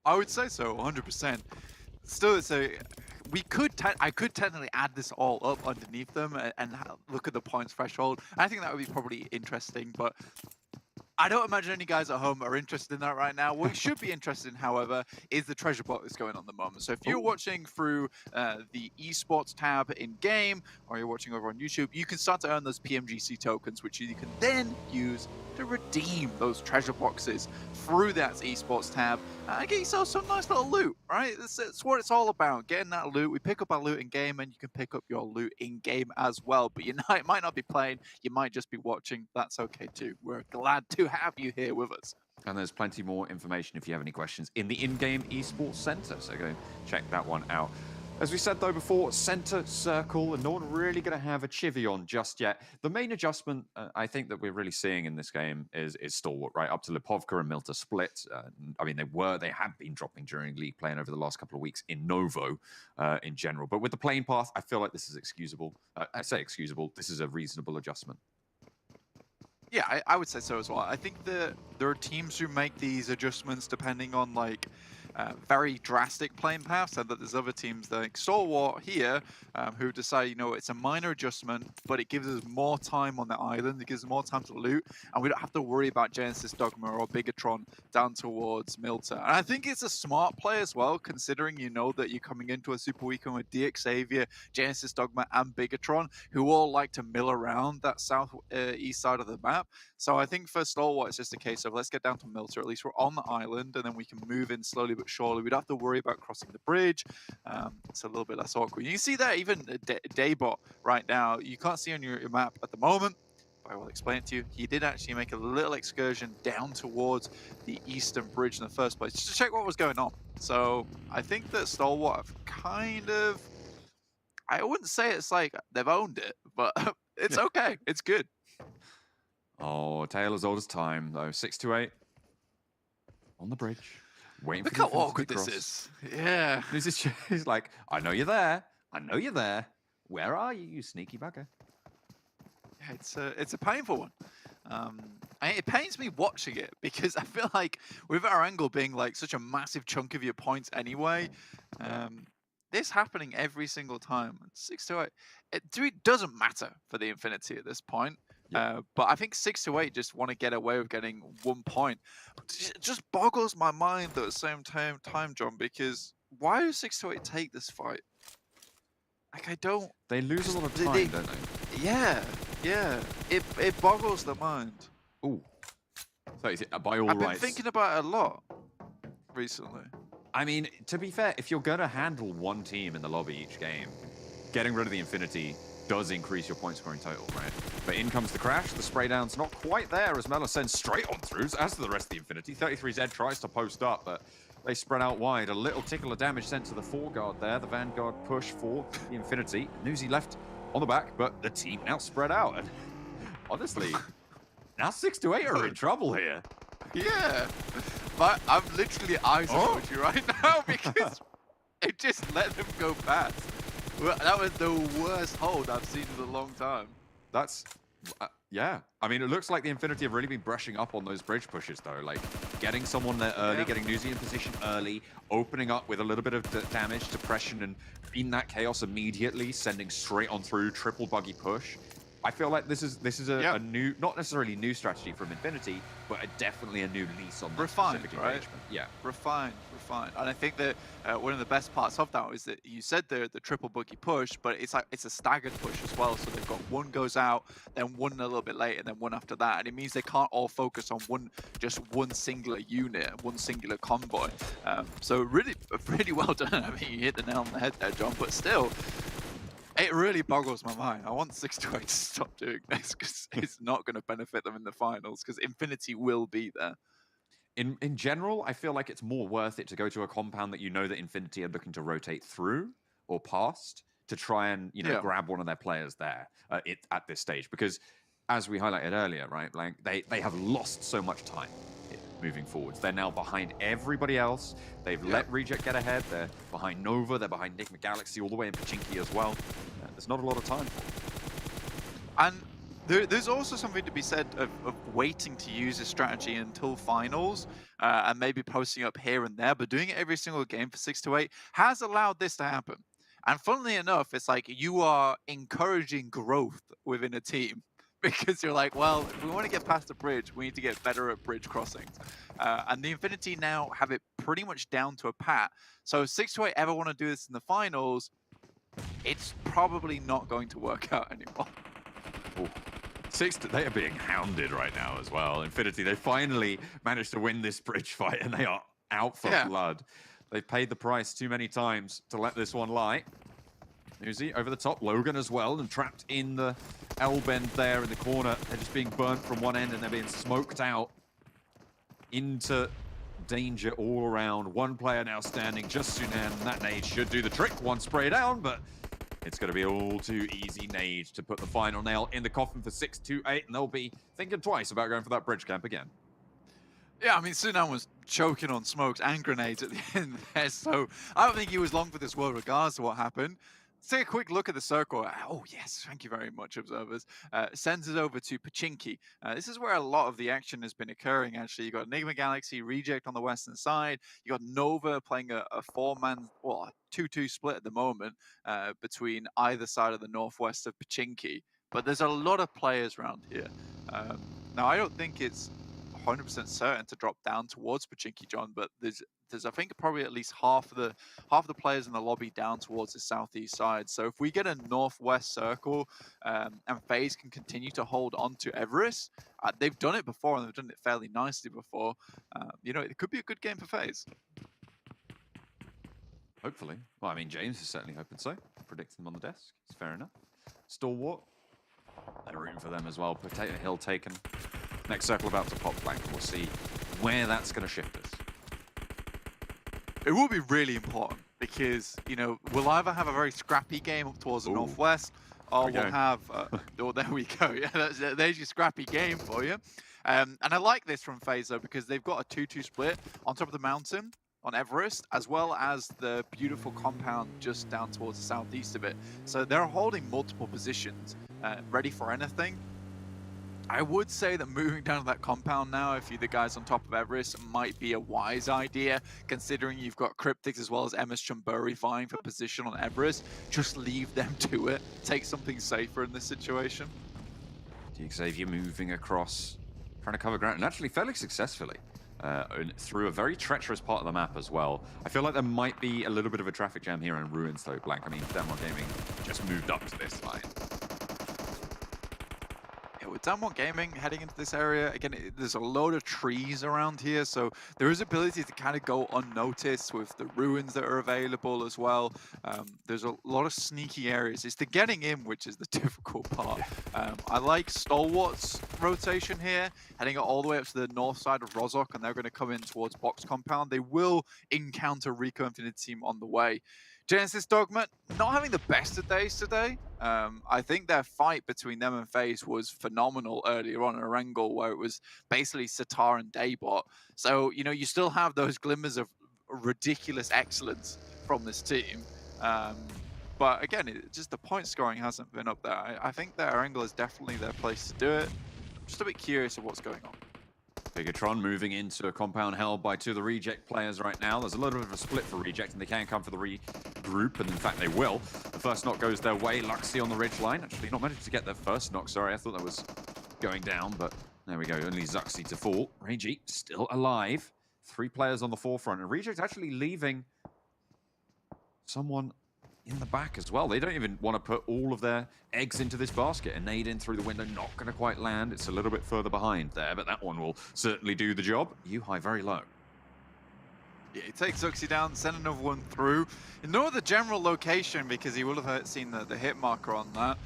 I would say so, 100%. Still, so I could technically add this all up underneath them and look at the points threshold. I think that would be probably interesting, but I don't imagine any guys at home are interested in that right now. What you should be interested in, however, is the treasure box that's going on at the moment. So if you're watching through the esports tab in-game, or you're watching over on YouTube, you can start to earn those PMGC tokens, which you can then use to redeem those treasure boxes through that esports tab and get yourself some nice little loot, right? That's what it's all about, getting that loot. We pick up our loot in-game, and you can pick up your loot in-game as well. But you might not be playing, you might just be watching. That's okay too. We're glad to have you here with us. And there's plenty more information if you have any questions in the in-game esports center, so go check that one out. As we said, though, before, center circle, and no one really going to have a chivvy on just yet. The main adjustment I think that we're really seeing in this game is Stalwart, right? Up to Lipovka and Milta split. I mean, they have been dropping during league play and over the last couple of weeks in Novo in general. But with the playing path, I feel like this is excusable. I say excusable. This is a reasonable adjustment. Yeah, I would say so as well. I think that there are teams who make these adjustments depending on, like, very drastic playing paths, and that there's other teams like Stalwart here who decide, you know, it's a minor adjustment, but it gives us more time on the island, it gives us more time to loot, and we don't have to worry about Genesis Dogma or Bigatron down towards Milta. And I think it's a smart play as well, considering you know that you're coming into a Super Weekend with DX Xavier, Genesis Dogma, and Bigatron, who all like to mill around that south east side of the map. So I think for Stalwart, it's just a case of let's get down to Milta. At least we're on the island, and then we can move in slowly but surely. We don't have to worry about crossing the bridge. It's a little bit less awkward. You can see that even Daybot right now, you can't see on your map at the moment, I will explain it to you. He did actually make a little excursion down towards the eastern bridge in the first place, just to check what was going on. So I think that Stalwart have kind of, I wouldn't say it's like they've owned it, but it's okay. It's good. Oh, tale as old as time, though. 6-8 on the bridge. Waiting Look for the how awkward this is. Yeah. He's like, I know you're there. I know you're there. Where are you, you sneaky bugger? Yeah, it's a painful one. It pains me watching it because I feel like with Erangel being like such a massive chunk of your points anyway, this happening every single time. 6-8, it doesn't matter for the Infinity at this point. But I think 6-8 just want to get away with getting 1 point. It just boggles my mind at the same time, John, because why do 6-8 take this fight? Like, I don't... They lose a lot of time, don't they? Yeah. It boggles the mind. Ooh. So is it, by all I've been rights... thinking about it a lot recently. I mean, to be fair, if you're going to handle one team in the lobby each game, getting rid of the Infinity does increase your point scoring total, right? But in comes the crash. The spray down's not quite there as Mela sends straight on through, as to the rest of the Infinity. 33Z tries to post up, but they spread out wide. A little tickle of damage sent to the foreguard there. The Vanguard push for the Infinity. Newsy left on the back, but the team now spread out. And honestly, now 6-8 are in trouble here. Yeah. But I'm literally eyes emoji right now because it just let them go past. Well, that was the worst hold I've seen in a long time. That's, yeah. I mean, it looks like the Infinity have really been brushing up on those bridge pushes, though. Like, getting someone there early, getting Newsy in position early, opening up with a little bit of damage, depression, and in that chaos immediately, sending straight on through, triple buggy push. I feel like this is a new, not necessarily new strategy from Infinity, but definitely a new lease on the specific engagement. Yeah, refined. And I think that one of the best parts of that is that you said the triple buggy push, but it's like it's a staggered push as well. So they've got one goes out, then one a little bit later, and then one after that, and it means they can't all focus on just one singular unit, one singular convoy. So really well done. I mean, you hit the nail on the head there, John. But still, it really boggles my mind. I want 6-8 to stop doing this because it's not going to benefit them in the finals because Infinity will be there. In general, I feel like it's more worth it to go to a compound that you know that Infinity are looking to rotate through or past to try and grab one of their players there at this stage. Because as we highlighted earlier, right, like they have lost so much time moving forwards. They're now behind everybody else. They've let Reject get ahead. They're behind Nova. They're behind Enigma Galaxy all the way in Pachinki as well. There's not a lot of time for them. And there's also something to be said of waiting to use this strategy until finals and maybe posting up here and there, but doing it every single game for 6-8 has allowed this to happen. And funnily enough, it's like you are encouraging growth within a team. Because you're like, well, if we want to get past the bridge, we need to get better at bridge crossings. And the Infinity now have it pretty much down to a pat. So if 6-8 ever want to do this in the finals, it's probably not going to work out anymore. Ooh. They are being hounded right now as well. Infinity, they finally managed to win this bridge fight, and they are out for blood. They've paid the price too many times to let this one lie. Newsy over the top, Logan as well, and trapped in the L-bend there in the corner. They're just being burnt from one end, and they're being smoked out into danger all around. One player now standing, just Sunan, and that nade should do the trick. One spray down, but it's going to be all too easy nade to put the final nail in the coffin for 6-8, and they'll be thinking twice about going for that bridge camp again. Yeah, I mean, Sunan was choking on smokes and grenades at the end there, so I don't think he was long for this world regardless of what happened. Let's take a quick look at the circle. Oh, yes, thank you very much, observers. Sends us over to Pachinki. This is where a lot of the action has been occurring, actually. You've got Enigma Galaxy, Reject on the western side. You got Nova playing a four-man, well, a 2-2 split at the moment between either side of the northwest of Pachinki. But there's a lot of players around here. Now, I don't think it's 100% certain to drop down towards Pachinki, John, but there's I think probably at least half of the players in the lobby down towards the southeast side. So if we get a northwest circle and FaZe can continue to hold on to Everest, they've done it before and they've done it fairly nicely before. It could be a good game for FaZe. Hopefully. Well, I mean, James is certainly hoping so. Predicting them on the desk. It's fair enough. Stalwart They're rooting for them as well. Potato Hill taken. Next circle about to pop flank. We'll see where that's going to shift us. It will be really important because, you know, we'll either have a very scrappy game up towards the northwest, or we'll have... oh, there we go. Yeah, there's your scrappy game for you. And I like this from FaZe, though, because they've got a 2-2 split on top of the mountain on Everest, as well as the beautiful compound just down towards the southeast of it. So they're holding multiple positions, ready for anything. I would say that moving down to that compound now, if you're the guys on top of Everest, might be a wise idea, considering you've got Cryptics as well as MS Chumbury vying for position on Everest. Just leave them to it. Take something safer in this situation. Xavier moving across, trying to cover ground, and actually fairly successfully. Through a very treacherous part of the map as well. I feel like there might be a little bit of a traffic jam here in Ruins, though, Blank. I mean, Denmark Gaming just moved up to this line. With Denmark Gaming heading into this area, again, there's a load of trees around here, so there is ability to kind of go unnoticed with the ruins that are available as well. There's a lot of sneaky areas. It's the getting in which is the difficult part. I like Stalwart's rotation here, heading all the way up to the north side of Rozhok, and they're going to come in towards Box Compound. They will encounter Rico Infinity Team on the way. Genesis Dogma, not having the best of days today. I think their fight between them and FaZe was phenomenal earlier on in Erangel, where it was basically Sitar and Daybot. So, you know, you still have those glimmers of ridiculous excellence from this team. But again, just the point scoring hasn't been up there. I think that Erangel is definitely their place to do it. I'm just a bit curious of what's going on. Bigatron moving into a compound held by two of the Reject players right now. There's a little bit of a split for Reject, and they can come for the regroup, and in fact they will. The first knock goes their way. Luxy on the ridge line. Actually not managed to get their first knock, sorry. I thought that was going down, but there we go. Only Zuxi to fall. Reiji still alive. 3 players on the forefront, and Reject actually leaving someone in the back as well. They don't even want to put all of their eggs into this basket. A nade in through the window, not going to quite land. It's a little bit further behind there, but that one will certainly do the job. Yuhai very low. Yeah, he takes Zuxi down, send another one through. Ignore the general location because he will have seen the hit marker on that.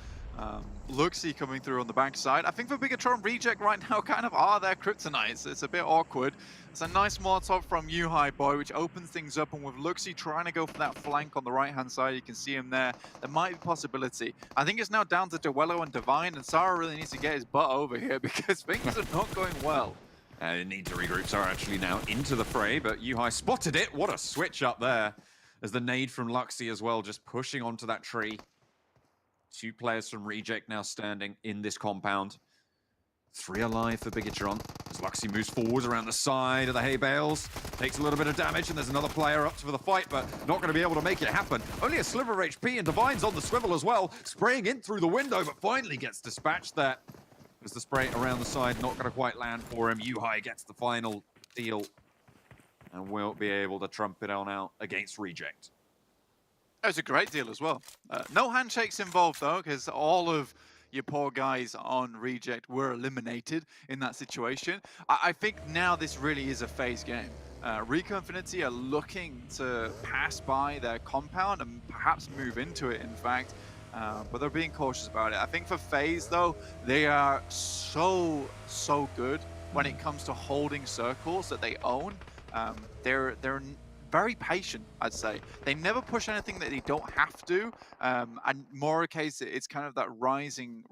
Luxy coming through on the backside. I think for Bigatron, Reject right now kind of are their kryptonites. It's a bit awkward. It's a nice Molotov from Yuhai Boy, which opens things up, and with Luxy trying to go for that flank on the right-hand side, you can see him there. There might be a possibility. I think it's now down to Duello and Divine, and Sara really needs to get his butt over here because things are not going well. They need to regroup. Sara actually now into the fray, but Yuhai spotted it. What a switch up there. As the nade from Luxy as well, just pushing onto that tree. 2 players from Reject now standing in this compound. 3 alive for Bigatron. As Luxy moves forward around the side of the hay bales. Takes a little bit of damage, and there's another player up for the fight, but not going to be able to make it happen. Only a sliver of HP, and Divine's on the swivel as well. Spraying in through the window, but finally gets dispatched there. As the spray around the side, not going to quite land for him. Yuhai gets the final deal, and will be able to trump it on out against Reject. That was a great deal as well. No handshakes involved, though, because all of your poor guys on Reject were eliminated in that situation. I think now this really is a FaZe game. Rico Infinity are looking to pass by their compound and perhaps move into it, in fact. But they're being cautious about it. I think for FaZe, though, they are so good when it comes to holding circles that they own. They're very patient, I'd say. They never push anything that they don't have to, and more a case it's kind of that rising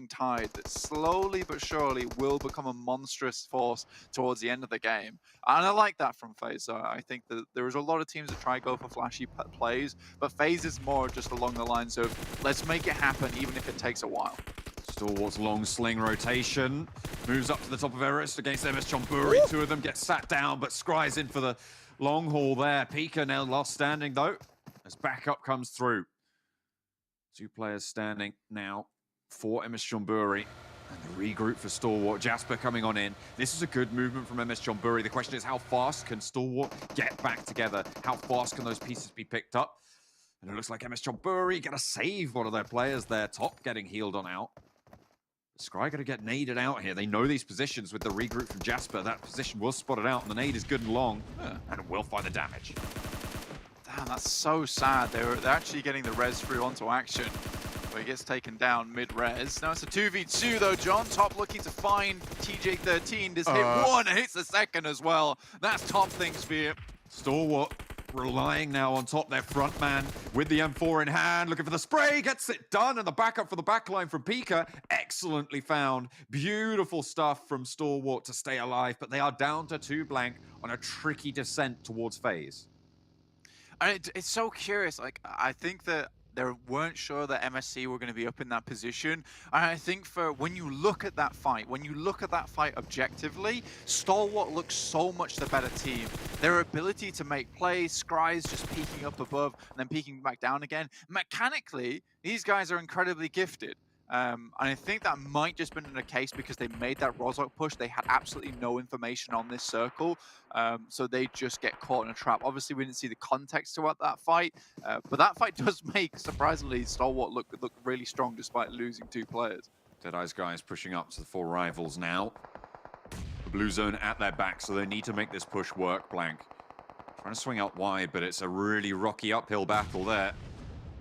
tide that slowly but surely will become a monstrous force towards the end of the game. And I like that from FaZe. I think that there is a lot of teams that try to go for flashy plays, but FaZe is more just along the lines of let's make it happen even if it takes a while. Stalwart's long sling rotation. Moves up to the top of Everest against MS Chonburi. 2 of them get sat down, but Scry's in for the long haul there. Pika now lost standing, though, as backup comes through. 2 players standing now for MS Chonburi. And the regroup for Stalwart. Jasper coming on in. This is a good movement from MS Chonburi. The question is, how fast can Stalwart get back together? How fast can those pieces be picked up? And it looks like MS Chonburi gonna save one of their players there. Top getting healed on out. Scry gonna get naded out here. They know these positions with the regroup from Jasper. That position was spotted out, and the nade is good and long, and it will find the damage. Damn, that's so sad. They're actually getting the res through onto action. But he gets taken down mid-res. Now it's a 2v2 though. John Top looking to find TJ13. Does hit one, hits the second as well. That's top things for you. Stalwart relying now on top, their front man with the M4 in hand, looking for the spray, gets it done, and the backup for the backline from Pika, excellently found. Beautiful stuff from Stalwart to stay alive, but they are down to 2 blank on a tricky descent towards FaZe. And it's so curious, like, I think that they weren't sure that MSC were going to be up in that position. And I think when you look at that fight, objectively, Stalwart looks so much the better team. Their ability to make plays, Scry's just peeking up above and then peeking back down again. Mechanically, these guys are incredibly gifted. And I think that might just been the case because they made that Rozok push. They had absolutely no information on this circle, so they just get caught in a trap. Obviously, we didn't see the context to that fight, but that fight does make, surprisingly, Stalwart look really strong despite losing 2 players. Deadeye's guys pushing up to the 4 rivals now. The blue zone at their back, so they need to make this push work. Blank trying to swing out wide, but it's a really rocky uphill battle there.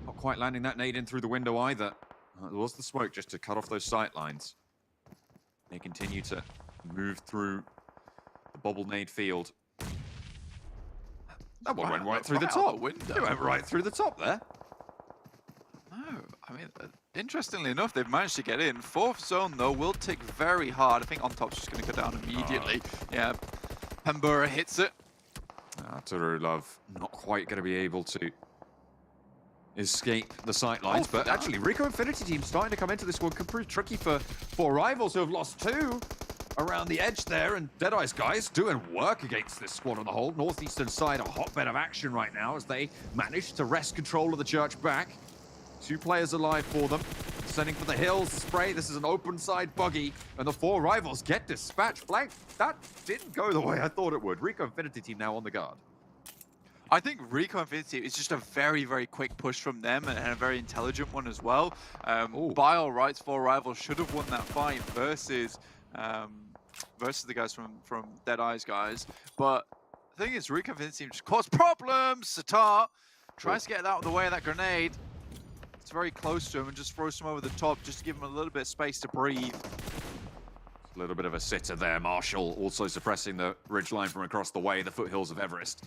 Not quite landing that nade in through the window either. There was the smoke just to cut off those sight lines. They continue to move through the bubble nade field. That one went right through the top. It went right through the top there. No, I mean, interestingly enough, they've managed to get in. 4th zone, though, will tick very hard. I think on top's just going to go down immediately. Yeah, Pambura hits it. Turu Love not quite going to be able to escape the sight lines, but actually Rico Infinity Team starting to come into this one could prove tricky for 4 rivals who have lost 2 around the edge there, and Deadeye's guys doing work against this squad on the whole. Northeastern side, a hotbed of action right now as they manage to wrest control of the church back. 2 players alive for them. Sending for the hills, the spray. This is an open side buggy, and the 4 rivals get dispatched. Blank, that didn't go the way I thought it would. Rico Infinity Team now on the guard. I think Rico Infinity is just a very, very quick push from them and a very intelligent one as well. By all rights, 4 rivals should have won that fight versus the guys from Deadeye's guys. But the thing is, Rico Infinity just caused problems. Satar tries to get out of the way of that grenade. It's very close to him and just throws him over the top just to give him a little bit of space to breathe. A little bit of a sitter there. Marshall also suppressing the ridgeline from across the way, the foothills of Everest.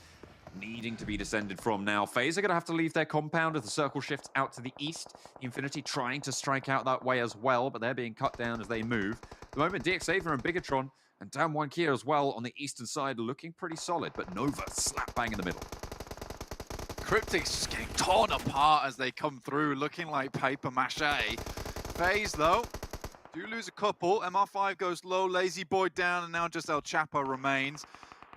Needing to be descended from now. FaZe are going to have to leave their compound as the circle shifts out to the east. Infinity trying to strike out that way as well, but they're being cut down as they move. At the moment, DXAver and Bigatron and Damwon Kia as well on the eastern side looking pretty solid, but Nova slap bang in the middle. Cryptic's just getting torn apart as they come through, looking like paper mache. FaZe, though, do lose a couple. MR5 goes low, Lazy Boy down, and now just El Chapo remains.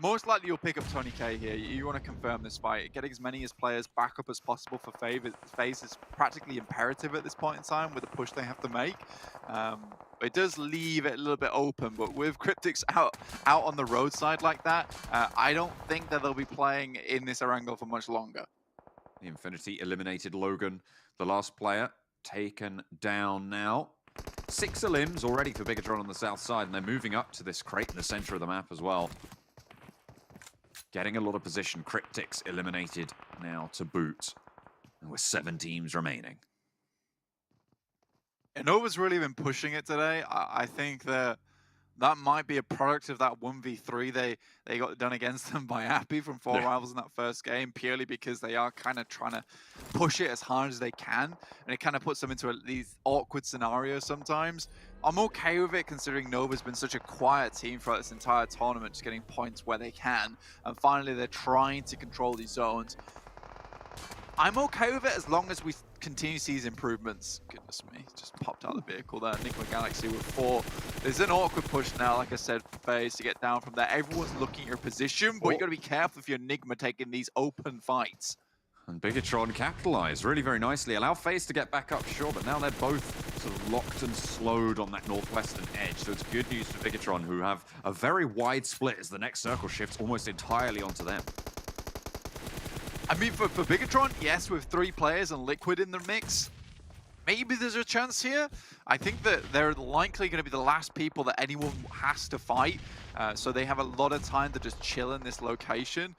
Most likely you'll pick up Tony K here. You want to confirm this fight. Getting as many as players back up as possible for FaZe is practically imperative at this point in time with the push they have to make. It does leave it a little bit open, but with Cryptics out on the roadside like that, I don't think that they'll be playing in this Erangel for much longer. The Infinity eliminated Logan, the last player, taken down now. 6 limbs already for Bigatron on the south side, and they're moving up to this crate in the center of the map as well. Getting a lot of position. Cryptics eliminated now to boot. And with 7 teams remaining. And Nova's really been pushing it today. I think that might be a product of that 1v3 they got done against them by Appy from 4 rivals in that first game, purely because they are kind of trying to push it as hard as they can, and it kind of puts them into these awkward scenarios sometimes. I'm okay with it considering Nova's been such a quiet team throughout this entire tournament, just getting points where they can, and finally they're trying to control these zones. I'm okay with it as long as we continue to see these improvements. Goodness me, just popped out of the vehicle there. Enigma Galaxy with 4. There's an awkward push now, like I said, for FaZe to get down from there. Everyone's looking at your position, but you got to be careful if you're Enigma taking these open fights. And Bigatron capitalized really very nicely. Allow FaZe to get back up, sure, but now they're both sort of locked and slowed on that northwestern edge. So it's good news for Bigatron, who have a very wide split as the next circle shifts almost entirely onto them. I mean, for Bigatron, yes, with 3 players and Liquid in the mix, maybe there's a chance here. I think that they're likely going to be the last people that anyone has to fight. So they have a lot of time to just chill in this location.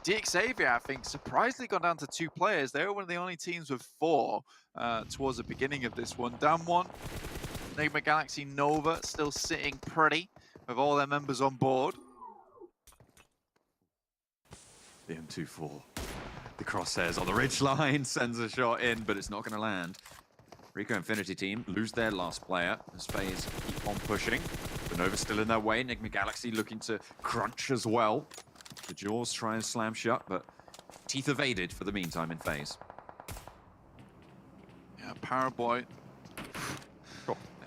DXavier, I think, surprisingly gone down to 2 players. They were one of the only teams with 4 towards the beginning of this one. Down 1, Enigma Galaxy Nova still sitting pretty with all their members on board. The M24. The crosshairs on the ridge line, sends a shot in, but it's not going to land. Rico Infinity team lose their last player as FaZe keep on pushing. The Nova's still in their way. Enigma Galaxy looking to crunch as well. The jaws try and slam shut, but teeth evaded for the meantime in FaZe. Yeah, Paraboy.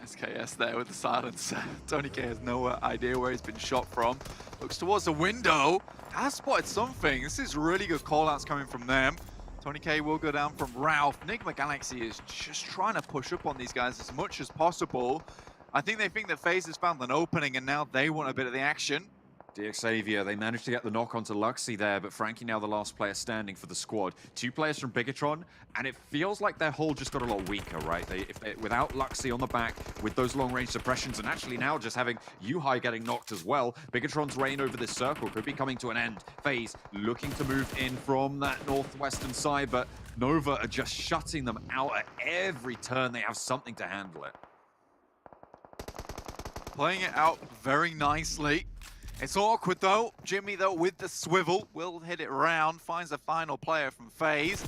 SKS there with the silence. Tony K has no idea where he's been shot from. Looks towards the window. Has spotted something. This is really good callouts coming from them. Tony K will go down from Ralph. Enigma Galaxy is just trying to push up on these guys as much as possible. I think they think that FaZe has found an opening and now they want a bit of the action. DXavier, they managed to get the knock onto Luxy there, but Frankie now the last player standing for the squad. 2 players from Bigatron, and it feels like their hold just got a lot weaker, right? Without Luxy on the back, with those long-range suppressions, and actually now just having Yuhai getting knocked as well, Bigatron's reign over this circle could be coming to an end. FaZe looking to move in from that northwestern side, but Nova are just shutting them out at every turn. They have something to handle it. Playing it out very nicely. It's awkward though. Jimmy though with the swivel will hit it round, finds the final player from FaZe.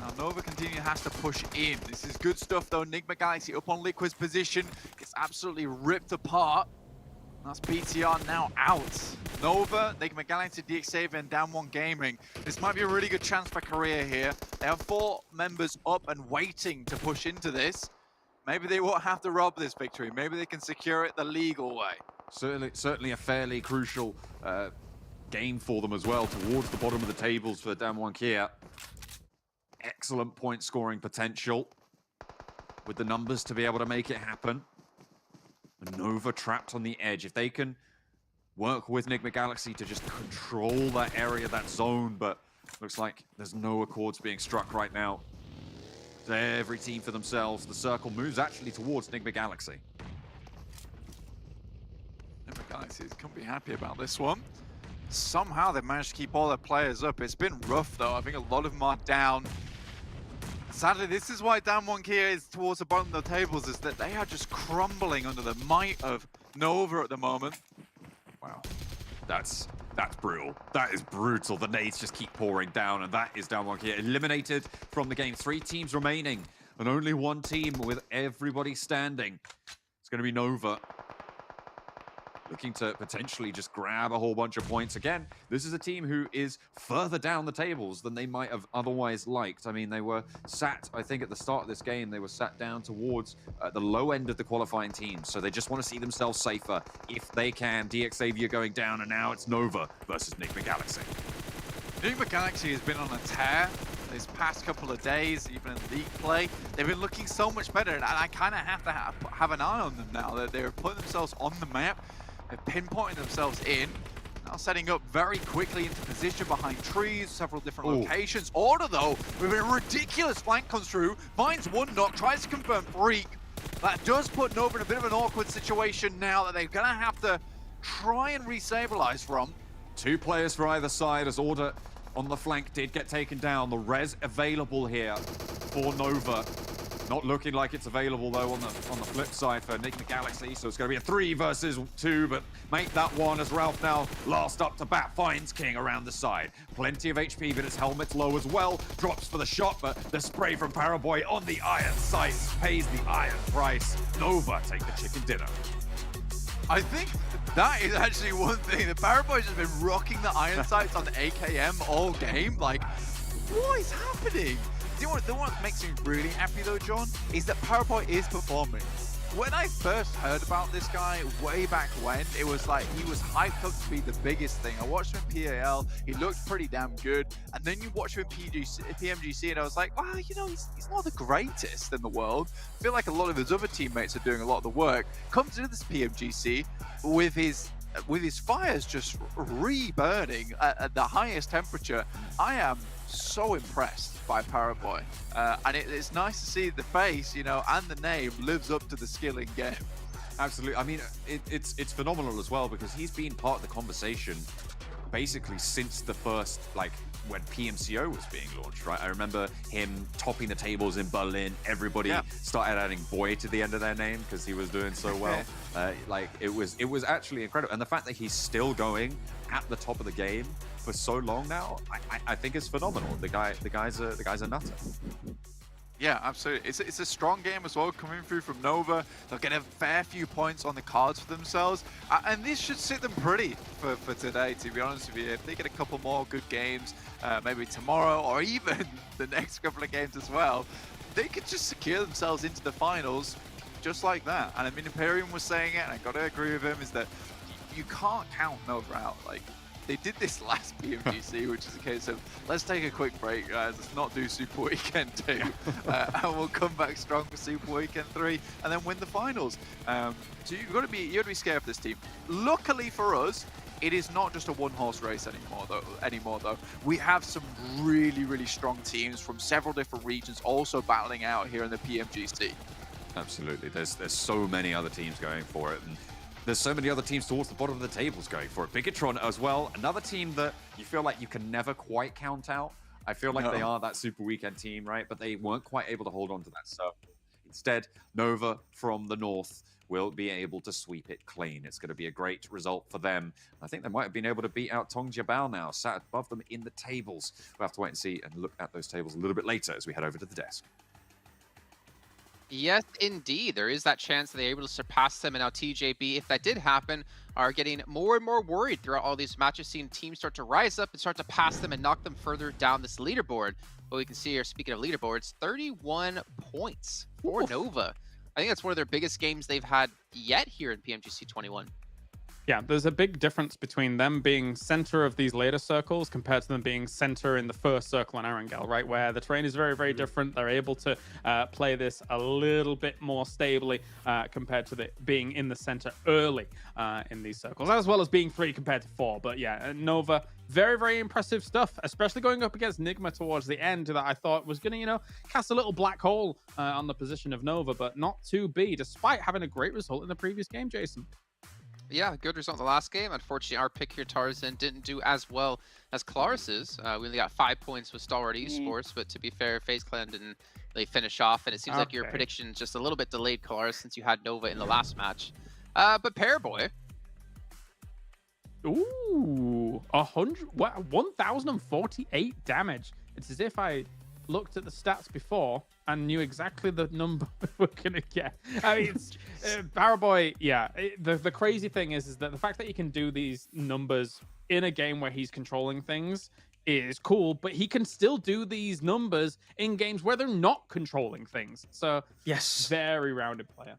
Now Nova continue has to push in. This is good stuff though. Enigma Galaxy up on Liquid's position. Gets absolutely ripped apart. That's BTR now out. Nova, Enigma Galaxy, DXavier, and Down 1 Gaming. This might be a really good chance for Korea here. They have 4 members up and waiting to push into this. Maybe they won't have to rob this victory. Maybe they can secure it the legal way. Certainly a fairly crucial game for them as well, towards the bottom of the tables for Damwon Kia. Excellent point scoring potential with the numbers to be able to make it happen. And Nova trapped on the edge. If they can work with Enigma Galaxy to just control that area, that zone, but looks like there's no accords being struck right now. Every team for themselves. The circle moves actually towards Enigma Galaxy. Enigma Galaxy couldn't be happy about this one. Somehow they've managed to keep all their players up. It's been rough though. I think a lot of them are down. Sadly, this is why Down 1 Kia is towards the bottom of the tables, is that they are just crumbling under the might of Nova at the moment. Wow. That's brutal. That is brutal. The nades just keep pouring down, and that is Down 1 Kia eliminated from the game. 3 teams remaining, and only 1 team with everybody standing. It's going to be Nova, looking to potentially just grab a whole bunch of points. Again, this is a team who is further down the tables than they might have otherwise liked. I mean, they were sat, I think at the start of this game, they were sat down towards the low end of the qualifying teams. So they just want to see themselves safer if they can. DXavier going down, and now it's Nova versus Enigma Galaxy. Enigma Galaxy has been on a tear this past couple of days, even in league play. They've been looking so much better, and I kind of have to have an eye on them now. That they're putting themselves on the map. They've pinpointed themselves in. Now setting up very quickly into position behind trees, several different locations. Order though, with a ridiculous flank comes through, finds 1 knock, tries to confirm Freak. That does put Nova in a bit of an awkward situation now that they're gonna have to try and re-stabilize from. 2 players for either side as Order on the flank did get taken down. The res available here for Nova. Not looking like it's available though on the flip side for Enigma Galaxy, so it's going to be a 3 versus 2, but make that 1 as Ralph now last up to bat finds King around the side. Plenty of HP, but his helmet's low as well. Drops for the shot, but the spray from Paraboy on the iron sights pays the iron price. Nova take the chicken dinner. I think that is actually one thing. The Paraboy's has been rocking the iron sights on AKM all game. Like, what is happening? The one that makes me really happy though, John, is that Paraboy is performing. When I first heard about this guy way back when, it was like he was hyped up to be the biggest thing. I watched him in PAL, he looked pretty damn good, and then you watch him in PMGC, and I was like, well, you know, he's not the greatest in the world. I feel like a lot of his other teammates are doing a lot of the work. Comes into this PMGC with his fires just re-burning at the highest temperature. I am so impressed by Paraboy. And it's nice to see the face, you know, and the name lives up to the skill in game. Absolutely. I mean, it's phenomenal as well because he's been part of the conversation basically since the first, like, when PMCO was being launched, right? I remember him topping the tables in Berlin. Everybody started adding boy to the end of their name because he was doing so well. Like, it was actually incredible. And the fact that he's still going at the top of the game for so long now, I think is phenomenal. The guy's a nutter. Yeah, absolutely. It's a strong game as well, coming through from Nova. They'll get a fair few points on the cards for themselves. And this should sit them pretty for today, to be honest with you. If they get a couple more good games, maybe tomorrow or even the next couple of games as well, they could just secure themselves into the finals just like that. And I mean, Imperium was saying it, and I got to agree with him, is that you can't count Nova out. Like, they did this last PMGC, which is a case of, let's take a quick break, guys. Let's not do Super Weekend 2. And we'll come back strong for Super Weekend 3 and then win the finals. So you've got to be scared of this team. Luckily for us, it is not just a one-horse race anymore, though. We have some really, really strong teams from several different regions also battling out here in the PMGC. Absolutely. There's so many other teams going for it. And there's so many other teams towards the bottom of the tables going for it. Bigatron as well, another team that you feel like you can never quite count out. I feel like they are that Super Weekend team, right? But they weren't quite able to hold on to that. So instead, Nova from the north will be able to sweep it clean. It's going to be a great result for them. I think they might have been able to beat out Tongjiabao now, sat above them in the tables. We'll have to wait and see and look at those tables a little bit later as we head over to the desk. Yes, indeed. There is that chance that they're able to surpass them. And now TJB, if that did happen, are getting more and more worried throughout all these matches, seeing teams start to rise up and start to pass them and knock them further down this leaderboard. What we can see here, speaking of leaderboards, 31 points for Nova. I think that's one of their biggest games they've had yet here in PMGC 21. Yeah, there's a big difference between them being center of these later circles compared to them being center in the first circle in Erangel, right? Where the terrain is very, very different. They're able to play this a little bit more stably compared to being in the center early in these circles, as well as being 3 compared to 4. But yeah, Nova, very, very impressive stuff, especially going up against Nigma towards the end that I thought was going to, cast a little black hole on the position of Nova, but not to be, despite having a great result in the previous game, Jason. Yeah, good result in the last game. Unfortunately, our pick here, Tarzan, didn't do as well as Claris's. We only got 5 points with Stalwart Esports, but to be fair, FaZe Clan didn't really finish off, and it seems like your prediction just a little bit delayed, Claris, since you had Nova in the last match. But Paraboy. Ooh, 1,048 damage. It's as if I looked at the stats before and knew exactly the number we're gonna get. I mean, it's Paraboy. Yeah, the crazy thing is that the fact that he can do these numbers in a game where he's controlling things is cool, but he can still do these numbers in games where they're not controlling things. So yes, very rounded player.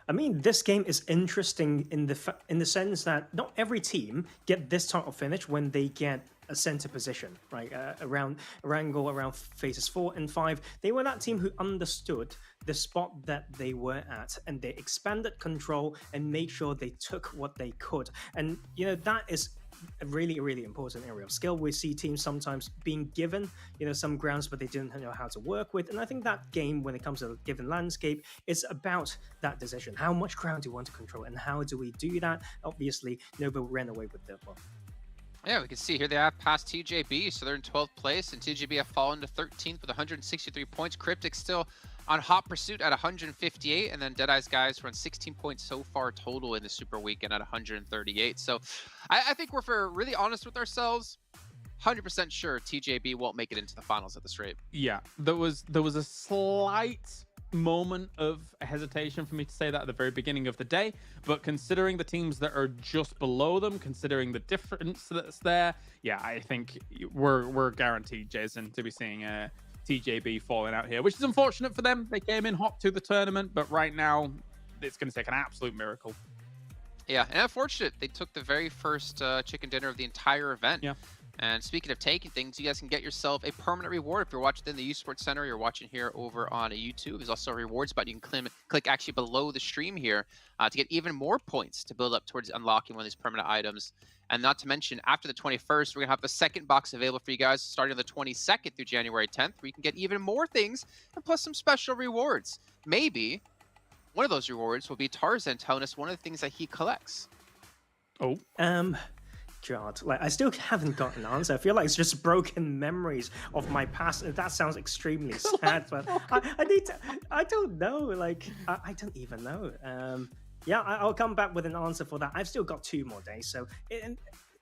I mean, this game is interesting in the sense that not every team get this type of finish when they get a center position, right? Around Erangel, around phases 4 and 5, they were that team who understood the spot that they were at, and they expanded control and made sure they took what they could. And that is a really, really important area of skill. We see teams sometimes being given, some grounds, but they didn't know how to work with. And I think that game, when it comes to a given landscape, is about that decision. How much ground do you want to control, and how do we do that? Obviously, Nova ran away with that one. Yeah, we can see here they have passed TJB, so they're in 12th place, and TJB have fallen to 13th with 163 points. Cryptic still on hot pursuit at 158, and then Deadeye's guys run 16 points so far total in the Super Weekend at 138. So I think we're really honest with ourselves. 100% sure TJB won't make it into the finals at this rate. Yeah, there was a slight moment of hesitation for me to say that at the very beginning of the day, but considering the teams that are just below them, considering the difference that's there, yeah, I think we're guaranteed, Jason, to be seeing TJB falling out here, which is unfortunate for them. They came in hot to the tournament, but right now it's going to take an absolute miracle. Yeah, and unfortunate they took the very first chicken dinner of the entire event. Yeah. And speaking of taking things, you guys can get yourself a permanent reward if you're watching in the eSports Center. You're watching here over on YouTube. There's also a rewards button. You can click actually below the stream here to get even more points to build up towards unlocking one of these permanent items. And not to mention, after the 21st, we're going to have the second box available for you guys starting on the 22nd through January 10th, where you can get even more things and plus some special rewards. Maybe one of those rewards will be Tarzan telling us one of the things that he collects. Oh. God, like I still haven't got an answer. I feel like it's just broken memories of my past. That sounds extremely sad, but I need to. I don't know. Like I don't even know. Yeah, I'll come back with an answer for that. I've still got 2 more days, so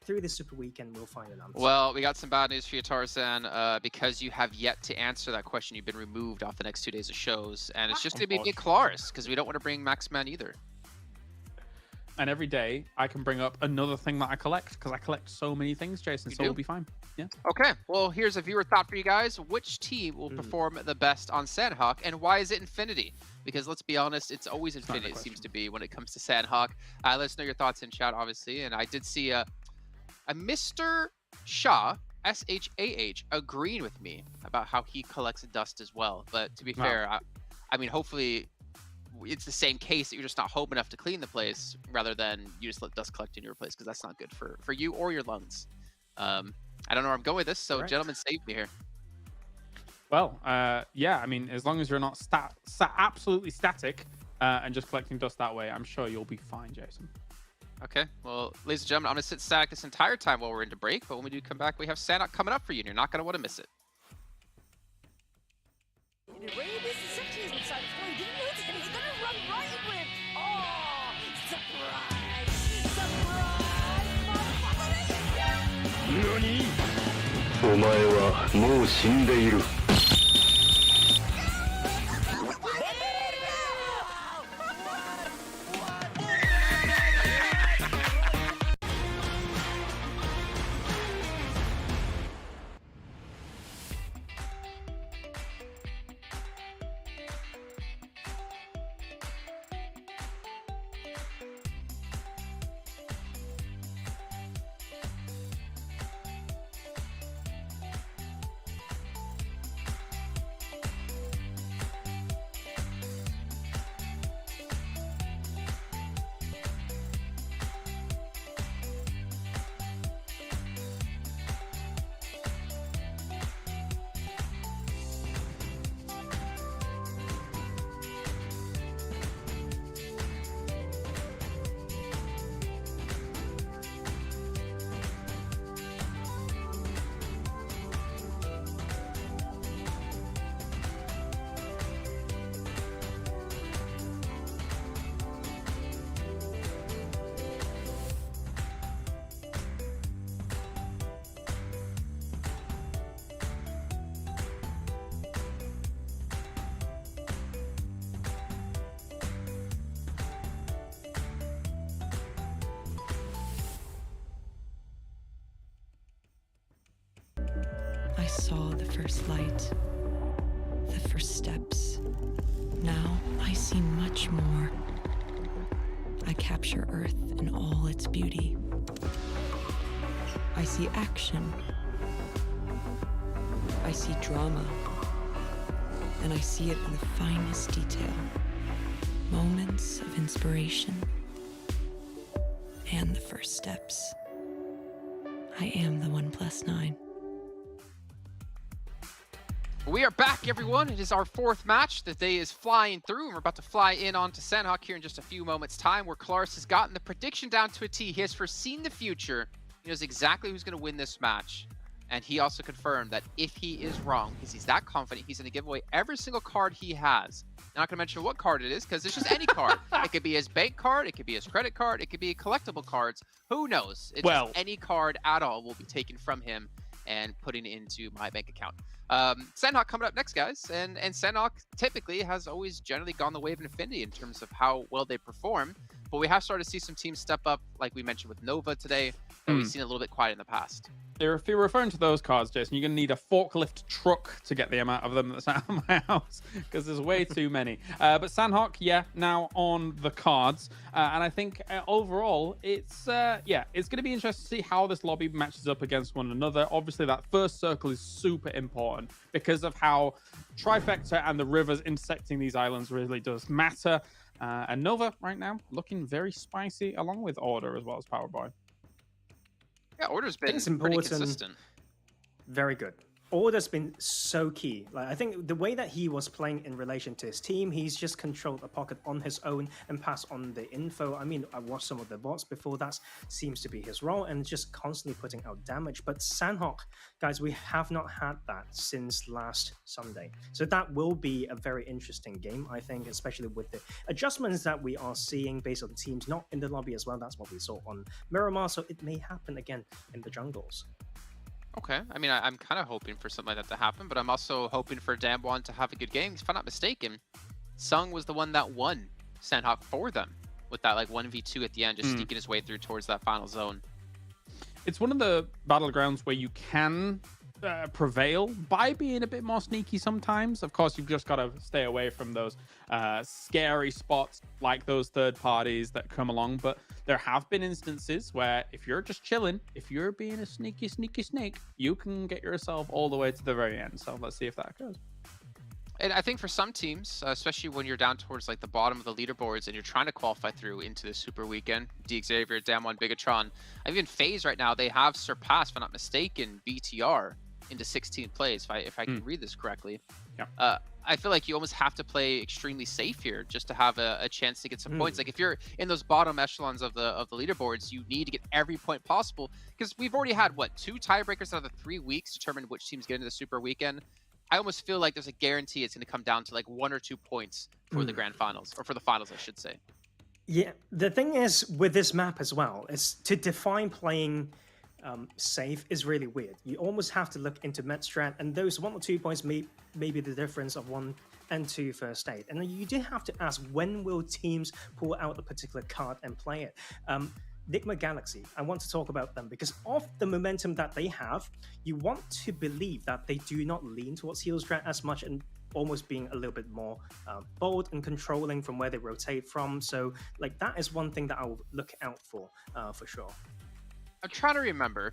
through the Super Weekend we'll find an answer. Well, we got some bad news for you, Tarzan, because you have yet to answer that question. You've been removed off the next 2 days of shows, and it's just going to be me, Klaris, because we don't want to bring Maxman either. And every day I can bring up another thing that I collect because I collect so many things, Jason. So we'll be fine. Yeah. Okay. Well, here's a viewer thought for you guys. Which team will perform the best on Sanhok, and why is it Infinity? Because let's be honest, it's always Infinity. It seems to be when it comes to Sanhok. Let us know your thoughts in chat, obviously. And I did see a Mr. Shah, SHAH, agreeing with me about how he collects dust as well. But to be fair, I mean, hopefully it's the same case that you're just not home enough to clean the place rather than you just let dust collect in your place, because that's not good for you or your lungs. I don't know where I'm going with this, so gentlemen, save me here. Well, yeah, I mean, as long as you're not absolutely static and just collecting dust that way, I'm sure you'll be fine, Jason. Okay, well, ladies and gentlemen, I'm going to sit static this entire time while we're into break, but when we do come back, we have Sanhok coming up for you, and you're not going to want to miss it. NANI?! お前はもう死んでいる。I saw the first light, the first steps. Now I see much more. I capture Earth in all its beauty. I see action. I see drama. And I see it in the finest detail. Moments of inspiration. And the first steps. I am the 1+9. We are back, everyone. It is our 4th match. The day is flying through, and we're about to fly in onto Sanhok here in just a few moments' time, where Klaris has gotten the prediction down to a T. He has foreseen the future. He knows exactly who's going to win this match. And he also confirmed that if he is wrong, because he's that confident, he's going to give away every single card he has. I'm not going to mention what card it is, because it's just any card. It could be his bank card, it could be his credit card, it could be collectible cards. Who knows? It's just any card at all will be taken from him and putting it into my bank account. Sanhok coming up next, guys, and Sanhok typically has always generally gone the way of Infinity in terms of how well they perform, but we have started to see some teams step up, like we mentioned with Nova today, that we've seen a little bit quiet in the past. If you're referring to those cards, Jason, you're going to need a forklift truck to get the amount of them that's out of my house because there's way too many. But Sanhok, yeah, now on the cards. And I think overall, it's going to be interesting to see how this lobby matches up against one another. Obviously, that first circle is super important because of how Trifecta and the rivers intersecting these islands really does matter. And Nova right now looking very spicy along with Order as well as Powerboy. Yeah, Order's been pretty consistent. Very good. Order's been so key. Like, I think the way that he was playing in relation to his team, he's just controlled a pocket on his own and passed on the info. I mean, I watched some of the bots before. That seems to be his role and just constantly putting out damage. But Sanhok, guys, we have not had that since last Sunday. So that will be a very interesting game, I think, especially with the adjustments that we are seeing based on teams not in the lobby as well. That's what we saw on Miramar. So it may happen again in the jungles. Okay, I mean, I'm kind of hoping for something like that to happen, but I'm also hoping for Damwon to have a good game. If I'm not mistaken, Sung was the one that won Sanhok for them with that like 1v2 at the end, just sneaking his way through towards that final zone. It's one of the battlegrounds where you can prevail by being a bit more sneaky sometimes. Of course, you've just got to stay away from those scary spots like those third parties that come along. But there have been instances where if you're just chilling, if you're being a sneaky snake, you can get yourself all the way to the very end. So let's see if that occurs. And I think for some teams, especially when you're down towards like the bottom of the leaderboards and you're trying to qualify through into the Super Weekend, Xavier, Damwon, Bigatron, even FaZe right now, they have surpassed, if I'm not mistaken, BTR into 16 plays, if I can read this correctly. Yeah. I feel like you almost have to play extremely safe here just to have a chance to get some points. Like if you're in those bottom echelons of the leaderboards, you need to get every point possible because we've already had, what, 2 tiebreakers out of the 3 weeks determine which teams get into the Super Weekend. I almost feel like there's a guarantee it's going to come down to like 1 or 2 points for the grand finals, or for the finals, I should say. Yeah, the thing is with this map as well, is to define playing safe is really weird. You almost have to look into med strat, and those 1 or 2 points may be the difference of 1 and 2 first aid. And then you do have to ask, when will teams pull out a particular card and play it? Nigma Galaxy, I want to talk about them because of the momentum that they have. You want to believe that they do not lean towards heal strat as much and almost being a little bit more bold and controlling from where they rotate from. So like that is one thing that I'll look out for sure. I'm trying to remember.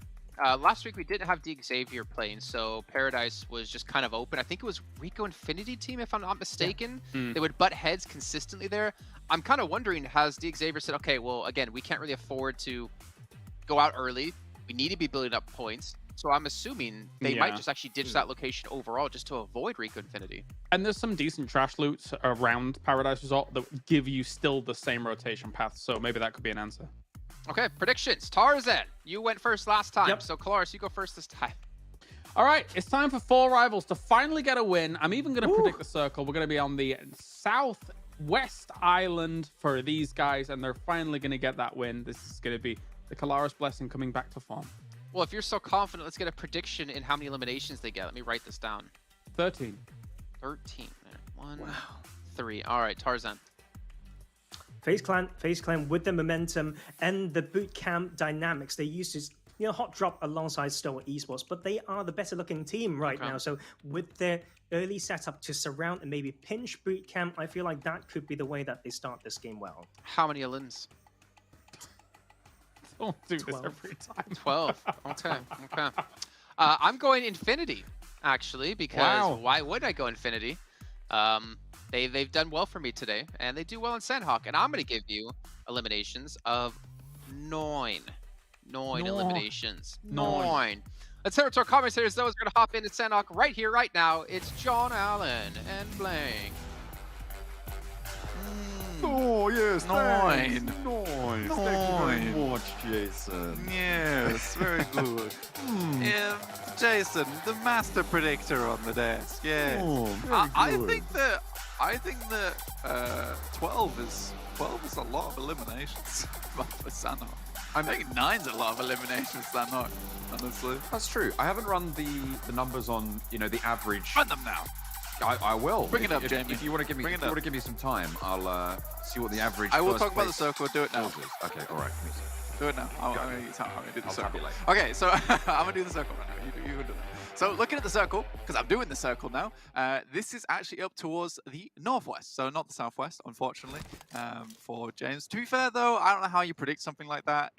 Last week we didn't have Xavier playing, so Paradise was just kind of open. I think it was Rico Infinity team, if I'm not mistaken. Yeah. They would butt heads consistently there. I'm kind of wondering, has Xavier said, okay, well, again, we can't really afford to go out early. We need to be building up points. So I'm assuming they might just actually ditch that location overall just to avoid Rico Infinity. And there's some decent trash loot around Paradise Resort that give you still the same rotation path. So maybe that could be an answer. Okay, predictions. Tarzan, you went first last time. So Kalaris, you go first this time. All right, it's time for 4 rivals to finally get a win. I'm even going to predict the circle. We're going to be on the southwest island for these guys, and they're finally going to get that win. This is going to be the Kalaris blessing coming back to form. Well, if you're so confident, let's get a prediction in how many eliminations they get. Let me write this down. 13. 13. 1, 3. All right, Tarzan. FaZe Clan with the momentum and the bootcamp dynamics they used to, hot drop alongside Stoa Esports, but they are the better looking team right now. So with their early setup to surround and maybe pinch bootcamp, I feel like that could be the way that they start this game well. How many elims? Don't do 12. This every time. 12. Okay. I'm going Infinity, actually, because why would I go Infinity? They've done well for me today, and they do well in Sanhok, and I'm going to give you eliminations of 9. 9 eliminations. 9. Let's head over to our commentators. Those are going to hop into Sanhok right here, right now. It's John Allen and Blank. Oh, yes, 9. 9. Thank you very much, Jason. Yes, very good. Jason, the master predictor on the desk. Yes. Oh, I think that 12 is a lot of eliminations for Sanhok. I think 9's a lot of eliminations for Sanhok, honestly. That's true. I haven't run the numbers on the average. Run them now. I will. Bring it up, Jamie. If you want to give me some time, I'll see what the average. I will talk about the circle. Do it now. Okay. All right. Do it now. I'm going to do the I'll circle. tabulate. Okay, so I'm going to do the circle right now. You can do that. So looking at the circle, because I'm doing the circle now, this is actually up towards the northwest, so not the southwest, unfortunately, for James. To be fair, though, I don't know how you predict something like that.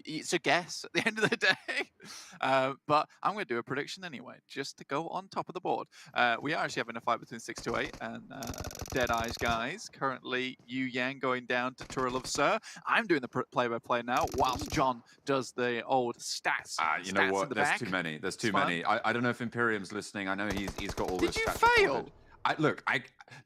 It's a guess at the end of the day. But I'm going to do a prediction anyway, just to go on top of the board. We are actually having a fight between 628 and Dead Eyes guys. Currently, Yu Yang going down to Turtle of Sir. I'm doing the play-by-play now, whilst John does the old stats. You know stats what? in the There's back. too many. There's too It's many. I don't know if Imperium's listening. I know he's got all this. Did you stats fail? recorded.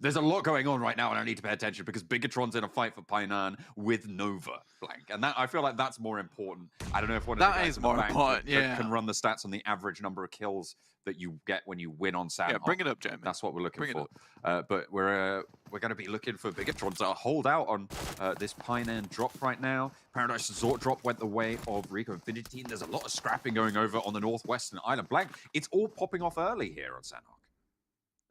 There's a lot going on right now, and I need to pay attention because Bigatron's in a fight for Painan with Nova, blank, and I feel like that's more important. I don't know if one of the guys in the back can run the stats on the average number of kills that you get when you win on Sanhok. Yeah, bring it up, Jamie. That's what we're looking for. But we're going to be looking for Bigatron to hold out on this Painan drop right now. Paradise Resort drop went the way of Rico Infinity. There's a lot of scrapping going over on the northwestern island. Blank, it's all popping off early here on Sanhok.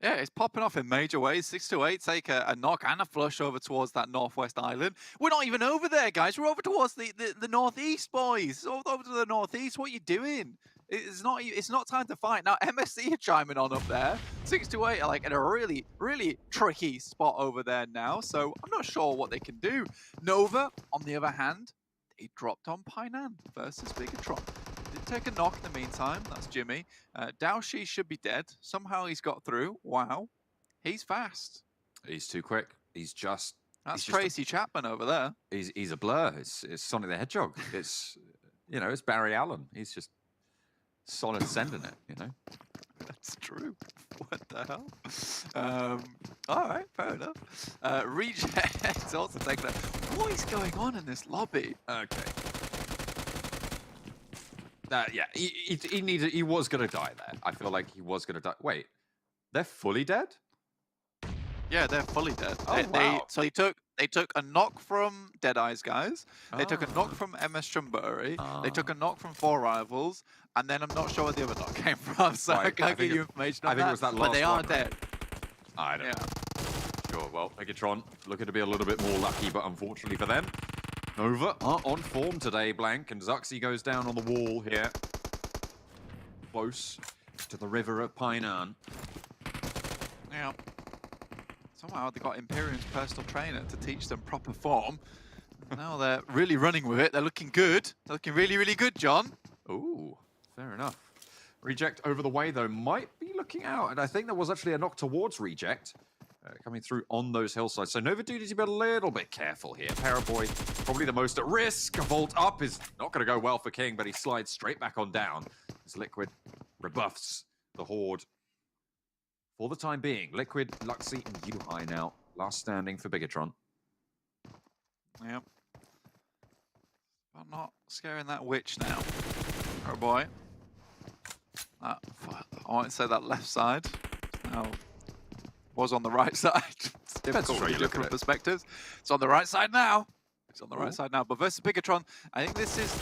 Yeah, it's popping off in major ways. 628 take a knock and a flush over towards that northwest island. We're not even over there, guys. We're over towards the northeast, boys. Over to the northeast. What are you doing? It's not time to fight. Now, MSC are chiming on up there. 628 are like in a really, really tricky spot over there now. So I'm not sure what they can do. Nova, on the other hand, they dropped on Painan versus Bigatron. Did take a knock in the meantime. That's Jimmy. Daoshi should be dead. Somehow he's got through. Wow. He's fast. He's too quick. That's Tracy Chapman over there. He's a blur. It's Sonic the Hedgehog. It's Barry Allen. He's just solid sending it, That's true. What the hell? All right, fair enough. Reject also taking that. What is going on in this lobby? Okay. He was gonna die there. I feel like he was gonna die. Wait, they're fully dead? Yeah, they're fully dead. Oh, wow. So they took a knock from Dead Eyes guys. They took a knock from MS Chumbury. They took a knock from Four Rivals, and then I'm not sure where the other knock came from. So I can't give you information on that. I think it was that last but they are one, dead. I don't know. Sure. Well, Bigatron looking to be a little bit more lucky, but unfortunately for them, Nova are on form today, blank, and Zuxi goes down on the wall here. Close to the river of Painan. Yeah. Somehow they got Imperium's personal trainer to teach them proper form. Now they're really running with it. They're looking good. They're looking really, really good, John. Ooh, fair enough. Reject over the way, though, might be looking out. And I think there was actually a knock towards Reject coming through on those hillsides. So Nova do need to be a little bit careful here. Paraboy, probably the most at risk. A vault up is not going to go well for King, but he slides straight back on down as Liquid rebuffs the Horde. For the time being, Liquid, Luxy, and Yuhai now. Last standing for Bigatron. Yep. I'm not scaring that witch now. Oh boy. I won't say that left side. Now, was on the right side. It's difficult when you look at perspectives. It's on the right side now. It's on the right side now. But versus Bigatron, I think this is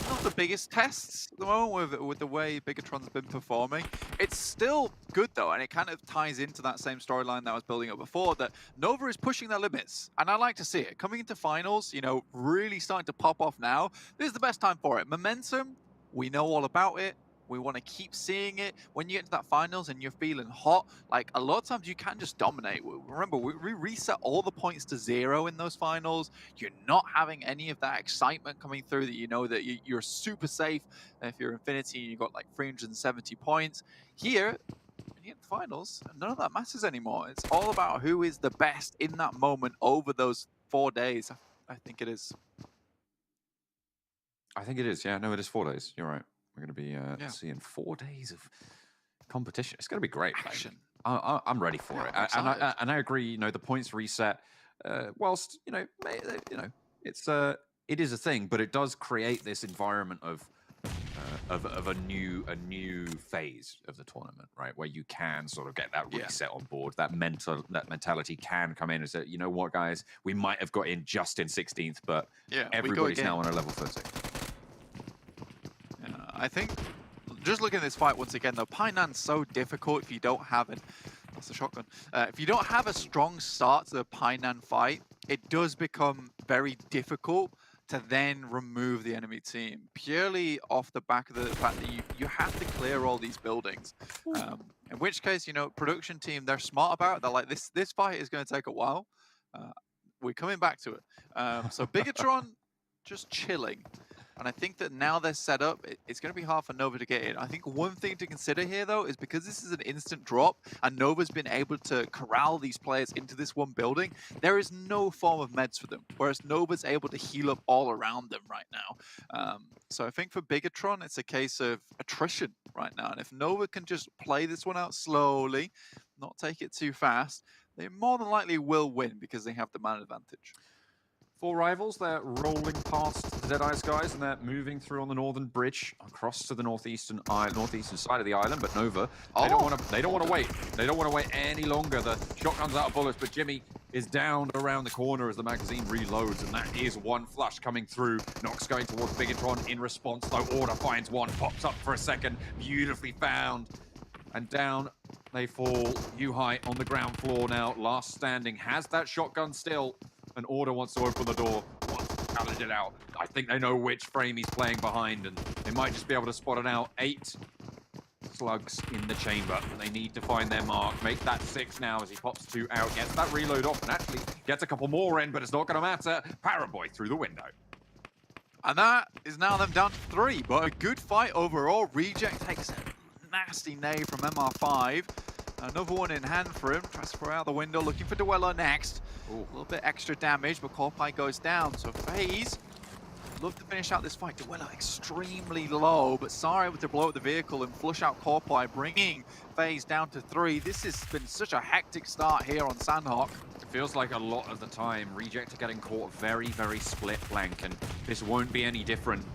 not the biggest tests at the moment with the way Bigatron's been performing. It's still good though, and it kind of ties into that same storyline that I was building up before, that Nova is pushing their limits, and I like to see it. Coming into finals, really starting to pop off now. This is the best time for it. Momentum, we know all about it. We want to keep seeing it. When you get to that finals and you're feeling hot, like a lot of times you can just dominate. Remember, we reset all the points to 0 in those finals. You're not having any of that excitement coming through that you know that you're super safe. If you're Infinity, you've got like 370 points. Here, when you get to finals, none of that matters anymore. It's all about who is the best in that moment over those 4 days. I think it is. I think it is, yeah. No, it is 4 days. You're right. We're going to be seeing 4 days of competition. It's going to be great. Action. I'm ready for it. And I agree. The points reset. Whilst it is a thing, but it does create this environment of a new phase of the tournament, right? Where you can sort of get that reset on board. That mentality can come in and say, you know what, guys, we might have got in just in 16th, but everybody's now on a level footing. I think, just looking at this fight once again, though, Painan's so difficult if you don't have it. That's a shotgun. If you don't have a strong start to the Painan fight, it does become very difficult to then remove the enemy team, purely off the back of the fact that you have to clear all these buildings. In which case, you know, production team, they're smart about it. They're like, this fight is going to take a while. We're coming back to it. So Bigatron just chilling. And I think that now they're set up, it's going to be hard for Nova to get in. I think one thing to consider here, though, is because this is an instant drop and Nova's been able to corral these players into this one building, there is no form of meds for them, whereas Nova's able to heal up all around them right now. So I think for Bigatron, it's a case of attrition right now. And if Nova can just play this one out slowly, not take it too fast, they more than likely will win because they have the man advantage. 4 rivals, they're rolling past the Deadeyes guys, and they're moving through on the northern bridge across to the northeastern side of the island. But Nova, they don't want to wait. They don't want to wait any longer. The shotgun's out of bullets, but Jimmy is down around the corner as the magazine reloads, and that is one flush coming through. Nox going towards Bigatron in response, though. Order finds one, pops up for a second, beautifully found, and down they fall. Yuhai on the ground floor now, last standing, has that shotgun still. And Order wants to open the door, wants to challenge it out. I think they know which frame he's playing behind, and they might just be able to spot it out. 8 slugs in the chamber. They need to find their mark. Make that 6 now as he pops 2 out. Gets that reload off and actually gets a couple more in, but it's not going to matter. Paraboy through the window. And that is now them down to 3, but a good fight overall. Reject takes a nasty nade from MR5. Another one in hand for him. Tries to throw out the window, looking for Duello next. Ooh, a little bit extra damage, but Corpai goes down. So FaZe love to finish out this fight. Duello extremely low, but Sari able to blow up the vehicle and flush out Corpai, bringing FaZe down to 3. This has been such a hectic start here on Sanhok. It feels like a lot of the time, Reject are getting caught very, very split flank, and this won't be any different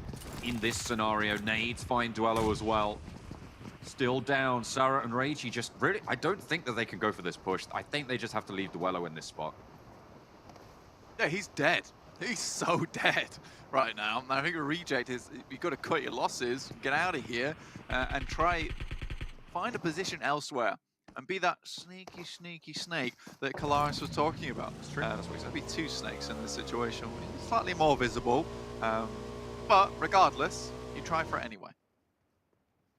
in this scenario. Nades find Duello as well. Still down, Sarah and Reiji just really, I don't think that they can go for this push. I think they just have to leave Duello in this spot. Yeah, he's dead. He's so dead right now. I think a Reject is, you've got to cut your losses, get out of here, and try find a position elsewhere. And be that sneaky, sneaky snake that Kalaris was talking about. That's true. There's going to be 2 snakes in this situation. Slightly more visible, but regardless, you try for it anyway.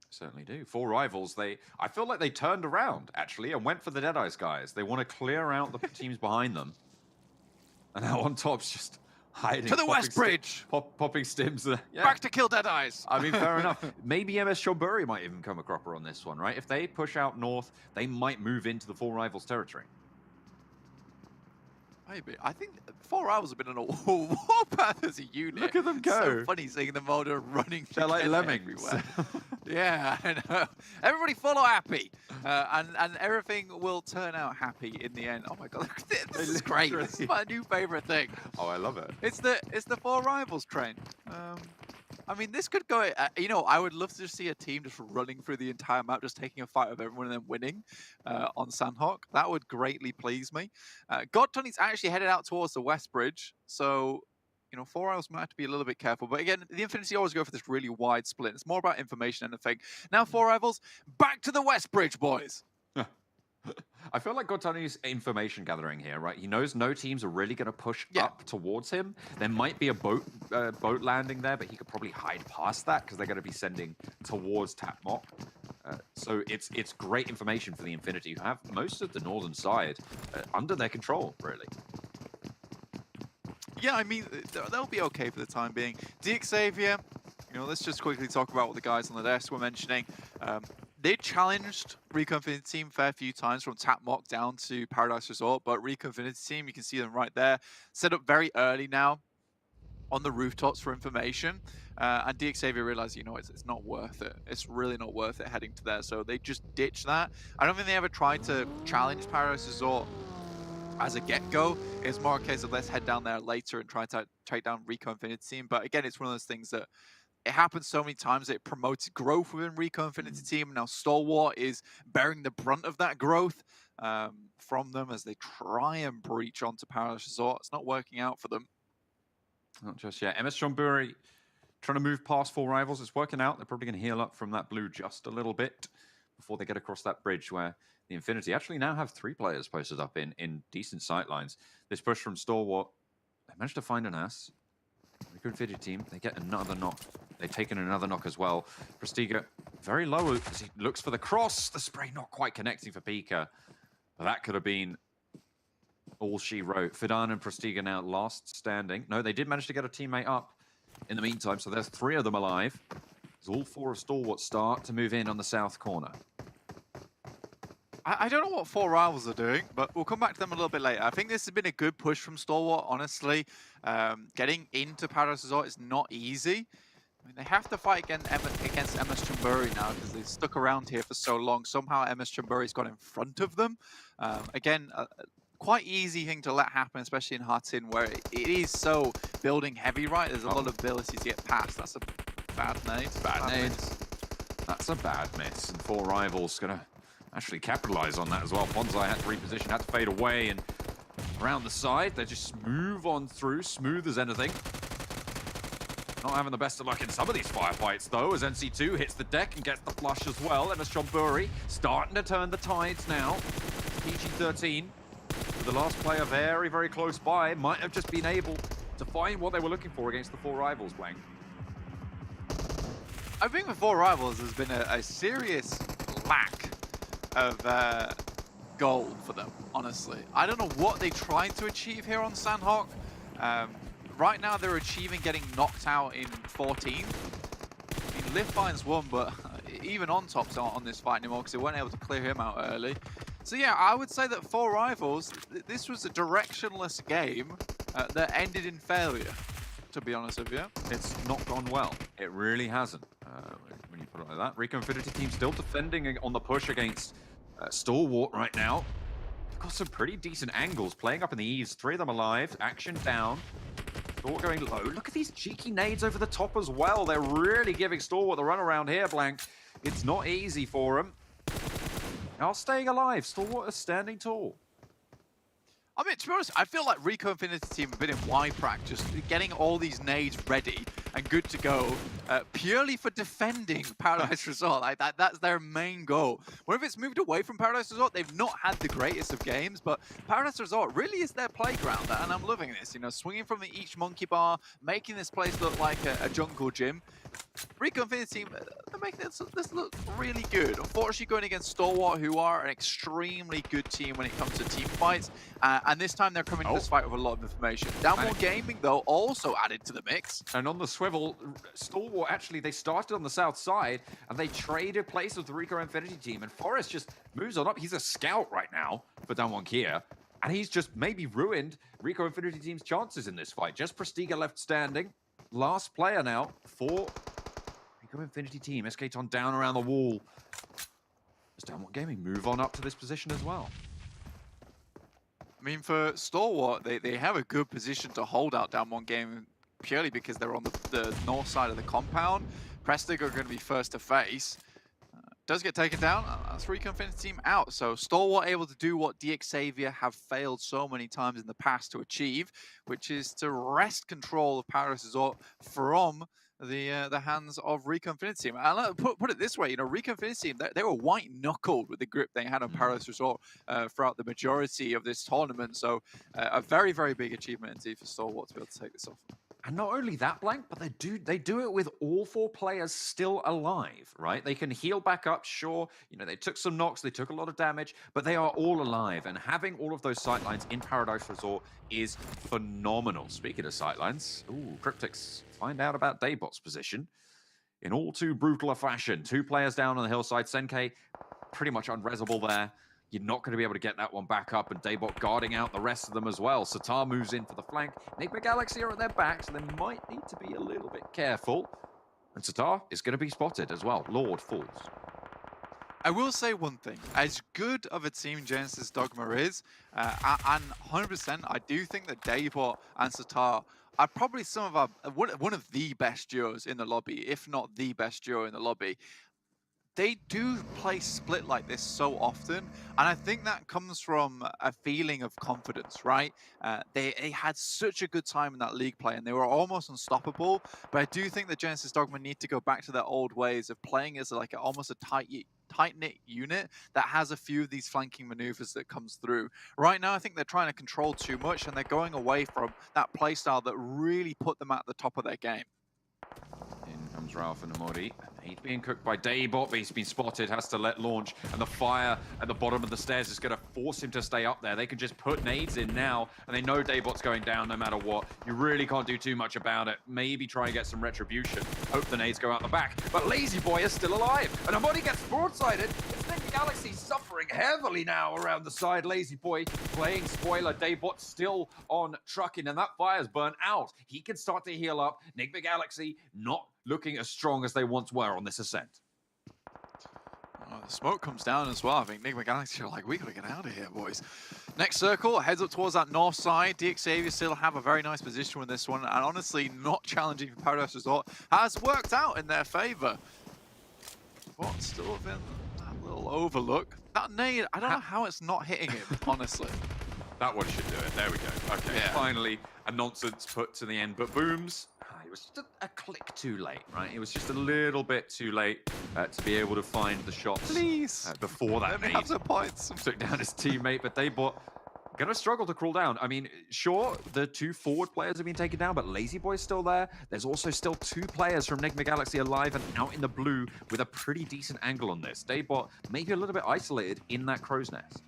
Certainly do. 4 rivals, I feel like they turned around, actually, and went for the Deadeyes guys. They want to clear out the teams behind them. And now on top's just hiding. To the West Bridge! Popping stims. Yeah. Back to kill Deadeyes! I mean, fair enough. Maybe MS Shoburi might even come a cropper on this one, right? If they push out north, they might move into the 4 rivals territory. Maybe. I think 4 rivals have been on a warpath as a unit. Look at them go. So funny seeing them all running. They're like lemmings. Everywhere. Yeah, I know. Everybody follow Happy, and everything will turn out happy in the end. Oh my god, this is great. This is my new favorite thing. Oh, I love it. It's the 4 rivals train. I mean, this could go, you know, I would love to see a team just running through the entire map, just taking a fight with everyone and then winning on Sanhok. That would greatly please me. God Tony's actually headed out towards the West Bridge, so, you know, 4 rivals might have to be a little bit careful. But again, the Infinity always go for this really wide split. It's more about information than anything. Now 4 rivals, back to the West Bridge, boys. I feel like Gotani's information gathering here, right? He knows no teams are really going to push up towards him. There might be a boat landing there, but he could probably hide past that because they're going to be sending towards Tapmok. So it's great information for the Infinity, who have most of the northern side under their control, really. Yeah, I mean, they'll be okay for the time being. Xavier, you know, let's just quickly talk about what the guys on the desk were mentioning. They challenged Recon Infinity Team a fair few times from Tapmok down to Paradise Resort, but Recon Infinity Team, you can see them right there, set up very early now on the rooftops for information. And Xavier realized, you know, it's not worth it. It's really not worth it heading to there. So they just ditched that. I don't think they ever tried to challenge Paradise Resort as a get-go. It's more a case of let's head down there later and try to take down Recon Infinity Team. But again, it's one of those things that it happens so many times that it promoted growth within Recon Infinity Team. And now Stalwart is bearing the brunt of that growth from them as they try and breach onto Paradise Resort. It's not working out for them. Not just yet. MS Shonburi trying to move past 4 rivals. It's working out. They're probably going to heal up from that blue just a little bit before they get across that bridge where the Infinity actually now have 3 players posted up in decent sight lines. This push from Stalwart, they managed to find an ass. Infinity team, they get another knock. They've taken another knock as well. Prestiga very low as he looks for the cross. The spray not quite connecting for Pika. But that could have been all she wrote. Fidan and Prestiga now last standing. No, they did manage to get a teammate up in the meantime, so there's 3 of them alive. As all 4 of Stalwart start to move in on the south corner. I don't know what 4 Rivals are doing, but we'll come back to them a little bit later. I think this has been a good push from Stalwart, honestly. Getting into Paradise Resort is not easy. I mean, they have to fight against MS Chamburi now because they've stuck around here for so long. Somehow MS Chamburi's got in front of them. Again, quite easy thing to let happen, especially in Hartin, where it is so building heavy, right? There's a lot of ability to get past. That's a bad nade. Bad nade. That's a bad miss. And 4 Rivals going to actually capitalize on that as well. Ponzai had to reposition, had to fade away, and around the side, they just move on through, smooth as anything. Not having the best of luck in some of these firefights, though, as NC2 hits the deck and gets the flush as well. MS Chamburi starting to turn the tides now. PG-13, with the last player very, very close by, might have just been able to find what they were looking for against the 4 Rivals, Blank. I think with 4 Rivals, there's been a serious lack of goal for them, honestly. I don't know what they tried to achieve here on Sanhok. Right now, they're achieving getting knocked out in 14. I mean, Liv finds 1, but even on top's not on this fight anymore because they weren't able to clear him out early. So yeah, I would say that 4 Rivals, this was a directionless game that ended in failure, to be honest with you. It's not gone well. It really hasn't. When you put it like that. Rico Infinity team still defending on the push against Stalwart right now. They've got some pretty decent angles playing up in the eaves. 3 of them alive. Action down. Stalwart going low. Look at these cheeky nades over the top as well. They're really giving Stalwart the run around here, Blank. It's not easy for him. Now staying alive. Stalwart is standing tall. I mean, to be honest, I feel like Rico Infinity team have been in YPRAC, just getting all these nades ready and good to go, purely for defending Paradise Resort. Like that's their main goal. Whenever it's moved away from Paradise Resort, they've not had the greatest of games, but Paradise Resort really is their playground, and I'm loving this. You know, swinging from each monkey bar, making this place look like a jungle gym. Rico Infinity team, they're making this look really good. Unfortunately, going against Stalwart, who are an extremely good team when it comes to team fights, and this time they're coming to this fight with a lot of information. Downmore Gaming, though, also added to the mix. And on the swivel, Stalwart actually, they started on the south side, and they traded places with the Rico Infinity team, and Forrest just moves on up. He's a scout right now for Downmore Kia, and he's just maybe ruined Rico Infinity team's chances in this fight. Just Prestiga left standing. Last player now for Rico Infinity team. SK-Ton down around the wall. Does Downmore Gaming move on up to this position as well? I mean, for Stalwart, they have a good position to hold out Downmore Gaming purely because they're on the north side of the compound. Prestiga are going to be first to face. Does get taken down. That's Rico Infinity team out. So Stalwart able to do what DXavier have failed so many times in the past to achieve, which is to wrest control of Paradise Resort from the hands of Rico Infinity team. And put it this way, you know, Rico Infinity team, they were white-knuckled with the grip they had on Paradise Resort throughout the majority of this tournament. So a very, very big achievement indeed for Stalwart to be able to take this off. And not only that, Blank, but they do it with all 4 players still alive, right? They can heal back up, sure. You know, they took some knocks, they took a lot of damage, but they are all alive. And having all of those sightlines in Paradise Resort is phenomenal. Speaking of sightlines, Cryptics find out about Daybot's position in all too brutal a fashion. 2 players down on the hillside. Senke pretty much unresable there. You're not going to be able to get that one back up, and Daybot guarding out the rest of them as well. Satar moves in for the flank. Enigma Galaxy are at their backs, so they might need to be a little bit careful. And Satar is going to be spotted as well. Lord falls. I will say one thing. As good of a team Genesis Dogma is, and 100%, I do think that Daybot and Satar are probably some of one of the best duos in the lobby, if not the best duo in the lobby. They do play split like this so often, and I think that comes from a feeling of confidence, right? They had such a good time in that league play, and they were almost unstoppable, but I do think that Genesis Dogma need to go back to their old ways of playing as like almost a tight-knit unit that has a few of these flanking maneuvers that comes through. Right now, I think they're trying to control too much, and they're going away from that playstyle that really put them at the top of their game. In comes Ralph and Amori. He's being cooked by Daybot, but he's been spotted, has to let launch, and the fire at the bottom of the stairs is going to force him to stay up there. They can just put nades in now, and they know Daybot's going down no matter what. You really can't do too much about it. Maybe try and get some retribution. Hope the nades go out the back, but Lazy Boy is still alive, and Amori gets broadsided. It's the Galaxy suffering heavily now around the side. Lazy Boy playing spoiler. Daybot still on trucking, and that fire's burnt out. He can start to heal up. Enigma Galaxy not looking as strong as they once were on this ascent. The smoke comes down as well. I think Enigma Galaxy are like, we gotta get out of here, boys. Next circle, heads up towards that north side. DXavier still have a very nice position with this one, and honestly, not challenging for Paradise Resort has worked out in their favor. But still been that little overlook. That nade, I don't know how it's not hitting him, honestly. That one should do it. There we go. Okay, Yeah. Finally, a nonsense put to the end, but Booms, it was just a click too late, right? It was just a little bit too late to be able to find the shots. Please. Before that Let me nade have some points. took down his teammate, but Daybot gonna struggle to crawl down. I mean, sure, the two forward players have been taken down, but Lazy Boy's still there. There's also still two players from Enigma Galaxy alive and out in the blue with a pretty decent angle on this. Daybot maybe a little bit isolated in that crow's nest.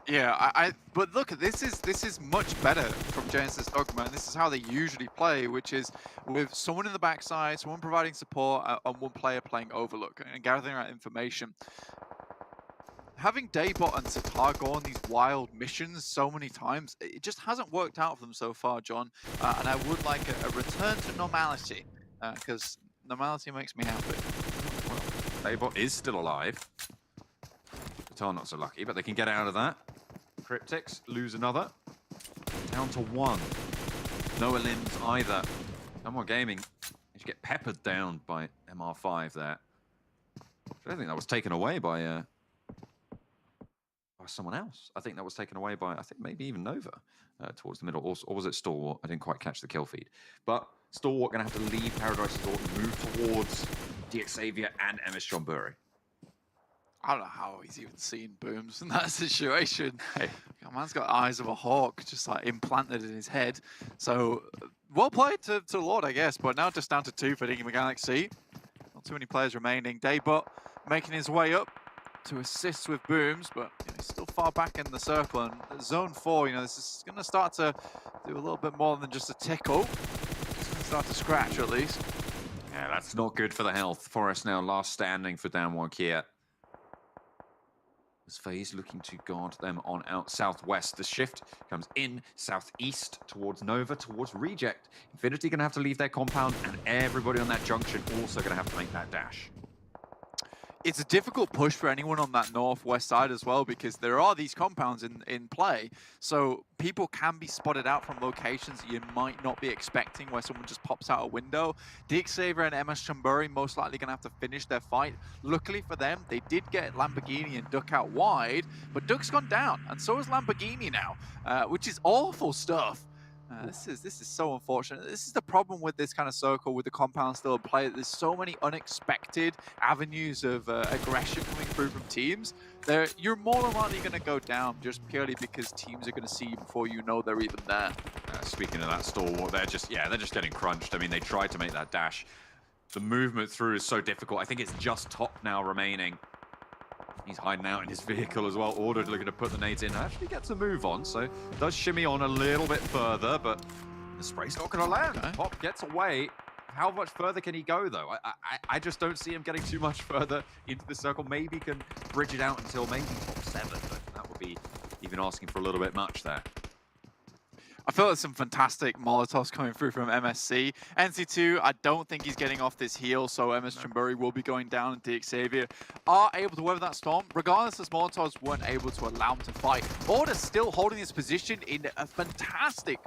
Yeah, but look, this is much better from Genesis Dogma, and this is how they usually play, which is with someone in the backside, someone providing support, and one player playing Overlook and gathering that information. Having Daybot and Sitar go on these wild missions so many times, it just hasn't worked out for them so far, John. And I would like a return to normality, because normality makes me happy. Well, Daybot is still alive. Sitar not so lucky, but they can get out of that. Cryptics lose another. Down to one. No limbs either. No more gaming. You get peppered down by MR5 there. I don't think that was taken away by someone else. I think that was taken away by, I think maybe even Nova towards the middle. Or was it Stalwart? I didn't quite catch the kill feed. But Stalwart going to have to leave Paradise Resort and move towards DXavier and MS John Burry. I don't know how he's even seen Booms in that situation. Hey. Man's got eyes of a hawk just like implanted in his head. So, well played to Lord, I guess. But now just down to 2 for Enigma Galaxy. Not too many players remaining. Daybot making his way up to assist with Booms, but he's still far back in the circle. And zone 4, this is going to start to do a little bit more than just a tickle. It's going to start to scratch at least. Yeah, that's not good for the health. Forest now last standing for Dan Wankier. As FaZe looking to guard them on out southwest. The shift comes in southeast towards Nova, towards Reject. Infinity going to have to leave their compound, and everybody on that junction also going to have to make that dash. It's a difficult push for anyone on that northwest side as well, because there are these compounds in play, so people can be spotted out from locations that you might not be expecting, where someone just pops out a window. DXavier and MS Chamburi most likely going to have to finish their fight. Luckily for them, they did get Lamborghini and Duck out wide, but Duck's gone down, and so is Lamborghini now, which is awful stuff. This is so unfortunate. This is the problem with this kind of circle, with the compound still in play. There's so many unexpected avenues of aggression coming through from teams. You're more than likely going to go down just purely because teams are going to see you before you know they're even there. Speaking of that Stalwart, they're just getting crunched. I mean, they tried to make that dash. The movement through is so difficult. I think it's just Top now remaining. He's hiding out in his vehicle as well. Ordered looking to put the nades in. Actually gets a move on, so does shimmy on a little bit further, but the spray's not going to land. Okay. Pop gets away. How much further can he go, though? I just don't see him getting too much further into the circle. Maybe he can bridge it out until maybe top 7, but that would be even asking for a little bit much there. I feel like some fantastic Molotovs coming through from MSC. NC2, I don't think he's getting off this heel, so MS Chamburi will be going down, and DXavier are able to weather that storm. Regardless, the Molotovs weren't able to allow him to fight. Order still holding his position in a fantastic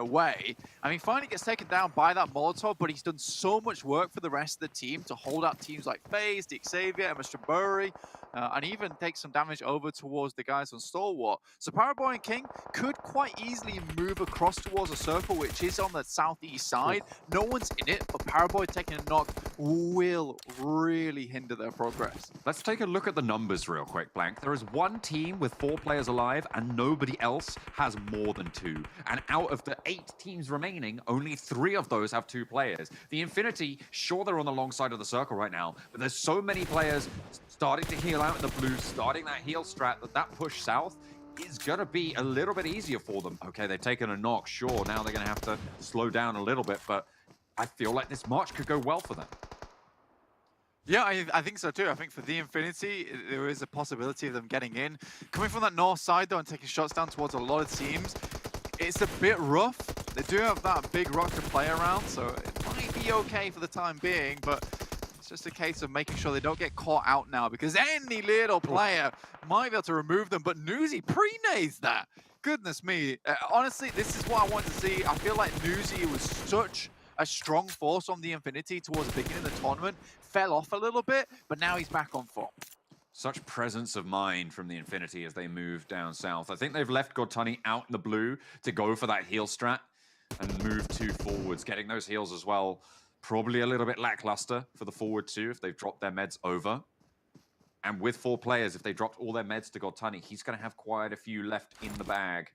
way. I mean, finally gets taken down by that Molotov, but he's done so much work for the rest of the team to hold out teams like FaZe, DXavier, MS Chamburi, and even take some damage over towards the guys on Stalwart. So Paraboy and King could quite easily move move across towards a circle, which is on the southeast side. No one's in it, but Paraboy taking a knock will really hinder their progress. Let's take a look at the numbers real quick, Blank. There is one team with 4 players alive, and nobody else has more than 2. And out of the 8 teams remaining, only 3 of those have 2 players. The Infinity, sure, they're on the long side of the circle right now, but there's so many players starting to heal out in the blue, starting that heal strat, that push south is going to be a little bit easier for them. Okay, they've taken a knock, sure, now they're going to have to slow down a little bit, but I feel like this march could go well for them. Yeah, I think so too. I think for the Infinity, there is a possibility of them getting in. Coming from that north side, though, and taking shots down towards a lot of teams, it's a bit rough. They do have that big rock to play around, so it might be okay for the time being, but it's just a case of making sure they don't get caught out now, because any little player might be able to remove them, but Newsy pre-nays that. Goodness me. Honestly, this is what I wanted to see. I feel like Newsy was such a strong force on the Infinity towards the beginning of the tournament, fell off a little bit, but now he's back on form. Such presence of mind from the Infinity as they move down south. I think they've left Godtunny out in the blue to go for that heal strat and move 2 forwards, getting those heals as well. Probably a little bit lackluster for the forward 2 if they've dropped their meds over. And with 4 players, if they dropped all their meds to Godtunny, he's going to have quite a few left in the bag.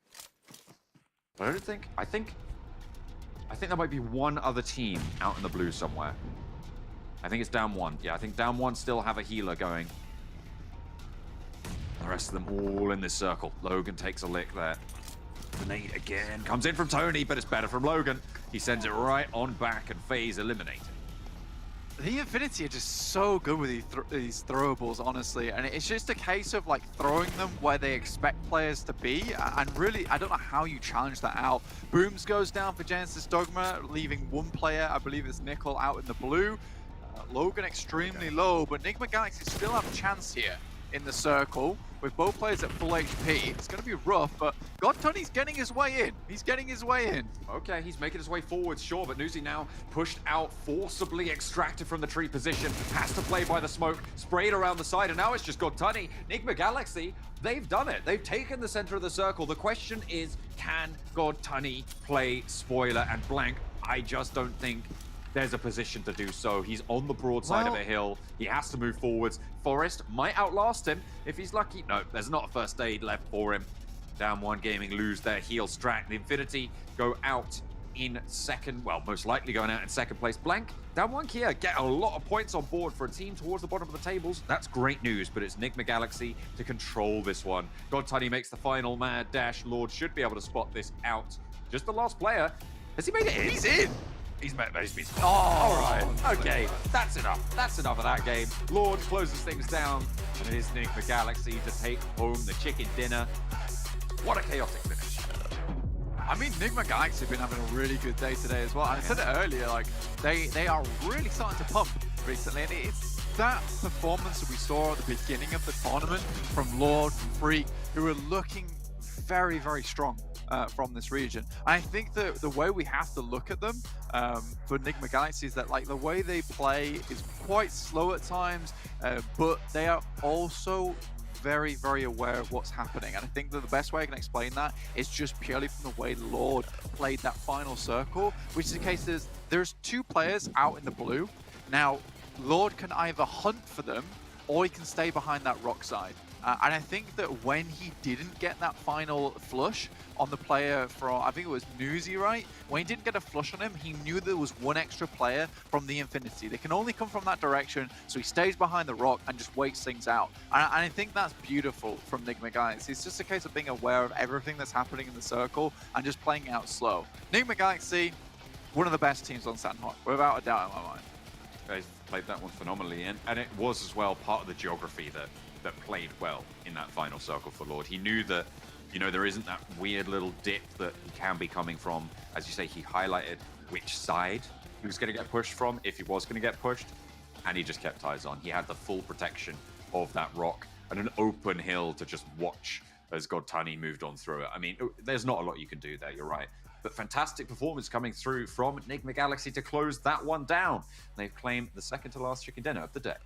But I think there might be one other team out in the blue somewhere. I think it's down 1. Yeah, I think down 1 still have a healer going. The rest of them all in this circle. Logan takes a lick there. Grenade again. Comes in from Tony, but it's better from Logan. He sends it right on back, and FaZe eliminated. The Infinity are just so good with these throwables, honestly, and it's just a case of like throwing them where they expect players to be, and really, I don't know how you challenge that out. Booms goes down for Genesis Dogma, leaving 1 player, I believe it's Nickel, out in the blue. Logan extremely low, but Enigma Galaxy still have a chance here in the circle with both players at full HP. It's going to be rough, but Godtunny's getting his way in. He's getting his way in. Okay, he's making his way forward, sure, but Newsy now pushed out, forcibly extracted from the tree position, has to play by the smoke, sprayed around the side, and now it's just Godtunny. Enigma Galaxy, they've done it. They've taken the center of the circle. The question is, can Godtunny play spoiler and blank? I just don't think there's a position to do so. He's on the broad side of a hill. He has to move forwards. Forest might outlast him if he's lucky. No, there's not a first aid left for him. Down 1 Gaming lose their heal strat. The Infinity go out in second, well, most likely going out in second place. Blank, down 1 Kia, get a lot of points on board for a team towards the bottom of the tables. That's great news, but it's Enigma Galaxy to control this one. Godtunny makes the final mad dash. Lord should be able to spot this out. Just the last player. Has he made it in? He's in! He's been oh, all right. Okay, that's enough. That's enough of that game. Lord closes things down, and it is Enigma Galaxy to take home the chicken dinner. What a chaotic finish. I mean, Enigma Galaxy have been having a really good day today as well. And I said it earlier, like, they are really starting to pump recently. And it's that performance that we saw at the beginning of the tournament from Lord, from Freak, who were looking very, very strong from this region. And I think that the way we have to look at them for Enigma Galaxy is that like the way they play is quite slow at times, but they are also very, very aware of what's happening. And I think that the best way I can explain that is just purely from the way Lord played that final circle, which is the case there's 2 players out in the blue. Now, Lord can either hunt for them or he can stay behind that rock side. And I think that when he didn't get that final flush on the player from, I think it was Newsy, right? When he didn't get a flush on him, he knew there was 1 extra player from the Infinity. They can only come from that direction, so he stays behind the rock and just waits things out. And I think that's beautiful from Enigma Galaxy. It's just a case of being aware of everything that's happening in the circle and just playing out slow. Enigma Galaxy, one of the best teams on Sanhok, without a doubt in my mind. They played that one phenomenally, and it was as well part of the geography that played well in that final circle for Lord. He knew that, you know, there isn't that weird little dip that he can be coming from. As you say, he highlighted which side he was going to get pushed from, if he was going to get pushed, and he just kept eyes on. He had the full protection of that rock and an open hill to just watch as Godtunny moved on through it. I mean, there's not a lot you can do there, you're right. But fantastic performance coming through from Enigma Galaxy to close that one down. They've claimed the second to last chicken dinner of the day.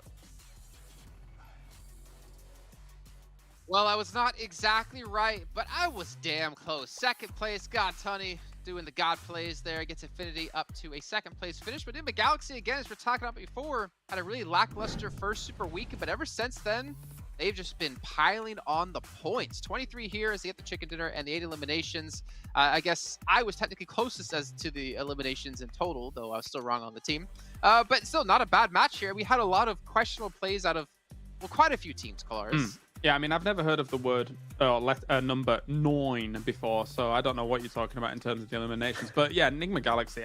Well, I was not exactly right, but I was damn close. Second place, God Tunny doing the God plays there, gets Infinity up to a second place finish. But in the Galaxy, again, as we're talking about before, had a really lackluster first super weekend, but ever since then, they've just been piling on the points. 23 here as they get the chicken dinner and the 8 eliminations. I guess I was technically closest as to the eliminations in total, though I was still wrong on the team. But still not a bad match here. We had a lot of questionable plays out of, well, quite a few teams, Colors. Yeah, I mean, I've never heard of the word number 9 before, so I don't know what you're talking about in terms of the eliminations. But yeah, Enigma Galaxy,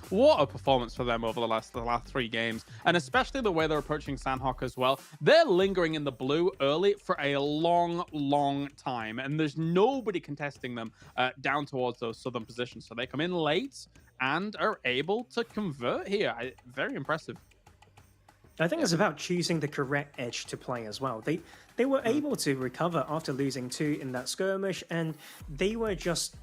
what a performance for them over the last 3 games, and especially the way they're approaching Sanhok as well. They're lingering in the blue early for a long time, and there's nobody contesting them down towards those southern positions. So they come in late and are able to convert here. Very impressive. I think it's about choosing the correct edge to play as well. They were able to recover after losing 2 in that skirmish, and they were just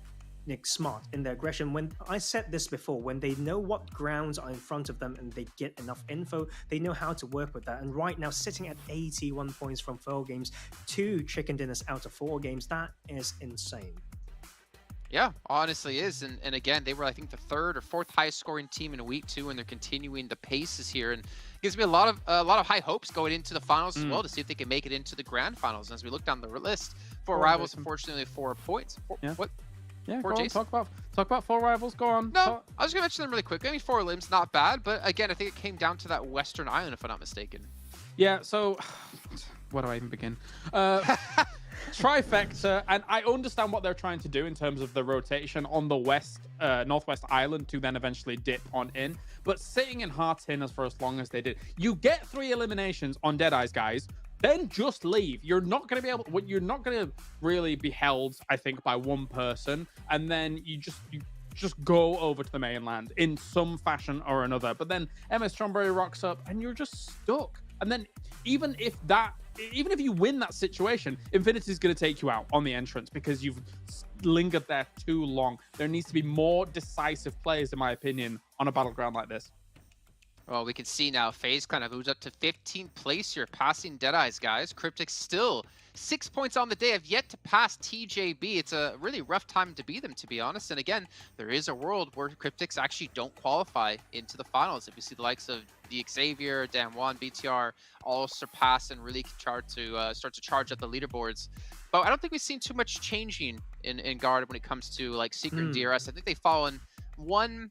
smart in their aggression. When I said this before, when they know what grounds are in front of them and they get enough info, they know how to work with that. And right now, sitting at 81 points from 4 games, 2 chicken dinners out of 4 games, that is insane. Yeah, honestly is. And again, they were, I think, the 3rd or 4th highest scoring team in week 2, and they're continuing the paces here. And gives me a lot of high hopes going into the finals as well, to see if they can make it into the grand finals. And as we look down the list, 4 rivals, unfortunately, 4 points. What? Yeah, go on, talk about 4 rivals. Go on. No, I was gonna mention them really quick. I mean, 4 limbs, not bad, but again, I think it came down to that Western Island, if I'm not mistaken. Yeah. So, where do I even begin? Trifecta, and I understand what they're trying to do in terms of the rotation on the northwest island to then eventually dip on in. But sitting in Hearts in for as long as they did, you get 3 eliminations on Deadeyes, guys. Then just leave. You're not going to really be held, I think, by one person, and then you just go over to the mainland in some fashion or another. But then MS Strawberry rocks up, and you're just stuck. And then even if you win that situation, Infinity is going to take you out on the entrance because you've lingered there too long. There needs to be more decisive plays, in my opinion, on a battleground like this. Well, we can see now FaZe kind of moves up to 15th place here, passing Deadeyes, guys. Cryptic still 6 points on the day, have yet to pass TJB. It's a really rough time to beat them, to be honest. And again, there is a world where Cryptics actually don't qualify into the finals. If you see the likes of the Xavier, Damwon, BTR all surpass and really start to charge at the leaderboards. But I don't think we've seen too much changing in Guard when it comes to like Secret and DRS. I think they've fallen one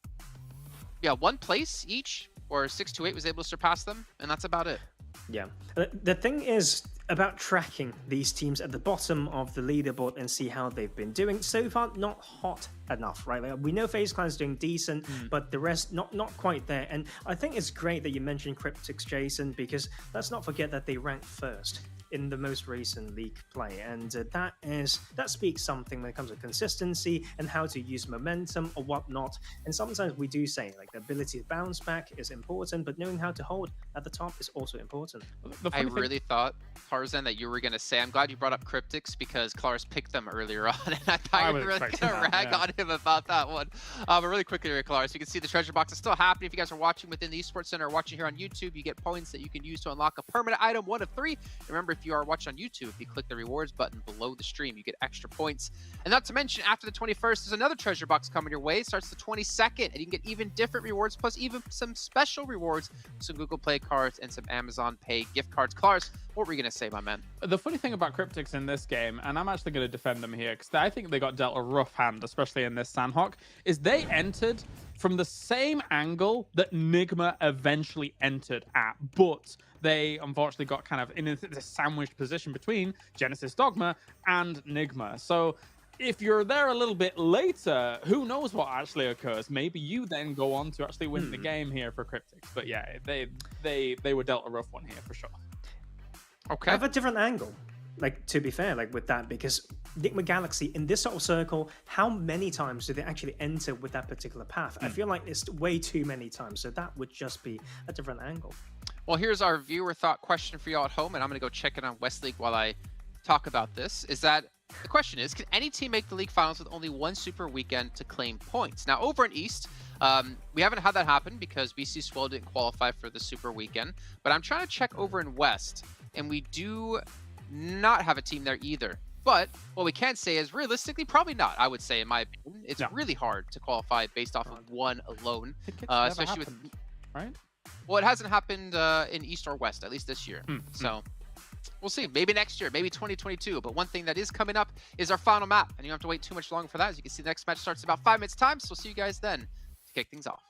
place each, or 628 was able to surpass them, and that's about it. Yeah. The thing is about tracking these teams at the bottom of the leaderboard and see how they've been doing. So far, not hot enough, right? Like, we know FaZe Clan's doing decent, but the rest not quite there. And I think it's great that you mentioned Cryptics, Jason, because let's not forget that they ranked 1st in the most recent league play, and that speaks something when it comes to consistency and how to use momentum or whatnot. And sometimes we do say like the ability to bounce back is important, but knowing how to hold at the top is also important. I really thought, Tarzan, that you were going to say, I'm glad you brought up Cryptics because Claris picked them earlier on, and I thought you were really going to rag on him about that one. But really quickly here, Claris, you can see the treasure box is still happening. If you guys are watching within the Esports Center or watching here on YouTube, you get points that you can use to unlock a permanent item, 1 of 3. Remember, if you are watching on YouTube, if you click the rewards button below the stream, you get extra points. And not to mention, after the 21st, there's another treasure box coming your way. It starts the 22nd, and you can get even different rewards, plus even some special rewards, some Google Play cards and some Amazon Pay gift cards. Claris, what were you going to say, my man? The funny thing about Cryptics in this game, and I'm actually going to defend them here, because I think they got dealt a rough hand, especially in this Sanhok, is they entered from the same angle that Nigma eventually entered at, but they unfortunately got kind of in a sandwiched position between Genesis Dogma and Nigma. So if you're there a little bit later, who knows what actually occurs? Maybe you then go on to actually win the game here for Cryptics. But yeah, they were dealt a rough one here for sure. Okay. I have a different angle, like, to be fair, like with that, because Nigma Galaxy in this sort of circle, how many times do they actually enter with that particular path? I feel like it's way too many times, so that would just be a different angle. Well, here's our viewer thought question for y'all at home, and I'm going to go check it on West League while I talk about this, is that the question is, can any team make the league finals with only 1 super weekend to claim points? Now, over in East, we haven't had that happen because BC Swell didn't qualify for the super weekend, but I'm trying to check over in West, and we do not have a team there either. But what we can say is realistically, probably not. I would say, in my opinion, it's really hard to qualify based off of one alone, especially with right. Well, it hasn't happened in East or West, at least this year. So we'll see. Maybe next year, maybe 2022. But one thing that is coming up is our final map, and you don't have to wait too much longer for that. As you can see, the next match starts in about 5 minutes time. So we'll see you guys then to kick things off.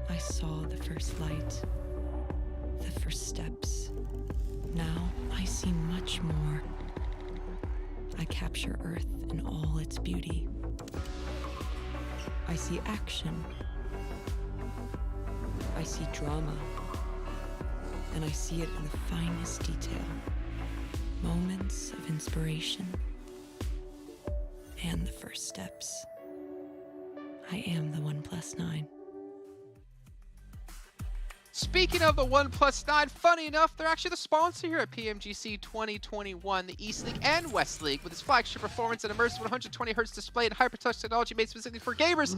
I saw the first light, the first steps. Now I see much more. I capture Earth in all its beauty. I see action. I see drama. And I see it in the finest detail. Moments of inspiration. And the first steps. I am the 1+9. Speaking of the 1+9, funny enough, they're actually the sponsor here at PMGC 2021, the East League and West League, with its flagship performance and immersive 120Hz display and hyper-touch technology made specifically for gamers.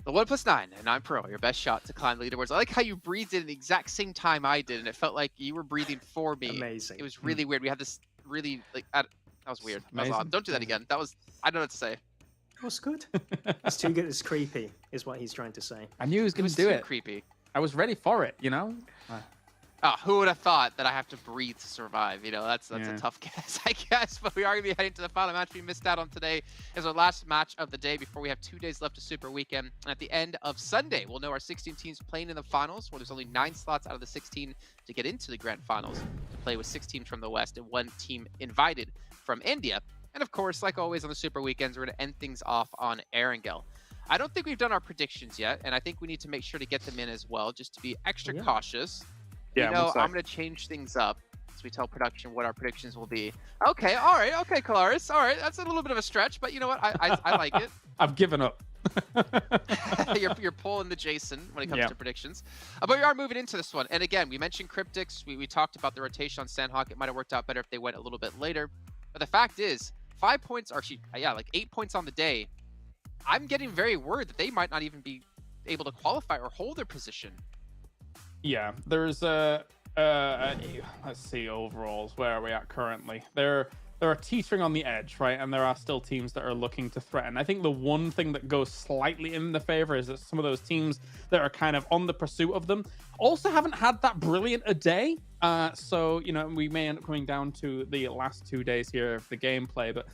The 1+9 and 9 Pro, your best shot to climb the leaderboards. I like how you breathed in the exact same time I did, and it felt like you were breathing for me. Amazing. It was really weird. We had this really, that was weird. That was odd. Don't do that again. That was, I don't know what to say. It was good. It's too good. It's creepy, is what he's trying to say. I knew he was going to do it. Creepy. I was ready for it, you know? Oh, who would have thought that I have to breathe to survive? You know, that's a tough guess, I guess. But we are going to be heading to the final match we missed out on today. Is our last match of the day before we have 2 days left of Super Weekend. And at the end of Sunday, we'll know our 16 teams playing in the finals, where there's only 9 slots out of the 16 to get into the grand finals, to play with 6 teams from the West and 1 team invited from India. And of course, like always on the Super Weekends, we're going to end things off on Erangel. I don't think we've done our predictions yet, and I think we need to make sure to get them in as well, just to be extra cautious. Yeah, you know, I'm going to change things up as we tell production what our predictions will be. Okay, all right, okay, Kalaris. All right, that's a little bit of a stretch, but you know what? I like it. I've given up. you're pulling the Jason when it comes to predictions. But we are moving into this one. And again, we mentioned Cryptics. We talked about the rotation on Sanhok. It might have worked out better if they went a little bit later. But the fact is, 5 points, or actually, like 8 points on the day. I'm getting very worried that they might not even be able to qualify or hold their position. Yeah, there's let's see overalls. Where are we at currently? They're teetering on the edge, right? And there are still teams that are looking to threaten. I think the one thing that goes slightly in the favor is that some of those teams that are kind of on the pursuit of them also haven't had that brilliant a day. So, you know, we may end up coming down to the last 2 days here of the gameplay, but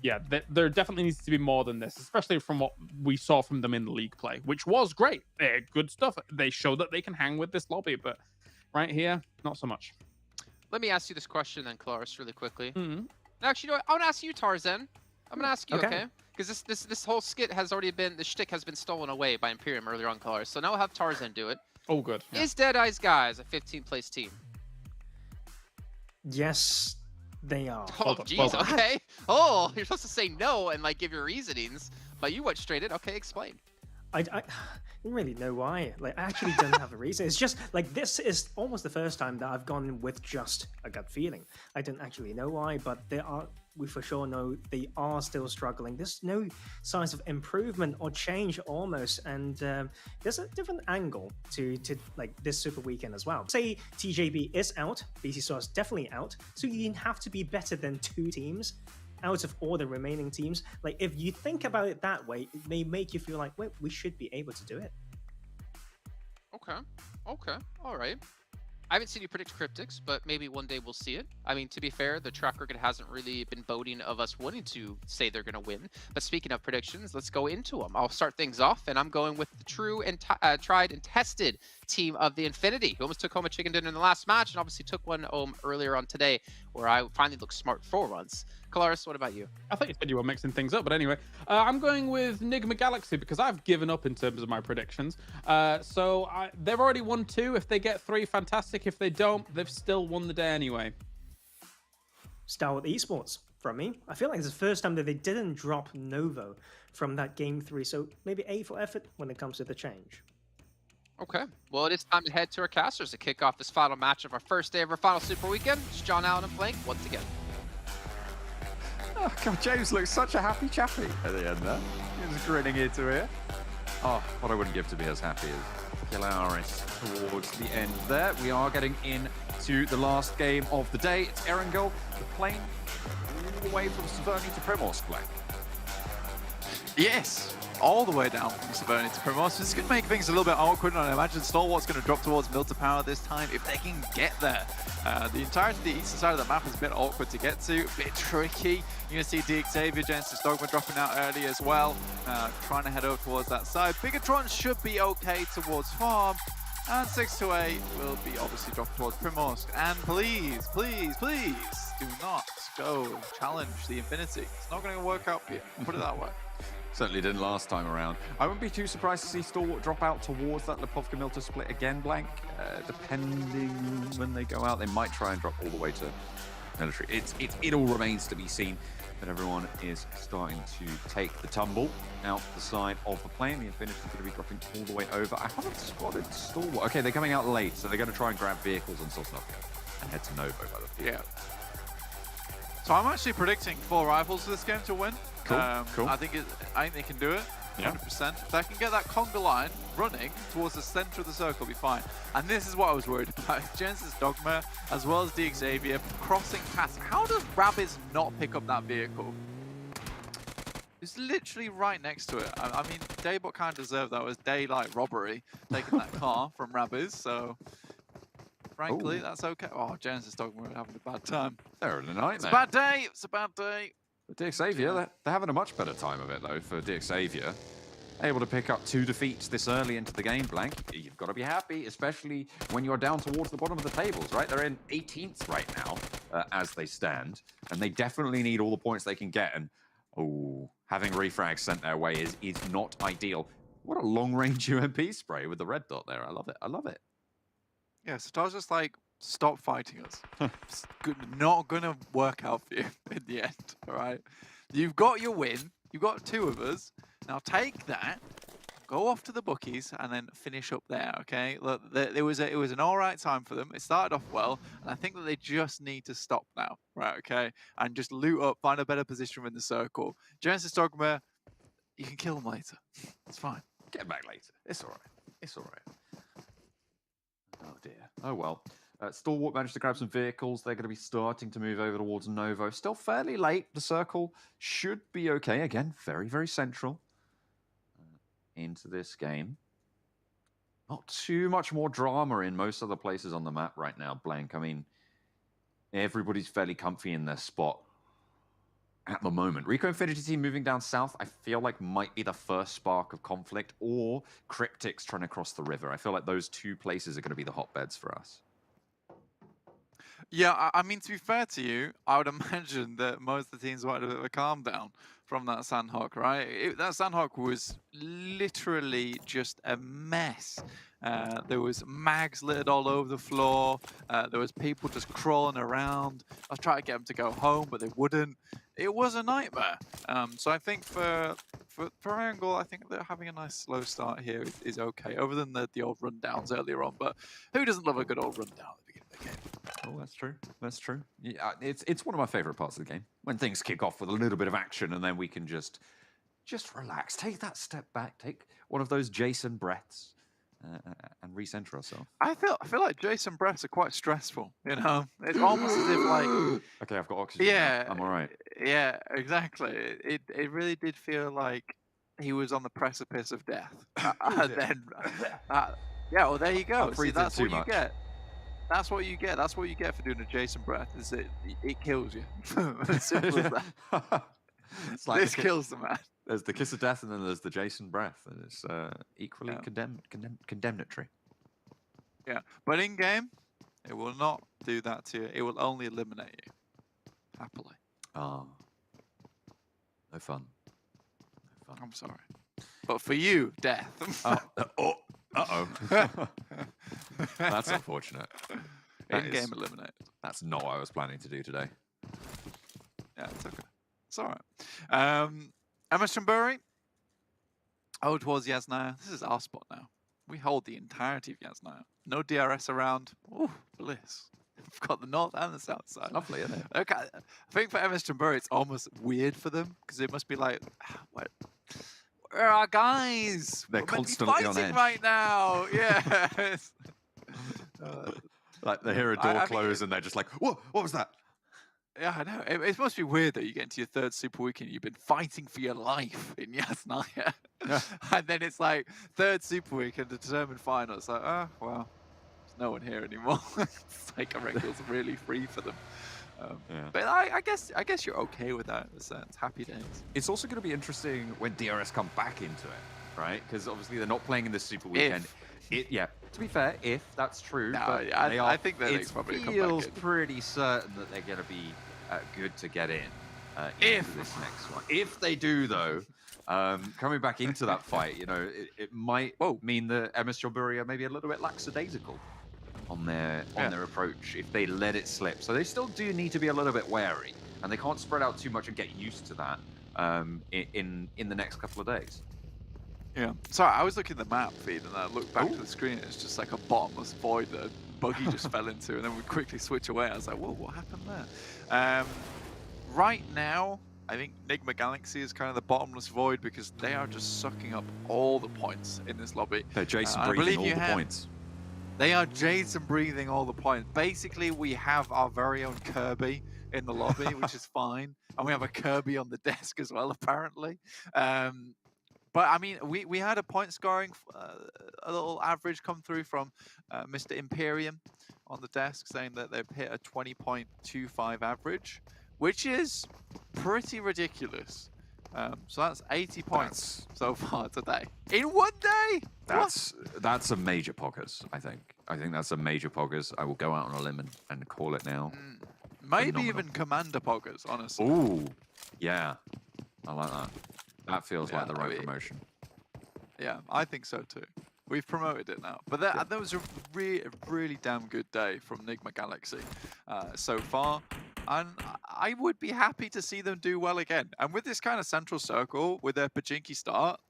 yeah, there definitely needs to be more than this, especially from what we saw from them in the league play, which was great. Good stuff. They show that they can hang with this lobby, but right here, not so much. Let me ask you this question then, Claris, really quickly. Actually, you know what? I want to ask you, Tarzan. I'm going to ask you, okay? Because this whole skit has already been, the shtick has been stolen away by Imperium earlier on, Claris. So now we'll have Tarzan do it. Oh, good. Yeah. Is Deadeye's guys a 15th place team? Yes, they are. Oh, jeez, okay. Oh, you're supposed to say no and like give your reasonings, but you went straight in. Okay, explain. I don't really know why. Like, I actually don't have a reason. It's just like this is almost the first time that I've gone with just a gut feeling. I don't actually know why, but we for sure know they are still struggling. There's no signs of improvement or change almost, and there's a different angle to like this Super Weekend as well. Say TJB is out, BC Star is definitely out, so you have to be better than 2 teams out of all the remaining teams. Like, if you think about it that way, it may make you feel like, wait, we should be able to do it. Okay. Okay. All right. I haven't seen you predict Cryptics, but maybe one day we'll see it. I mean, to be fair, the track record hasn't really been boding of us wanting to say they're going to win. But speaking of predictions, let's go into them. I'll start things off, and I'm going with the true and tried and tested team of the Infinity, who almost took home a chicken dinner in the last match, and obviously took one home earlier on today, where I finally looked smart for once. Kalaris, what about you? I thought you said you were mixing things up, but anyway, I'm going with Nigma Galaxy because I've given up in terms of my predictions. They've already won 2. If they get 3, fantastic. If they don't, they've still won the day anyway. Stalwart Esports from me. I feel like it's the first time that they didn't drop Novo from that Game 3, so maybe A for effort when it comes to the change. Okay, well, it is time to head to our casters to kick off this final match of our first day of our final Super Weekend. It's John Allen and Blank once again. Oh, God, James looks such a happy chappy at the end there. He was grinning ear to ear. Oh, what I wouldn't give to be as happy as Kalaris towards the end there. We are getting into the last game of the day. It's Erangel, the plane all the way from Severny to Primorsk, Black. Yes, all the way down from Severny to Primorsk. This is going to make things a little bit awkward, and I imagine Stalwart's going to drop towards Milter Power this time if they can get there. The entirety of the eastern side of the map is a bit awkward to get to, a bit tricky. You're going to see Xavier, Genesis Dogma dropping out early as well, trying to head over towards that side. Bigatron should be okay towards Farm, and 6 to 8 will be obviously dropped towards Primorsk. And please, please, please do not go challenge the Infinity. It's not going to work out for you, put it that way. Certainly didn't last time around. I wouldn't be too surprised to see Stalwart drop out towards that Lipovka-Milter split again, Blank. Depending when they go out, they might try and drop all the way to military. It all remains to be seen, but everyone is starting to take the tumble out the side of the plane. The Infinity is going to be dropping all the way over. I haven't spotted Stalwart. Okay, they're coming out late, so they're going to try and grab vehicles and sort of and head to Novo by the field. Yeah. So I'm actually predicting 4 rifles for this game to win. Cool. Cool. I think they can do it. 100%. If they can get that conga line running towards the center of the circle, it'll be fine. And this is what I was worried about. Genesis Dogma, as well as Xavier, crossing past. How does Rabbids not pick up that vehicle? It's literally right next to it. I mean, Daybot kind of deserved that. It was daylight robbery, taking that car from Rabbids, so... Frankly, that's okay. Oh, Genesis Dogma are having a bad time. They're in a nightmare. It's a bad day. It's a bad day. But Xavier, they're having a much better time of it, though, for Xavier. Able to pick up 2 defeats this early into the game, Blank. You've got to be happy, especially when you're down towards the bottom of the tables, right? They're in 18th right now, as they stand, and they definitely need all the points they can get. And, having refrags sent their way is not ideal. What a long-range UMP spray with the red dot there. I love it. I love it. Yeah, so I was just like, stop fighting us. It's not going to work out for you in the end, all right? You've got your win. You've got 2 of us. Now take that, go off to the bookies, and then finish up there, okay? Look, it was an all right time for them. It started off well, and I think that they just need to stop now, right, okay? And just loot up, find a better position in the circle. Genesis Dogma, you can kill them later. It's fine. Get back later. It's all right. It's all right. Oh, dear. Oh, well. Stalwart managed to grab some vehicles. They're going to be starting to move over towards Novo. Still fairly late. The circle should be okay. Again, very, very central into this game. Not too much more drama in most other places on the map right now, Blank. I mean, everybody's fairly comfy in their spot at the moment. Rico Infinity team moving down south, I feel like might be the first spark of conflict, or Cryptics trying to cross the river. I feel like those 2 places are going to be the hotbeds for us. Yeah, I mean, to be fair to you, I would imagine that most of the teams wanted a bit of a calm down from that Sanhok, right? That Sanhok was literally just a mess. There was mags littered all over the floor. There was people just crawling around. I was trying to get them to go home, but they wouldn't. It was a nightmare. So I think for Erangel, I think that having a nice slow start here is okay, other than the old rundowns earlier on. But who doesn't love a good old rundown at the beginning of the game? Oh, that's true. That's true. Yeah, it's one of my favorite parts of the game, when things kick off with a little bit of action, and then we can just relax, take that step back, take one of those Jason breaths, and recenter ourselves. I feel like Jason breaths are quite stressful. You know, it's almost as if like okay, I've got oxygen. yeah, now. I'm all right. Yeah, exactly. It really did feel like he was on the precipice of death. And then yeah, well there you go. See, that's what you get. That's what you get. That's what you get for doing a Jason breath. Is it kills you? As simple as that. It's like This kills the man. There's the kiss of death, and then there's the Jason breath, and it's equally condemnatory. Yeah, but in game, it will not do that to you. It will only eliminate you. Happily. Oh, no fun. I'm sorry, but for you, death. Uh-oh. That's unfortunate. In-game eliminated. That's not what I was planning to do today. Yeah, it's okay. It's all right. Emma Strambury. Oh, towards Yasnaya. This is our spot now. We hold the entirety of Yasnaya. No DRS around. Ooh, bliss. We've got the north and the south side. Lovely, isn't it? Okay. I think for Emma Strambury, it's almost weird for them because it must be like, what? Where are our guys? They're We're meant to be constantly on fighting edge. right now. Yeah. Like they hear a door close and they're just like, "Whoa, what was that?" Yeah, I know. It must be weird that you get into your third Super Weekend, you've been fighting for your life in Yasnaya. And then it's like, third Super Weekend, the determined final. It's like, oh, well, there's no one here anymore. It's like Erangel's really free for them. But I guess you're okay with that in a sense. Happy days. It's also going to be interesting when DRS come back into it, right? Because obviously they're not playing in this Super Weekend. Yeah, to be fair, if that's true, No, but I think that it probably come back feels in. pretty certain that they're going to be good to get in into this next one. If they do, though, coming back into that fight, you know, it might mean that Emma Strawberry are maybe a little bit lackadaisical on their approach if they let it slip. So they still do need to be a little bit wary, and they can't spread out too much and get used to that in the next couple of days. Yeah. Sorry, I was looking at the map feed and I looked back to the screen and it's just like a bottomless void that a buggy just fell into, and then we quickly switch away. I was like, whoa, what happened there? Right now, I think Nigma Galaxy is kind of the bottomless void because they are just sucking up all the points in this lobby. They're Jason breathing all the points. They are Jason breathing all the points. Basically, we have our very own Kirby in the lobby, which is fine. And we have a Kirby on the desk as well, apparently. But I mean, we had a point scoring, a little average come through from Mr. Imperium on the desk saying that they've hit a 20.25 average, which is pretty ridiculous. So that's 80 points so far today. In one day? That's a major poggers, I think. I think that's a major poggers. I will go out on a limb and call it now. Maybe Phenomenal. even Commander poggers, honestly. Ooh, yeah. I like that. That feels like the right promotion. Yeah, I think so too. We've promoted it now. But that was a really damn good day from Nigma Galaxy so far. And I would be happy to see them do well again. And with this kind of central circle, with their Pachinki start,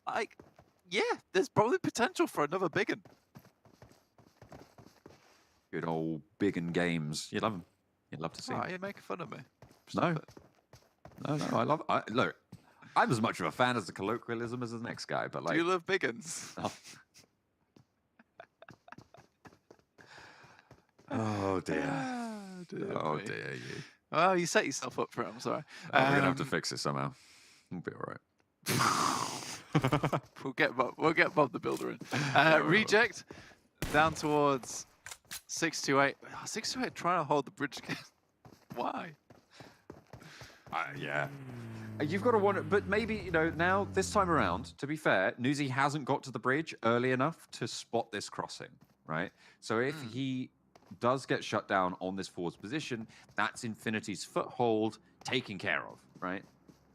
yeah, there's probably potential for another big one. Good old big and games. You love them. You'd love to see. You're making fun of me. No, I love. Look, I'm as much of a fan as the colloquialism as the next guy, but like. Do you love big uns? Oh dear. Oh me. dear you. Well, you set yourself up for it. I'm sorry. We're gonna have to fix it somehow. We'll be all right. We'll get Bob the Builder in. Reject down towards 628. 628 trying to hold the bridge again. Why? Yeah. You've got to wonder, but maybe, now, this time around, to be fair, Newsy hasn't got to the bridge early enough to spot this crossing, right? So if he does get shut down on this forward position, that's Infinity's foothold taken care of, right?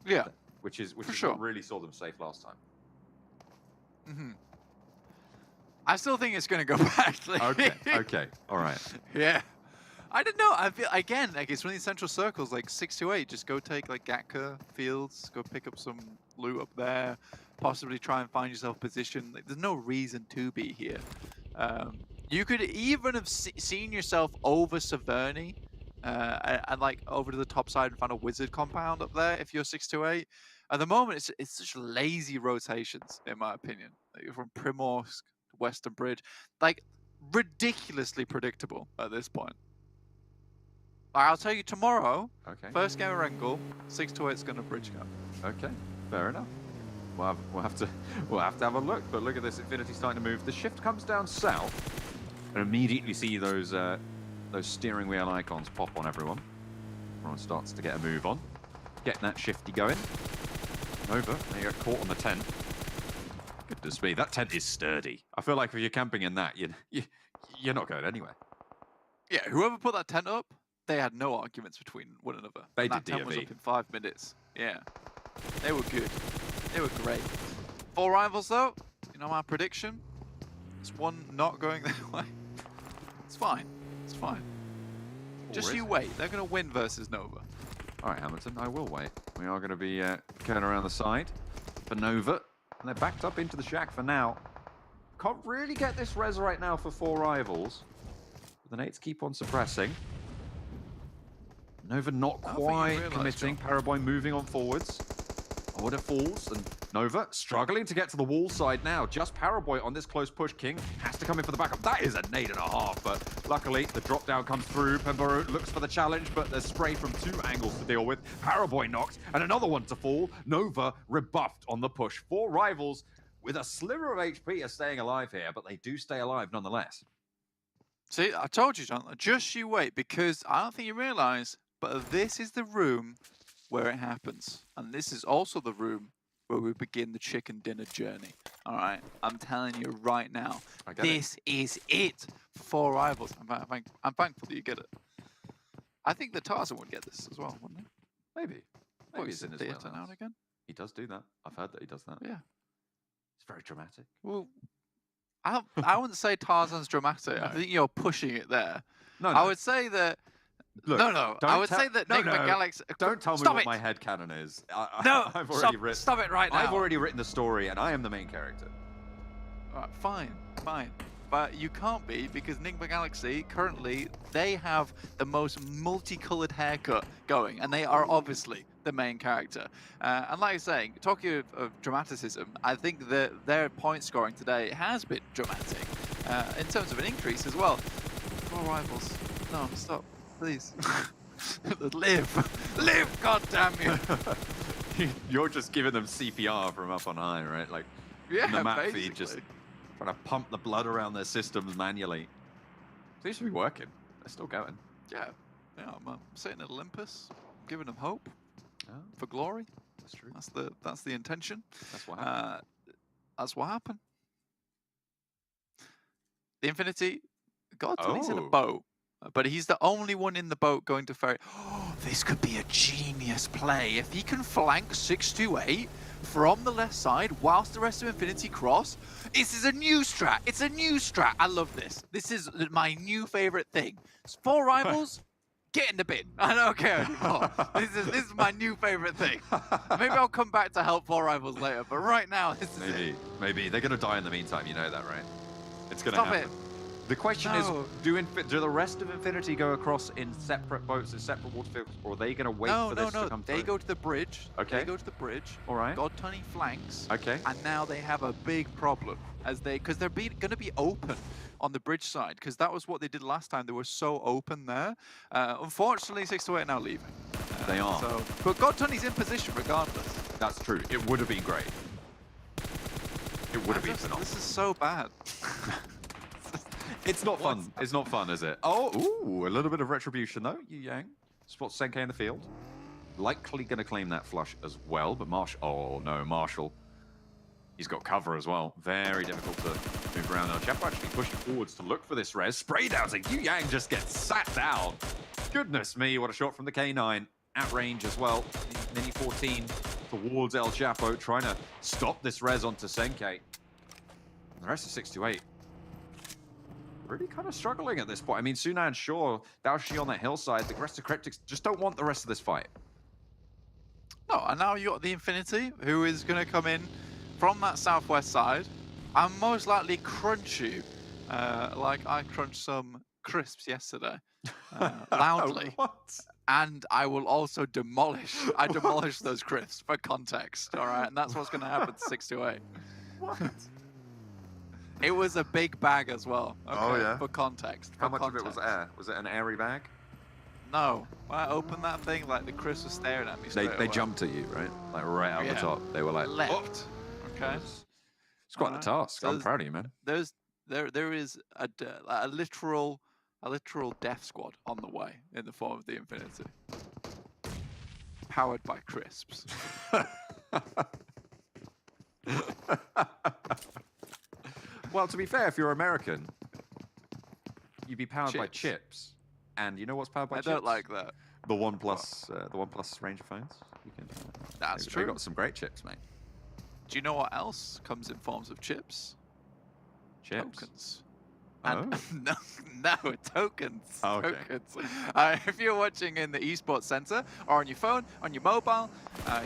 Yeah. Which is sure. what really saw them safe last time. Mm-hmm. I still think it's going to go back. Okay, all right. Yeah. I don't know. I feel, again, like it's one of these central circles, like 628. Just go take like Gatka fields, go pick up some loot up there, possibly try and find yourself position. Like, there's no reason to be here. You could even have seen yourself over Severny and like over to the top side and found a wizard compound up there if you're 628. At the moment, it's such lazy rotations, in my opinion. Like, from Primorsk to western bridge. Like, ridiculously predictable at this point. I'll tell you tomorrow, first game of Erangel, 6-8 is going to bridge go. Okay, fair enough. We'll have to have a look. But look at this, Infinity starting to move. The shift comes down south, and immediately see those steering wheel icons pop on everyone. Everyone starts to get a move on, getting that shifty going. Nova, they get caught on the tent. Goodness me, that tent is sturdy. I feel like if you're camping in that, you're not going anywhere. Yeah, whoever put that tent up, they had no arguments between one another. They and that did tent was DOV. up in 5 minutes. Yeah, they were good. They were great. 4 rivals though. You know my prediction? It's one not going their way. It's fine. It's fine. Just you wait. They're going to win versus Nova. All right, Hamilton, I will wait. We are going to be going around the side for Nova. And they're backed up into the shack for now. Can't really get this res right now for 4 rivals. The nades keep on suppressing. Nova not quite committing. Paraboy moving on forwards. Order falls, and Nova struggling to get to the wall side now. Just Paraboy on this close push. King has to come in for the backup. That is a nade and a half, but luckily the drop down comes through. Pemboro looks for the challenge, but there's spray from 2 angles to deal with. Paraboy knocked, and another one to fall. Nova rebuffed on the push. 4 rivals with a sliver of HP are staying alive here, but they do stay alive nonetheless. See, I told you, John, just you wait, because I don't think you realize, but this is the room where it happens. And this is also the room where we begin the chicken dinner journey. All right, I'm telling you right now, this is it for 4 rivals. I'm thankful that you get it. I think the Tarzan would get this as well, wouldn't he? Maybe. Maybe he's in his theatre wheelhouse. now and again. He does do that. I've heard that he does that. Yeah. It's very dramatic. Well, I wouldn't say Tarzan's dramatic. I think you're pushing it there. No, I would say that. Look, no. I would say that Nick McGallick's. Don't tell me what my headcanon is. I've already written. Stop it right now. I've already written the story, and I am the main character. All right, fine. But you can't be, because Nigma Galaxy, currently, they have the most multicolored haircut going, and they are obviously the main character. And like I was saying, talking of dramaticism, I think that their point scoring today has been dramatic, in terms of an increase as well. 4 rivals. No, stop. Please. Live, goddamn you. You're just giving them CPR from up on high, right? Like, yeah, in the map basically. feed, just trying to pump the blood around their systems manually. Seems to be working. They're still going. Yeah, I'm sitting at Olympus, giving them hope for glory. That's true. That's the intention. That's what happened. That's what happened. The Infinity, he's in a Oh. boat. But he's the only one in the boat going to ferry. Oh, this could be a genius play. If he can flank 628 from the left side whilst the rest of Infinity cross, this is a new strat. It's a new strat. I love this. This is my new favorite thing. It's 4 rivals. Get in the bin. I don't care anymore. This is my new favorite thing. Maybe I'll come back to help 4 rivals later, but right now, this is it. Maybe. They're going to die in the meantime. You know that, right? It's going to Stop happen. it. The question is, No. do the rest of Infinity go across in separate boats, in separate waterfields, or are they going to wait for this to come through? They go to the bridge. Okay. They go to the bridge. All right. God Tunny flanks. Okay. And now they have a big problem because they're going to be open on the bridge side, because that was what they did last time. They were so open there. Unfortunately, 628 now leaving. They are. But God Tunny's in position regardless. That's true. It would have been great. It would have been phenomenal. This is so bad. It's not fun. It's not fun, is it? Oh, ooh, a little bit of retribution though. Yu Yang spots Senke in the field. Likely going to claim that flush as well, but Marshall. He's got cover as well. Very difficult to move around now. Chapo actually pushing forwards to look for this res. Spray down, so Yu Yang just gets sat down. Goodness me, what a shot from the K9. At range as well. Mini 14 towards El Chapo, trying to stop this res onto Senke. And the rest of 628. Really kind of struggling at this point. I mean, Sunan, sure, Daoshi on that hillside. The rest of Cryptics just don't want the rest of this fight. No, and now you got the Infinity, who is going to come in from that southwest side and most likely crunch you like I crunched some crisps yesterday loudly. What? And I will also demolish those crisps for context, all right? And that's what's going to happen to 628. What? It was a big bag as well. Okay, Oh, yeah? For context. How much of it was air? Was it an airy bag? No. When I opened that thing, like the Chris was staring at me straight They away. jumped at you, right? Like right out the top. They were like, Left. Okay. It's quite the task. I'm proud of you, man. There is a literal death squad on the way in the form of the Infinity. Powered by crisps. Well, to be fair, if you're American, you'd be powered by chips. And you know what's powered by chips? I don't like that. The OnePlus range of phones. That's They true. got some great chips, mate. Do you know what else comes in forms of chips? Chips? Tokens. And no, tokens. Oh, okay. Tokens. If you're watching in the esports center or on your phone, on your mobile,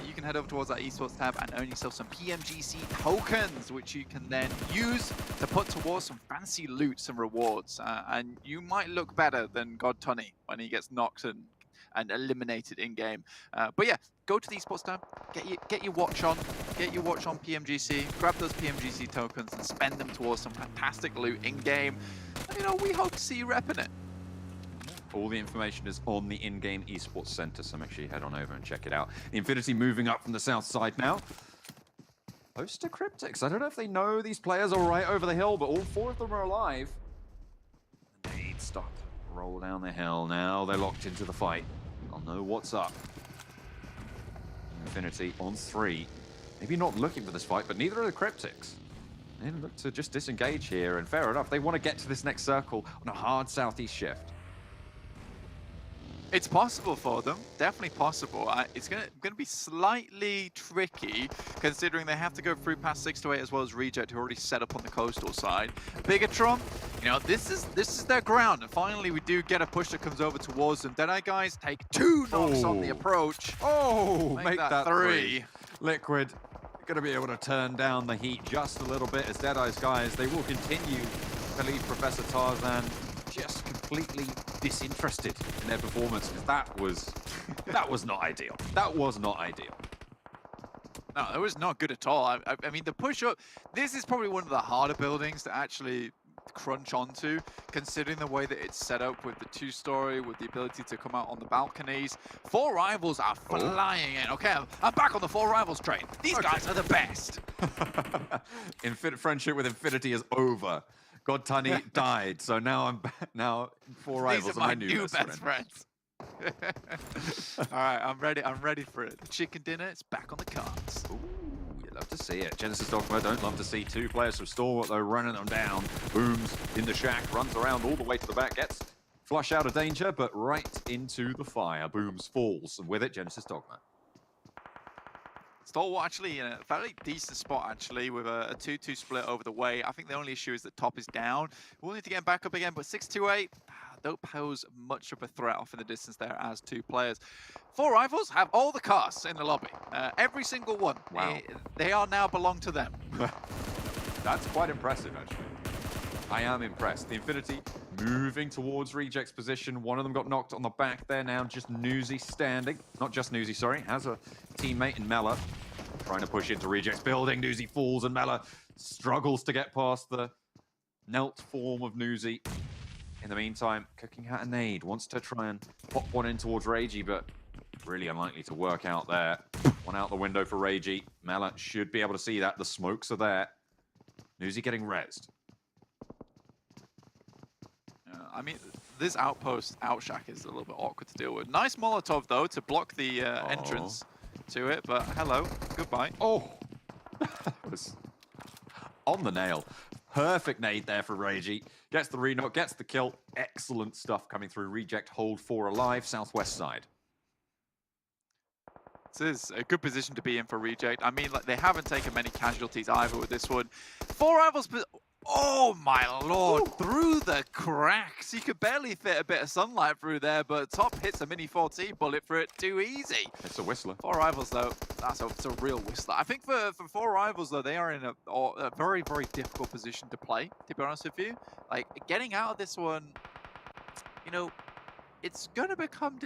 you can head over towards that esports tab and earn yourself some PMGC tokens, which you can then use to put towards some fancy loots and rewards. And you might look better than God Tunny when he gets knocked and eliminated in game. But yeah, go to the esports tab, get your watch on PMGC, grab those PMGC tokens and spend them towards some fantastic loot in game. And, you know, we hope to see you repping it. All the information is on the in-game esports center, so make sure you head on over and check it out. The Infinity moving up from the south side now. Close to Cryptics. I don't know if they know these players are right over the hill, but all 4 of them are alive. The nades start to roll down the hill now. They're locked into the fight. They'll know what's up. Infinity on 3. Maybe not looking for this fight, but neither are the Cryptics. They look to just disengage here, and fair enough. They want to get to this next circle on a hard southeast shift. It's possible for them, definitely possible. It's gonna be slightly tricky considering they have to go through past 6 to 8 as well as Reject, who already set up on the coastal side. Bigatron, you know, this is their ground, and finally we do get a push that comes over towards them. Deadeye guys take 2 knocks on the approach. Oh, make that 3. Liquid going to be able to turn down the heat just a little bit as Deadeye's guys, they will continue to leave Professor Tarzan just completely disinterested in their performance, because that was not ideal. That was not ideal. No, it was not good at all. I mean, the push-up, this is probably one of the harder buildings to actually crunch onto, considering the way that it's set up with the 2-story, with the ability to come out on the balconies. 4 Rivals are flying in. Okay, I'm back on the 4 Rivals train. These guys are the best. Friendship with Infinity is over. God Tunny died, so now 4 Rivals These are my new best friends. All right, I'm ready for it. The chicken dinner is back on the cards. Ooh, you love to see it. Genesis Dogma don't love to see 2 players from Stalwart, though, running them down. Booms in the shack, runs around all the way to the back, gets flush out of danger, but right into the fire. Booms falls, and with it, Genesis Dogma. Stalwart actually in a fairly decent spot, actually, with a 2-2 split over the way. I think the only issue is that top is down. We'll need to get back up again, but 6-2-8 don't pose much of a threat off in the distance there as 2 players. 4 Rivals have all the cars in the lobby. Every single one. Wow. They are now belong to them. That's quite impressive, actually. I am impressed. The Infinity moving towards Reject's position. One of them got knocked on the back there now. Just Newsy standing. Not just Newsy, sorry. Has a teammate in Mela. Trying to push into Reject's building. Newsy falls and Mela struggles to get past the knelt form of Newsy. In the meantime, Cooking Hat and Nade wants to try and pop one in towards Ragey, but really unlikely to work out there. One out the window for Ragey. Mela should be able to see that. The smokes are there. Newsy getting rezzed. I mean, this outpost outshack is a little bit awkward to deal with. Nice Molotov, though, to block the entrance to it, but hello, goodbye. Oh, that was on the nail. Perfect nade there for Ragey. Gets the re-knock, gets the kill. Excellent stuff coming through. Reject hold 4 alive, southwest side. This is a good position to be in for Reject. I mean, like, they haven't taken many casualties either with this one. 4 Rivals, oh my lord, through the cracks. You could barely fit a bit of sunlight through there, but top hits a mini 40 bullet for it too easy. It's a whistler. 4 Rivals, though, it's a real whistler. I think for 4 Rivals, though, they are in a very, very difficult position to play, to be honest with you. Like, getting out of this one, you know, it's going to become...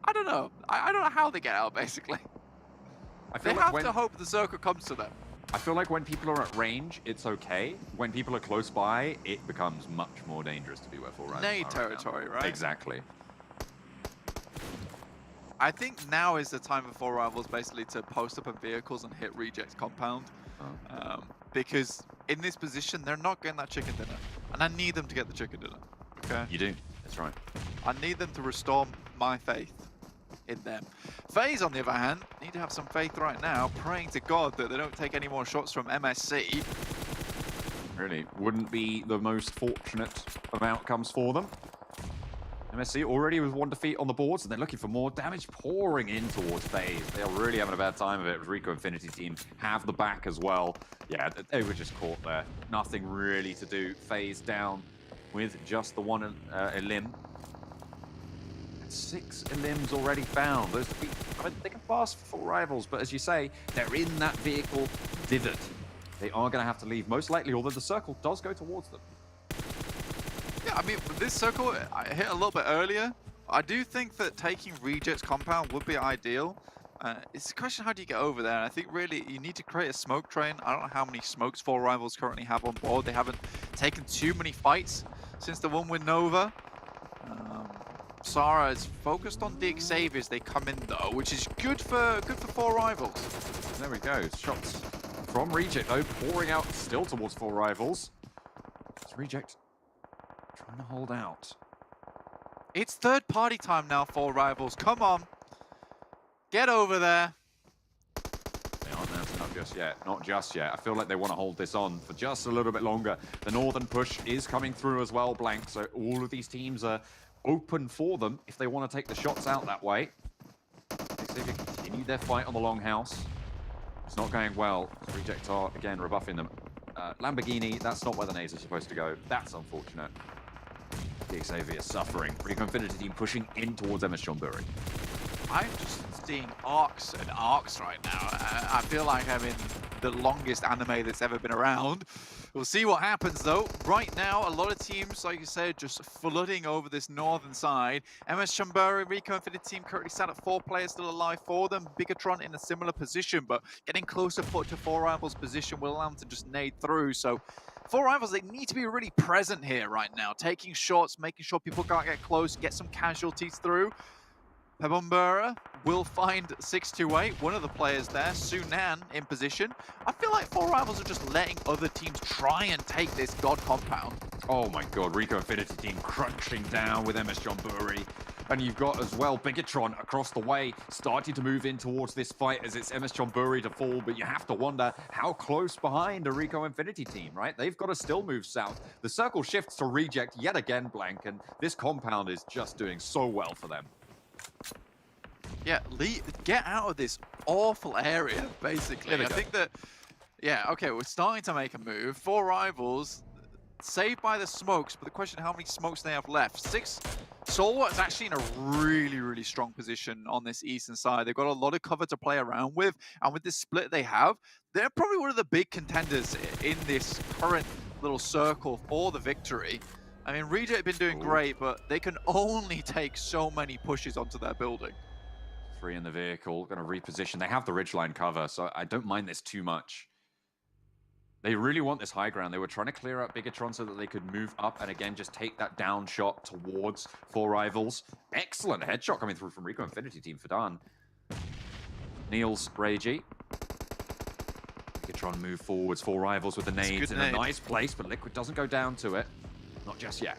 I don't know. I don't know how they get out, basically. I feel they like have to hope the circle comes to them. I feel like when people are at range, it's okay. When people are close by, it becomes much more dangerous to be where 4 Rivals Nade are territory, now. right? Exactly. I think now is the time for 4 Rivals basically to post up in vehicles and hit Reject's compound. Because in this position, they're not getting that chicken dinner. And I need them to get the chicken dinner. Okay? You do. That's right. I need them to restore my faith in them. FaZe, on the other hand, need to have some faith right now, praying to God that they don't take any more shots from MSC. Really, wouldn't be the most fortunate of outcomes for them. MSC already with 1 defeat on the boards, and they're looking for more damage pouring in towards FaZe. They are really having a bad time of it. Rico Infinity team have the back as well. Yeah, they were just caught there. Nothing really to do. FaZe down with just the 1 elim. 6 elims already found. Those defeats, I mean, they can pass for 4 Rivals, but as you say, they're in that vehicle divot. They are going to have to leave, most likely, although the circle does go towards them. Yeah, I mean, this circle, I hit a little bit earlier. I do think that taking Reject's compound would be ideal. It's a question, how do you get over there? I think really you need to create a smoke train. I don't know how many smokes 4 Rivals currently have on board. They haven't taken too many fights since the one with Nova. Sarah is focused on the Xavier as they come in though, which is good for 4 Rivals. There we go. Shots from Reject though, pouring out still towards 4 Rivals. It's Reject trying to hold out. It's third party time now, 4 Rivals. Come on. Get over there. They aren't announcing up just yet. Not just yet. I feel like they want to hold this on for just a little bit longer. The northern push is coming through as well, Blank. So all of these teams are open for them if they want to take the shots out that way. Xavier continue their fight on the longhouse. It's not going well. Reject are, again, rebuffing them. Lamborghini, that's not where the nades are supposed to go. That's unfortunate. The Xavier suffering. Rico Infinity team pushing in towards MS Chonburi. I'm just seeing arcs and arcs right now. I feel like I'm in the longest anime that's ever been around. We'll see what happens though. Right now, a lot of teams, like you said, just flooding over this northern side. MS Chonburi, Rico Infinity team currently sat at 4 players still alive for them. Bigatron in a similar position, but getting closer put to 4 Rivals position will allow them to just nade through. So 4 Rivals, they need to be really present here right now, taking shots, making sure people can't get close, get some casualties through. Pebombera will find 628, one of the players there, Sunan in position. I feel like 4 Rivals are just letting other teams try and take this God compound. Oh my god, Rico Infinity team crunching down with MS Chonburi. And you've got as well Bigatron across the way, starting to move in towards this fight as it's MS Chonburi to fall, but you have to wonder how close behind a Rico Infinity team, right? They've got to still move south. The circle shifts to Reject yet again, Blank, and this compound is just doing so well for them. Yeah, get out of this awful area, basically. I think that, yeah, okay, we're starting to make a move. 4 Rivals, saved by the smokes, but the question, how many smokes they have left? 6. Solwa is actually in a really, really strong position on this eastern side. They've got a lot of cover to play around with, and with this split they have, they're probably one of the big contenders in this current little circle for the victory. I mean, Reject have been doing great, but they can only take so many pushes onto their building. 3 in the vehicle, going to reposition. They have the ridgeline cover, so I don't mind this too much. They really want this high ground. They were trying to clear up Bigatron so that they could move up and again just take that down shot towards 4 Rivals. Excellent headshot coming through from Rico Infinity team for Dan. Niels Ragey. Bigatron move forwards. 4 Rivals with the nades in a nice place, but Liquid doesn't go down to it. Not just yet.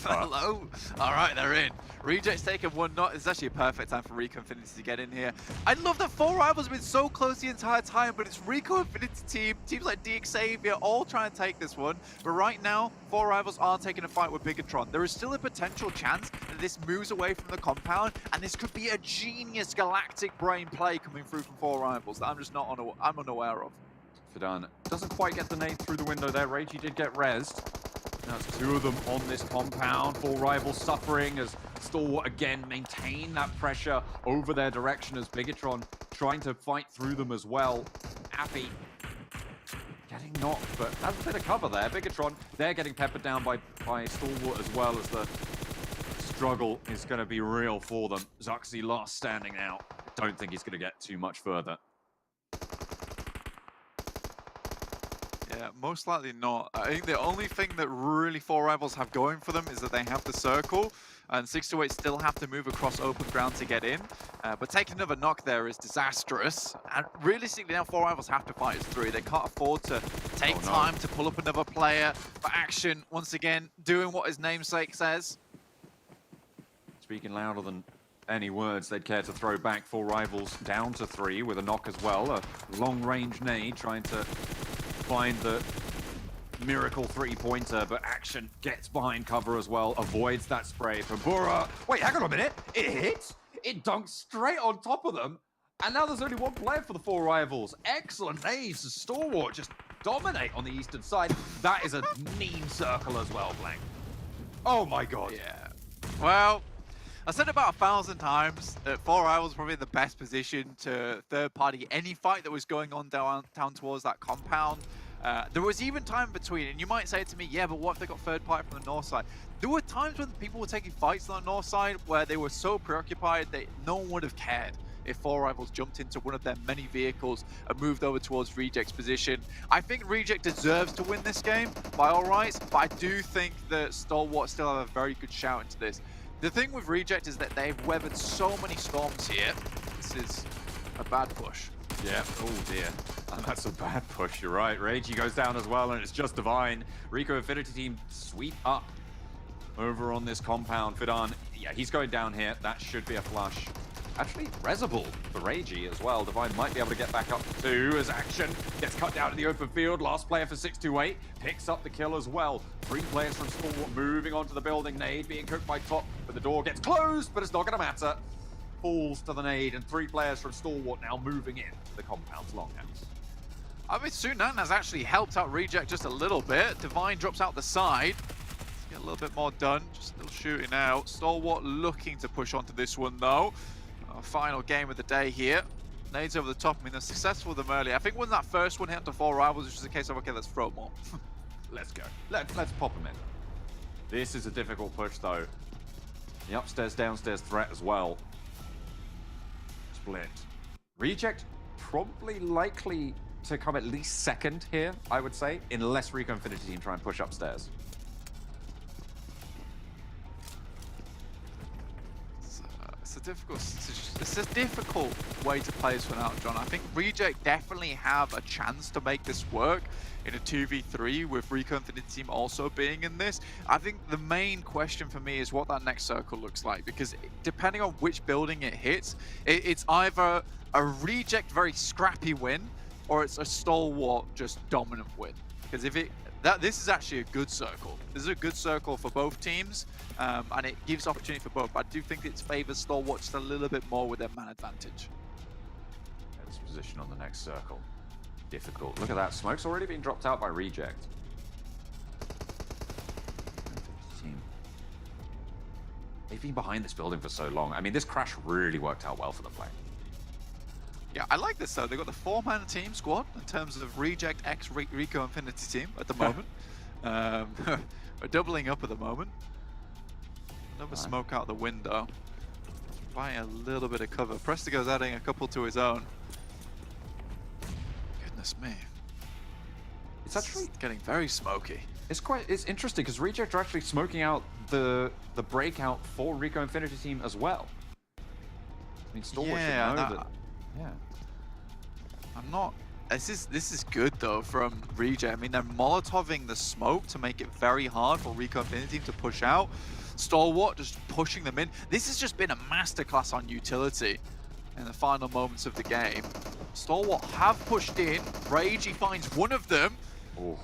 Hello? All right, they're in. Reject's taken 1 knot. It's actually a perfect time for Rico Infinity to get in here. I love that 4 Rivals have been so close the entire time, but it's Rico Infinity teams like Xavier, all trying to take this one. But right now, 4 Rivals are taking a fight with Bigatron. There is still a potential chance that this moves away from the compound, and this could be a genius galactic brain play coming through from 4 Rivals that I'm just not I'm unaware of. Fidan doesn't quite get the nade through the window there. Ragey did get rezzed. Now it's 2 of them on this compound. 4 Rivals suffering as Stalwart again maintain that pressure over their direction as Bigatron trying to fight through them as well. Appy getting knocked, but has a bit of cover there. Bigatron, they're getting peppered down by Stalwart as well, as the struggle is going to be real for them. Zuxi last standing out. Don't think he's going to get too much further. Yeah, most likely not. I think the only thing that really Four Rivals have going for them is that they have the circle, and 628 still have to move across open ground to get in. But taking another knock there is disastrous. And realistically now, Four Rivals have to fight as three. They can't afford to take time to pull up another player. But Action, once again, doing what his namesake says. Speaking louder than any words they'd care to throw back. Four Rivals down to 3 with a knock as well. A long-range nade trying to find the miracle three-pointer, but Action gets behind cover as well, avoids that spray from Bura. Wait, hang on a minute. It hits. It dunks straight on top of them. And now there's only one player for the Four Rivals. Excellent nades. Stalwart just dominate on the eastern side. That is a mean circle as well, Blank. Oh my god. Yeah. Well, I said about 1,000 times that Four Rivals was probably in the best position to third-party any fight that was going on down towards that compound. There was even time between, and you might say to me, yeah, but what if they got third party from the north side? There were times when people were taking fights on the north side where they were so preoccupied that no one would have cared if Four Rivals jumped into one of their many vehicles and moved over towards Reject's position. I think Reject deserves to win this game by all rights, but I do think that Stalwart still have a very good shout into this. The thing with Reject is that they've weathered so many storms here. This is a bad push. Yeah, oh dear. And that's a bad push, you're right. Reiji goes down as well, and it's just Divine. Rico Infinity Team sweep up over on this compound. Fidan, yeah, he's going down here. That should be a flush. Actually, Rezable for Reiji as well. Divine might be able to get back up to 2 as Action gets cut down in the open field. Last player for 628 picks up the kill as well. 3 players from Stalwart moving onto the building. Nade being cooked by Top, but the door gets closed, but it's not going to matter. Falls to the nade, and 3 players from Stalwart now moving in to the compound's longhouse. I mean, Sunan has actually helped out Reject just a little bit. Divine drops out the side. Let's get a little bit more done. Just still shooting out. Stalwart looking to push onto this one, though. Our final game of the day here. Nades over the top. I mean, they're successful with them earlier. I think when that first one hit onto Four Rivals, it was just a case of, okay, let's throw more. Let's go. Let's pop them in. This is a difficult push, though. The upstairs-downstairs threat as well. Split. Reject probably likely to come at least second here, I would say, unless Rico Infinity Team try and push upstairs. It's a difficult way to play this one out, John. I think Reject definitely have a chance to make this work in a 2v3 with Rico Infinity Team also being in this. I think the main question for me is what that next circle looks like, because depending on which building it hits, it's either a Reject very scrappy win or it's a Stalwart just dominant win. Because if this is actually a good circle. This is a good circle for both teams, and it gives opportunity for both. But I do think it favors Stalwart just a little bit more with their man advantage. Let's position on the next circle. Difficult. Look at that. Smoke's already been dropped out by Reject. Team. They've been behind this building for so long. I mean, this crash really worked out well for the play. Yeah, I like this though. They've got the 4-man team squad in terms of Reject X Rico Infinity Team at the moment. We're doubling up at the moment. Another smoke out the window. Buying a little bit of cover. Prestigo's adding a couple to his own. Goodness me. It's actually getting very smoky. It's interesting because Reject are actually smoking out the breakout for Rico Infinity Team as well. I mean, Stalwart should know that. Yeah. I'm not. This is good though from Reject. I mean, they're molotoving the smoke to make it very hard for Rico Infinity to push out. Stalwart just pushing them in. This has just been a masterclass on utility in the final moments of the game. Stalwart have pushed in. Ragey finds one of them. Oh,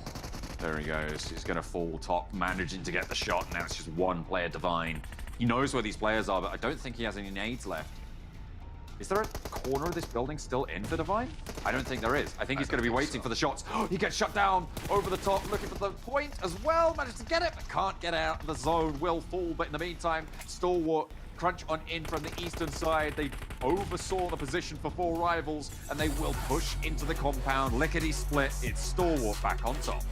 there he goes. He's going to fall top, managing to get the shot. Now it's just one player, Divine. He knows where these players are, but I don't think he has any nades left. Is there a corner of this building still in for Divine? I don't think there is. I think he's going to be waiting for the shots. He gets shut down over the top, looking for the point as well. Managed to get it, but can't get out of the zone. Will fall, but in the meantime, Stalwart crunch on in from the eastern side. They oversaw the position for Four Rivals, and they will push into the compound. Lickety split. It's Stalwart back on top.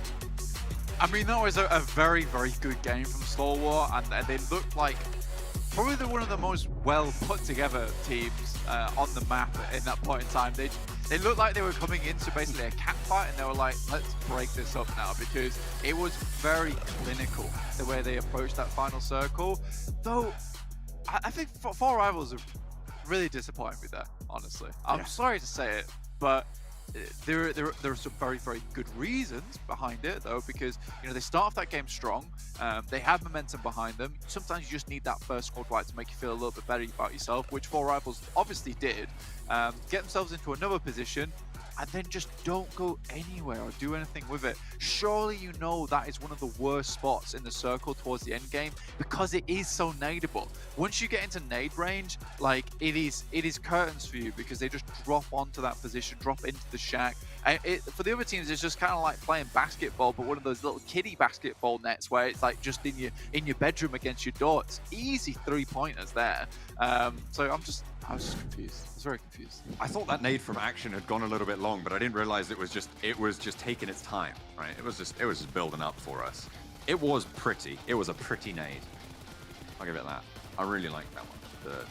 I mean, that was a very, very good game from Stalwart, and they looked like probably one of the most well put together teams on the map in that point in time. It looked like they were coming into basically a cat fight, and they were like, let's break this up now, because it was very clinical the way they approached that final circle. Though, I think Four Rivals are really disappointing me there, honestly. I'm sorry to say it, but there are some very, very good reasons behind it, though, because they start off that game strong. They have momentum behind them. Sometimes you just need that first squad wipe to make you feel a little bit better about yourself, which Four Rivals obviously did. Get themselves into another position, and then just don't go anywhere or do anything with it. Surely you know that is one of the worst spots in the circle towards the end game, because it is so nadeable. Once you get into nade range, like it is curtains for you, because they just drop onto that position, drop into the shack. For the other teams, it's just kind of like playing basketball, but one of those little kiddie basketball nets where it's like just in your bedroom against your door. It's easy 3-pointers there. So I was just confused. I was very confused. I thought that nade from Action had gone a little bit long, but I didn't realize it was just taking its time, right? It was just building up for us. It was pretty. It was a pretty nade. I'll give it that. I really liked that one.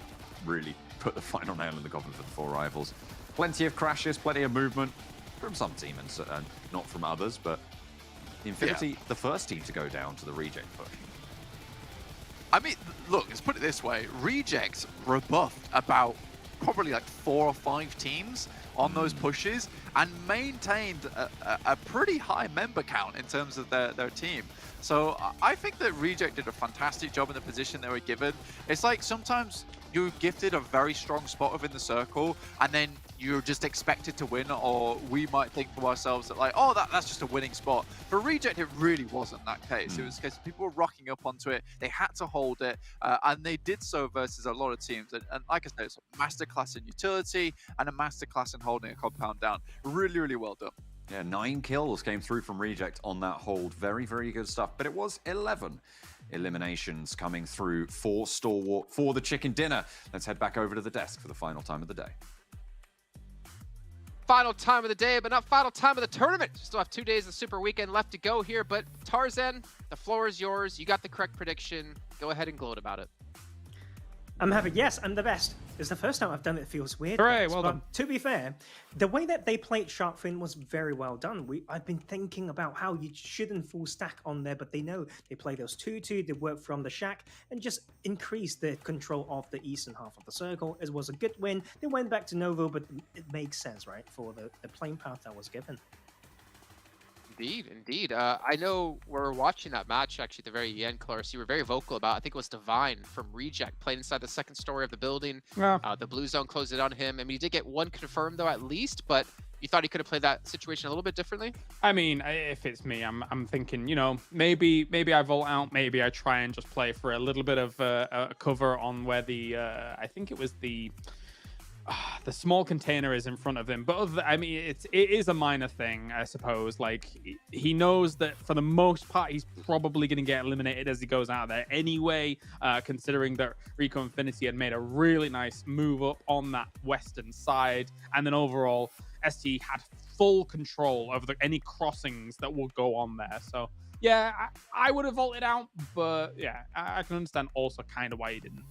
Really put the final nail in the coffin for the Four Rivals. Plenty of crashes, plenty of movement from some team and not from others, but Infinity, the first team to go down to the reject push. I mean, look, let's put it this way. Rejects rebuffed about probably like 4 or 5 teams on those pushes and maintained a pretty high member count in terms of their team. So I think that Reject did a fantastic job in the position they were given. It's like sometimes you're gifted a very strong spot within the circle, and then you're just expected to win, or we might think to ourselves that like, oh, that's just a winning spot. For Reject, it really wasn't that case. It was because people were rocking up onto it, they had to hold it, and they did so versus a lot of teams. And like I said, it's a masterclass in utility and a masterclass in holding a compound down. Really, really well done. Yeah, 9 kills came through from Reject on that hold. Very, very good stuff. But it was 11 eliminations coming through for Stalwart for the chicken dinner. Let's head back over to the desk for the final time of the day. Final time of the day, but not final time of the tournament. Still have 2 days of Super Weekend left to go here, but Tarzan, the floor is yours. You got the correct prediction. Go ahead and gloat about it. I'm happy. Yes, I'm the best. It's the first time I've done it. It feels weird. Hooray, guys, well but done. To be fair, the way that they played Shark Fin was very well done. I've been thinking about how you shouldn't full stack on there, but they know they play those 2-2, they work from the shack, and just increase the control of the eastern half of the circle. It was a good win. They went back to Novo, but it makes sense, right, for the playing path that was given. Indeed. I know we're watching that match actually at the very end, Clarus. You were very vocal about, I think it was Divine from Reject, played inside the second story of the building. Yeah. The blue zone closed it on him. I mean, he did get one confirmed though, at least, but you thought he could have played that situation a little bit differently? I mean, if it's me, I'm thinking, maybe I vault out, maybe I try and just play for a little bit of a cover on where I think it was the small container is in front of him. But I mean, it is a minor thing, I suppose. Like, he knows that for the most part, he's probably going to get eliminated as he goes out there anyway, considering that Rico Infinity had made a really nice move up on that western side. And then overall, ST had full control over any crossings that would go on there. So, yeah, I would have vaulted out. But, yeah, I can understand also kind of why he didn't.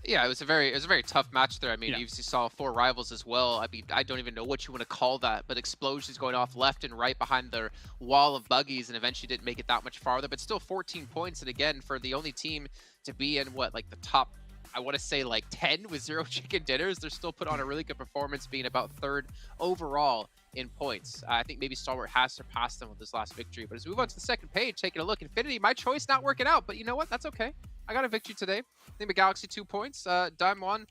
Yeah, it was a very tough match there. I mean, you saw 4 Rivals as well. I mean, I don't even know what you want to call that, but explosions going off left and right behind their wall of buggies, and eventually didn't make it that much farther, but still 14 points. And again, for the only team to be in like the top, I want to say like 10 with 0 chicken dinners, they're still put on a really good performance, being about 3rd overall in points. I think maybe Stalwart has surpassed them with this last victory. But as we move on to the second page, taking a look, Infinity, my choice not working out, but you know what? That's okay. I got a victory today. Name of Galaxy 2 points. Dime 1.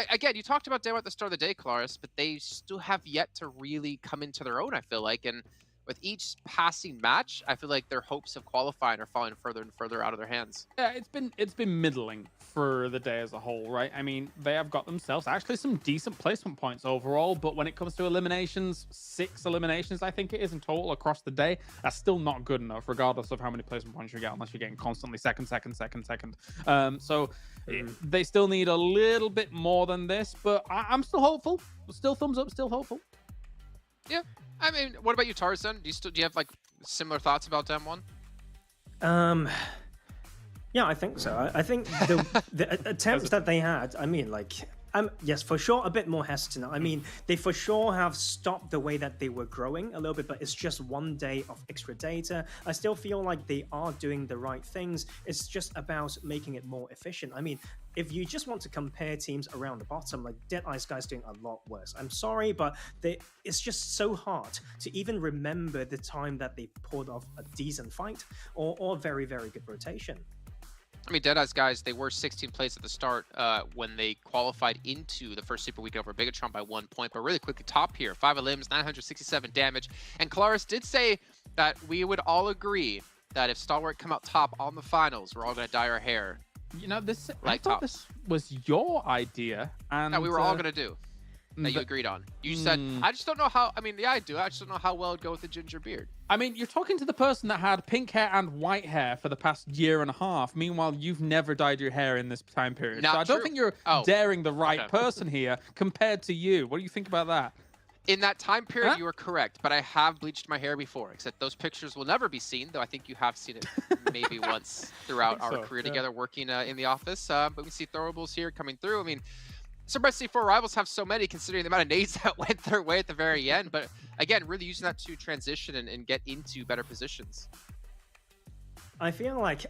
Again, you talked about Dime at the start of the day, Claris, but they still have yet to really come into their own, I feel like. And with each passing match, I feel like their hopes of qualifying are falling further and further out of their hands. Yeah, it's been middling for the day as a whole, right? I mean, they have got themselves actually some decent placement points overall, but when it comes to eliminations, 6 eliminations, I think it is in total across the day, that's still not good enough, regardless of how many placement points you get, unless you're getting constantly second. So they still need a little bit more than this, but I'm still hopeful. Still thumbs up, still hopeful. Yeah. I mean, what about you, Tarzan? Do you have like similar thoughts about Dem 1? Yeah, I think so. I think the attempts that they had, I mean, like, Yes, for sure, a bit more hesitant. I mean, they for sure have stopped the way that they were growing a little bit, but it's just 1 day of extra data. I still feel like they are doing the right things. It's just about making it more efficient. I mean, if you just want to compare teams around the bottom, like Dead Eyes guys doing a lot worse. I'm sorry, but it's just so hard to even remember the time that they pulled off a decent fight or a very, very good rotation. I mean, Deadeye's guys, they were 16 plays at the start when they qualified into the first Super Weekend over Bigatron by 1 point. But really quickly, top here, 5 limbs, 967 damage. And Kalaris did say that we would all agree that if Stalwart come out top on the finals, we're all going to dye our hair. You know, like I thought this was your idea. And that we were all going to do. That you agreed on. You said, I just don't know how, I mean, yeah, I do. I just don't know how well it'd go with the ginger beard. I mean, you're talking to the person that had pink hair and white hair for the past year and a half. Meanwhile, you've never dyed your hair in this time period. Not so I don't true. think you're daring the right person here compared to you. What do you think about that? In that time period, you are correct, but I have bleached my hair before, except those pictures will never be seen, though I think you have seen it maybe once throughout our career together working in the office. But we see throwables here coming through. I mean, surprised to see 4 rivals have so many considering the amount of nades that went their way at the very end. But again, really using that to transition and get into better positions. I feel like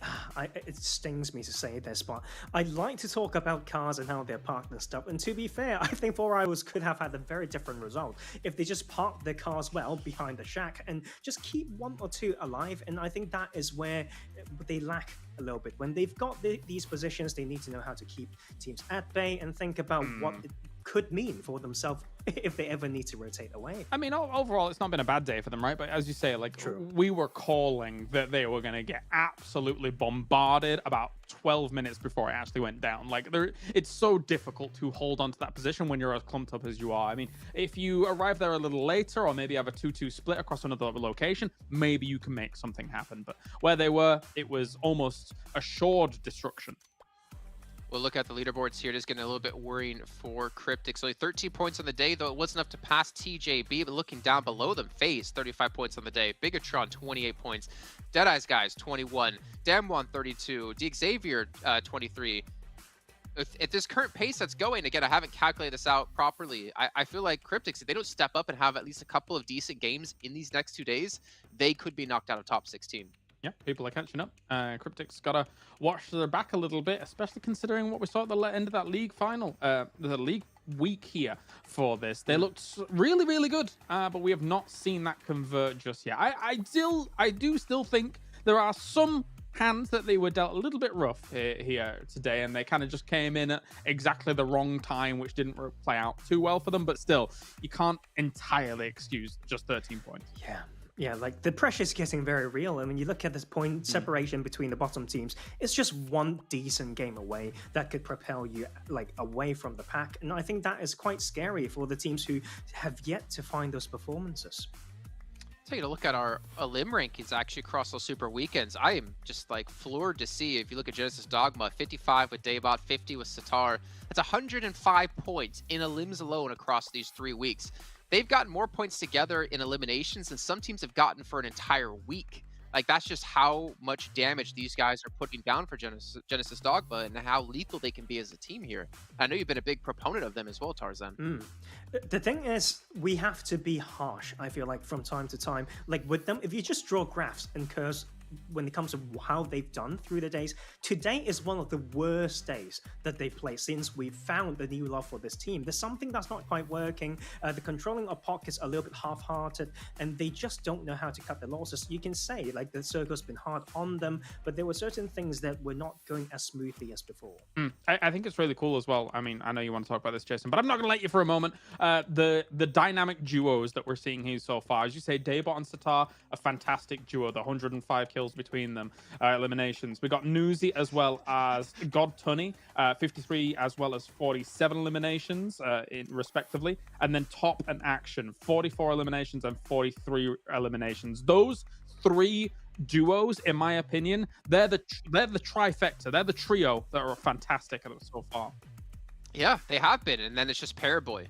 it stings me to say this, but I'd like to talk about cars and how they're parked and stuff. And to be fair, I think 4 Rivals could have had a very different result if they just parked their cars well behind the shack and just keep 1 or 2 alive. And I think that is where they lack a little bit. When they've got these positions, they need to know how to keep teams at bay and think about what it could mean for themselves if they ever need to rotate away. I mean, overall, it's not been a bad day for them, right? But as you say, like, we were calling that they were going to get absolutely bombarded about 12 minutes before it actually went down. Like, it's so difficult to hold on to that position when you're as clumped up as you are. I mean, if you arrive there a little later or maybe have a 2-2 split across another location, maybe you can make something happen. But where they were, it was almost assured destruction. We'll look at the leaderboards here. It is getting a little bit worrying for Cryptics. Only 13 points on the day, though it was enough to pass TJB. But looking down below them, FaZe, 35 points on the day. Bigatron, 28 points. Deadeye's guys, 21. Damwon, 32. Xavier, 23. At this current pace that's going, again, I haven't calculated this out properly. I feel like Cryptics, if they don't step up and have at least a couple of decent games in these next 2 days, they could be knocked out of top 16. Yeah, people are catching up. Cryptics got to watch their back a little bit, especially considering what we saw at the end of that league final, the league week here for this. They looked really, really good, but we have not seen that convert just yet. I do still think there are some hands that they were dealt a little bit rough here today, and they kind of just came in at exactly the wrong time, which didn't play out too well for them. But still, you can't entirely excuse just 13 points. Yeah, like the pressure's getting very real. I mean, you look at this point separation between the bottom teams, it's just 1 decent game away that could propel you like away from the pack. And I think that is quite scary for the teams who have yet to find those performances. Taking a look at our limb rankings actually across those super weekends, I am just like floored to see. If you look at Genesis Dogma, 55 with Daybot, 50 with Sitar. That's 105 points in limbs alone across these 3 weeks. They've gotten more points together in eliminations than some teams have gotten for an entire week. Like, that's just how much damage these guys are putting down for Genesis Dogma and how lethal they can be as a team here. I know you've been a big proponent of them as well, Tarzan. The thing is, we have to be harsh, I feel like, from time to time. Like, with them, if you just draw graphs and curves when it comes to how they've done through the days, today is one of the worst days that they've played since we found the new love for this team. There's something that's not quite working. The controlling of pockets a little bit half-hearted, and they just don't know how to cut their losses. You can say, like, the circle's been hard on them, but there were certain things that were not going as smoothly as before. I think it's really cool as well. I mean, I know you want to talk about this, Jason, but I'm not going to let you for a moment. The dynamic duos that we're seeing here so far, as you say, Daybot and Sitar, a fantastic duo, the 105 kills between them, eliminations. We got Newsy as well as God Tunny, 53 as well as 47 eliminations respectively, and then Top and Action, 44 eliminations and 43 eliminations. Those 3 duos, in my opinion, they're the trifecta, they're the trio that are fantastic so far. Yeah, they have been, and then it's just Paraboy.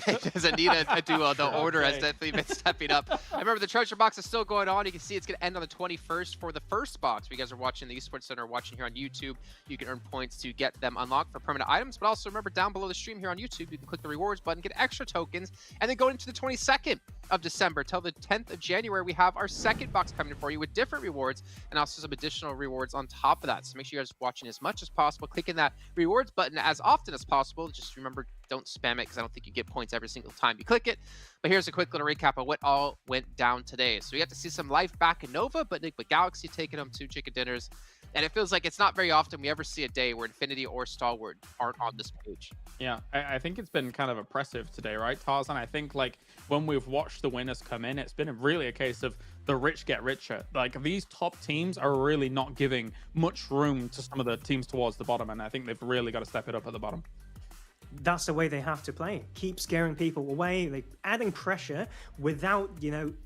It doesn't need a duo. The order has definitely been stepping up. I remember the treasure box is still going on. You can see it's going to end on the 21st for the first box. If you guys are watching the Esports Center or watching here on YouTube, you can earn points to get them unlocked for permanent items. But also remember, down below the stream here on YouTube, you can click the rewards button, get extra tokens, and then go into the 22nd of December till the 10th of January, we have our second box coming for you with different rewards and also some additional rewards on top of that. So make sure you guys are watching as much as possible, clicking that rewards button as often as possible. Just remember, don't spam it because I don't think you get points every single time you click it. But here's a quick little recap of what all went down today. So we got to see some life back in Nova, but Nick with Galaxy taking them to chicken dinners. And it feels like it's not very often we ever see a day where Infinity or Stalwart aren't on this page. Yeah, I think it's been kind of oppressive today, right, Tarzan? I think, like, when we've watched the winners come in, it's been really a case of the rich get richer. Like, these top teams are really not giving much room to some of the teams towards the bottom, and I think they've really got to step it up at the bottom. That's the way they have to play. Keep scaring people away, like adding pressure without,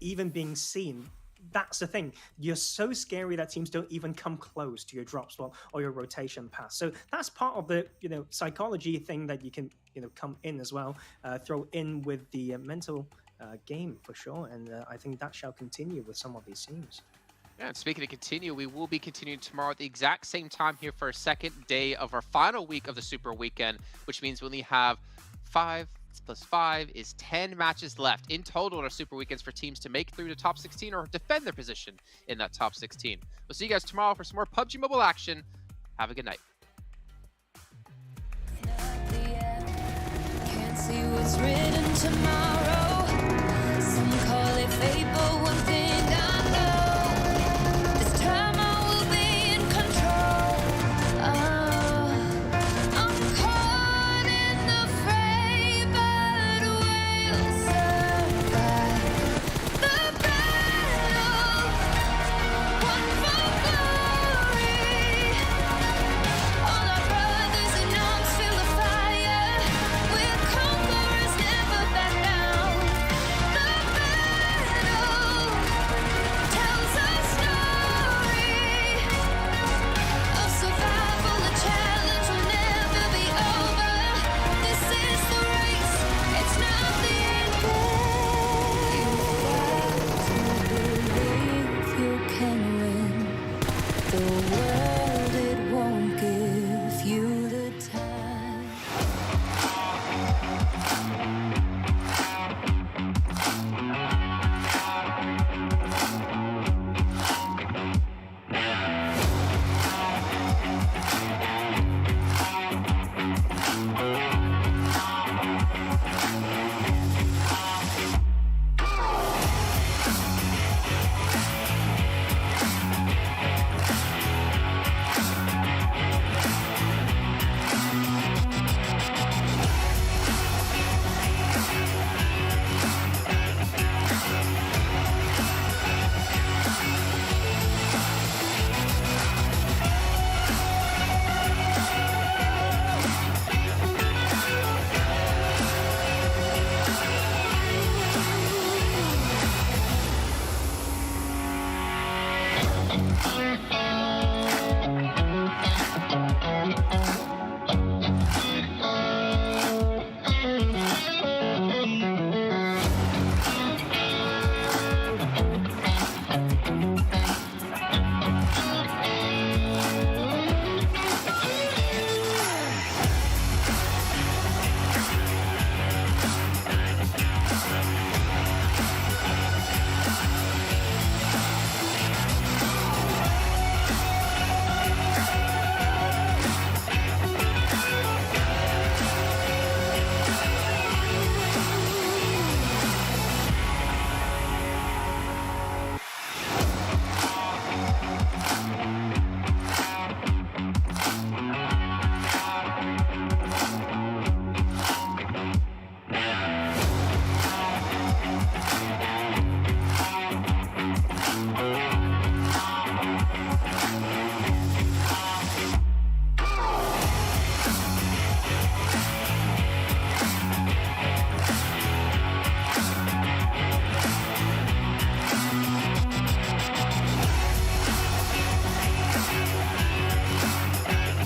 even being seen. That's the thing. You're so scary that teams don't even come close to your drop spot or your rotation pass. So that's part of the, psychology thing that you can, come in as well, throw in with the mental game for sure. And I think that shall continue with some of these teams. Yeah, and speaking of continue, we will be continuing tomorrow at the exact same time here for a second day of our final week of the Super Weekend, which means we only have 5 plus 5 is 10 matches left in total in our Super Weekends for teams to make through the top 16 or defend their position in that top 16. We'll see you guys tomorrow for some more PUBG Mobile action. Have a good night. Can't see what's written tomorrow. Some call it fate, but one thing I know, this time I will be in control. I'm caught in the fray, but we'll survive the battle. One for glory. All our brothers in arms feel the fire. We're conquerors, never back down. The battle tells a story of survival. The challenge will never be over. This is the race, it's not the end game. You have to believe you can win the world.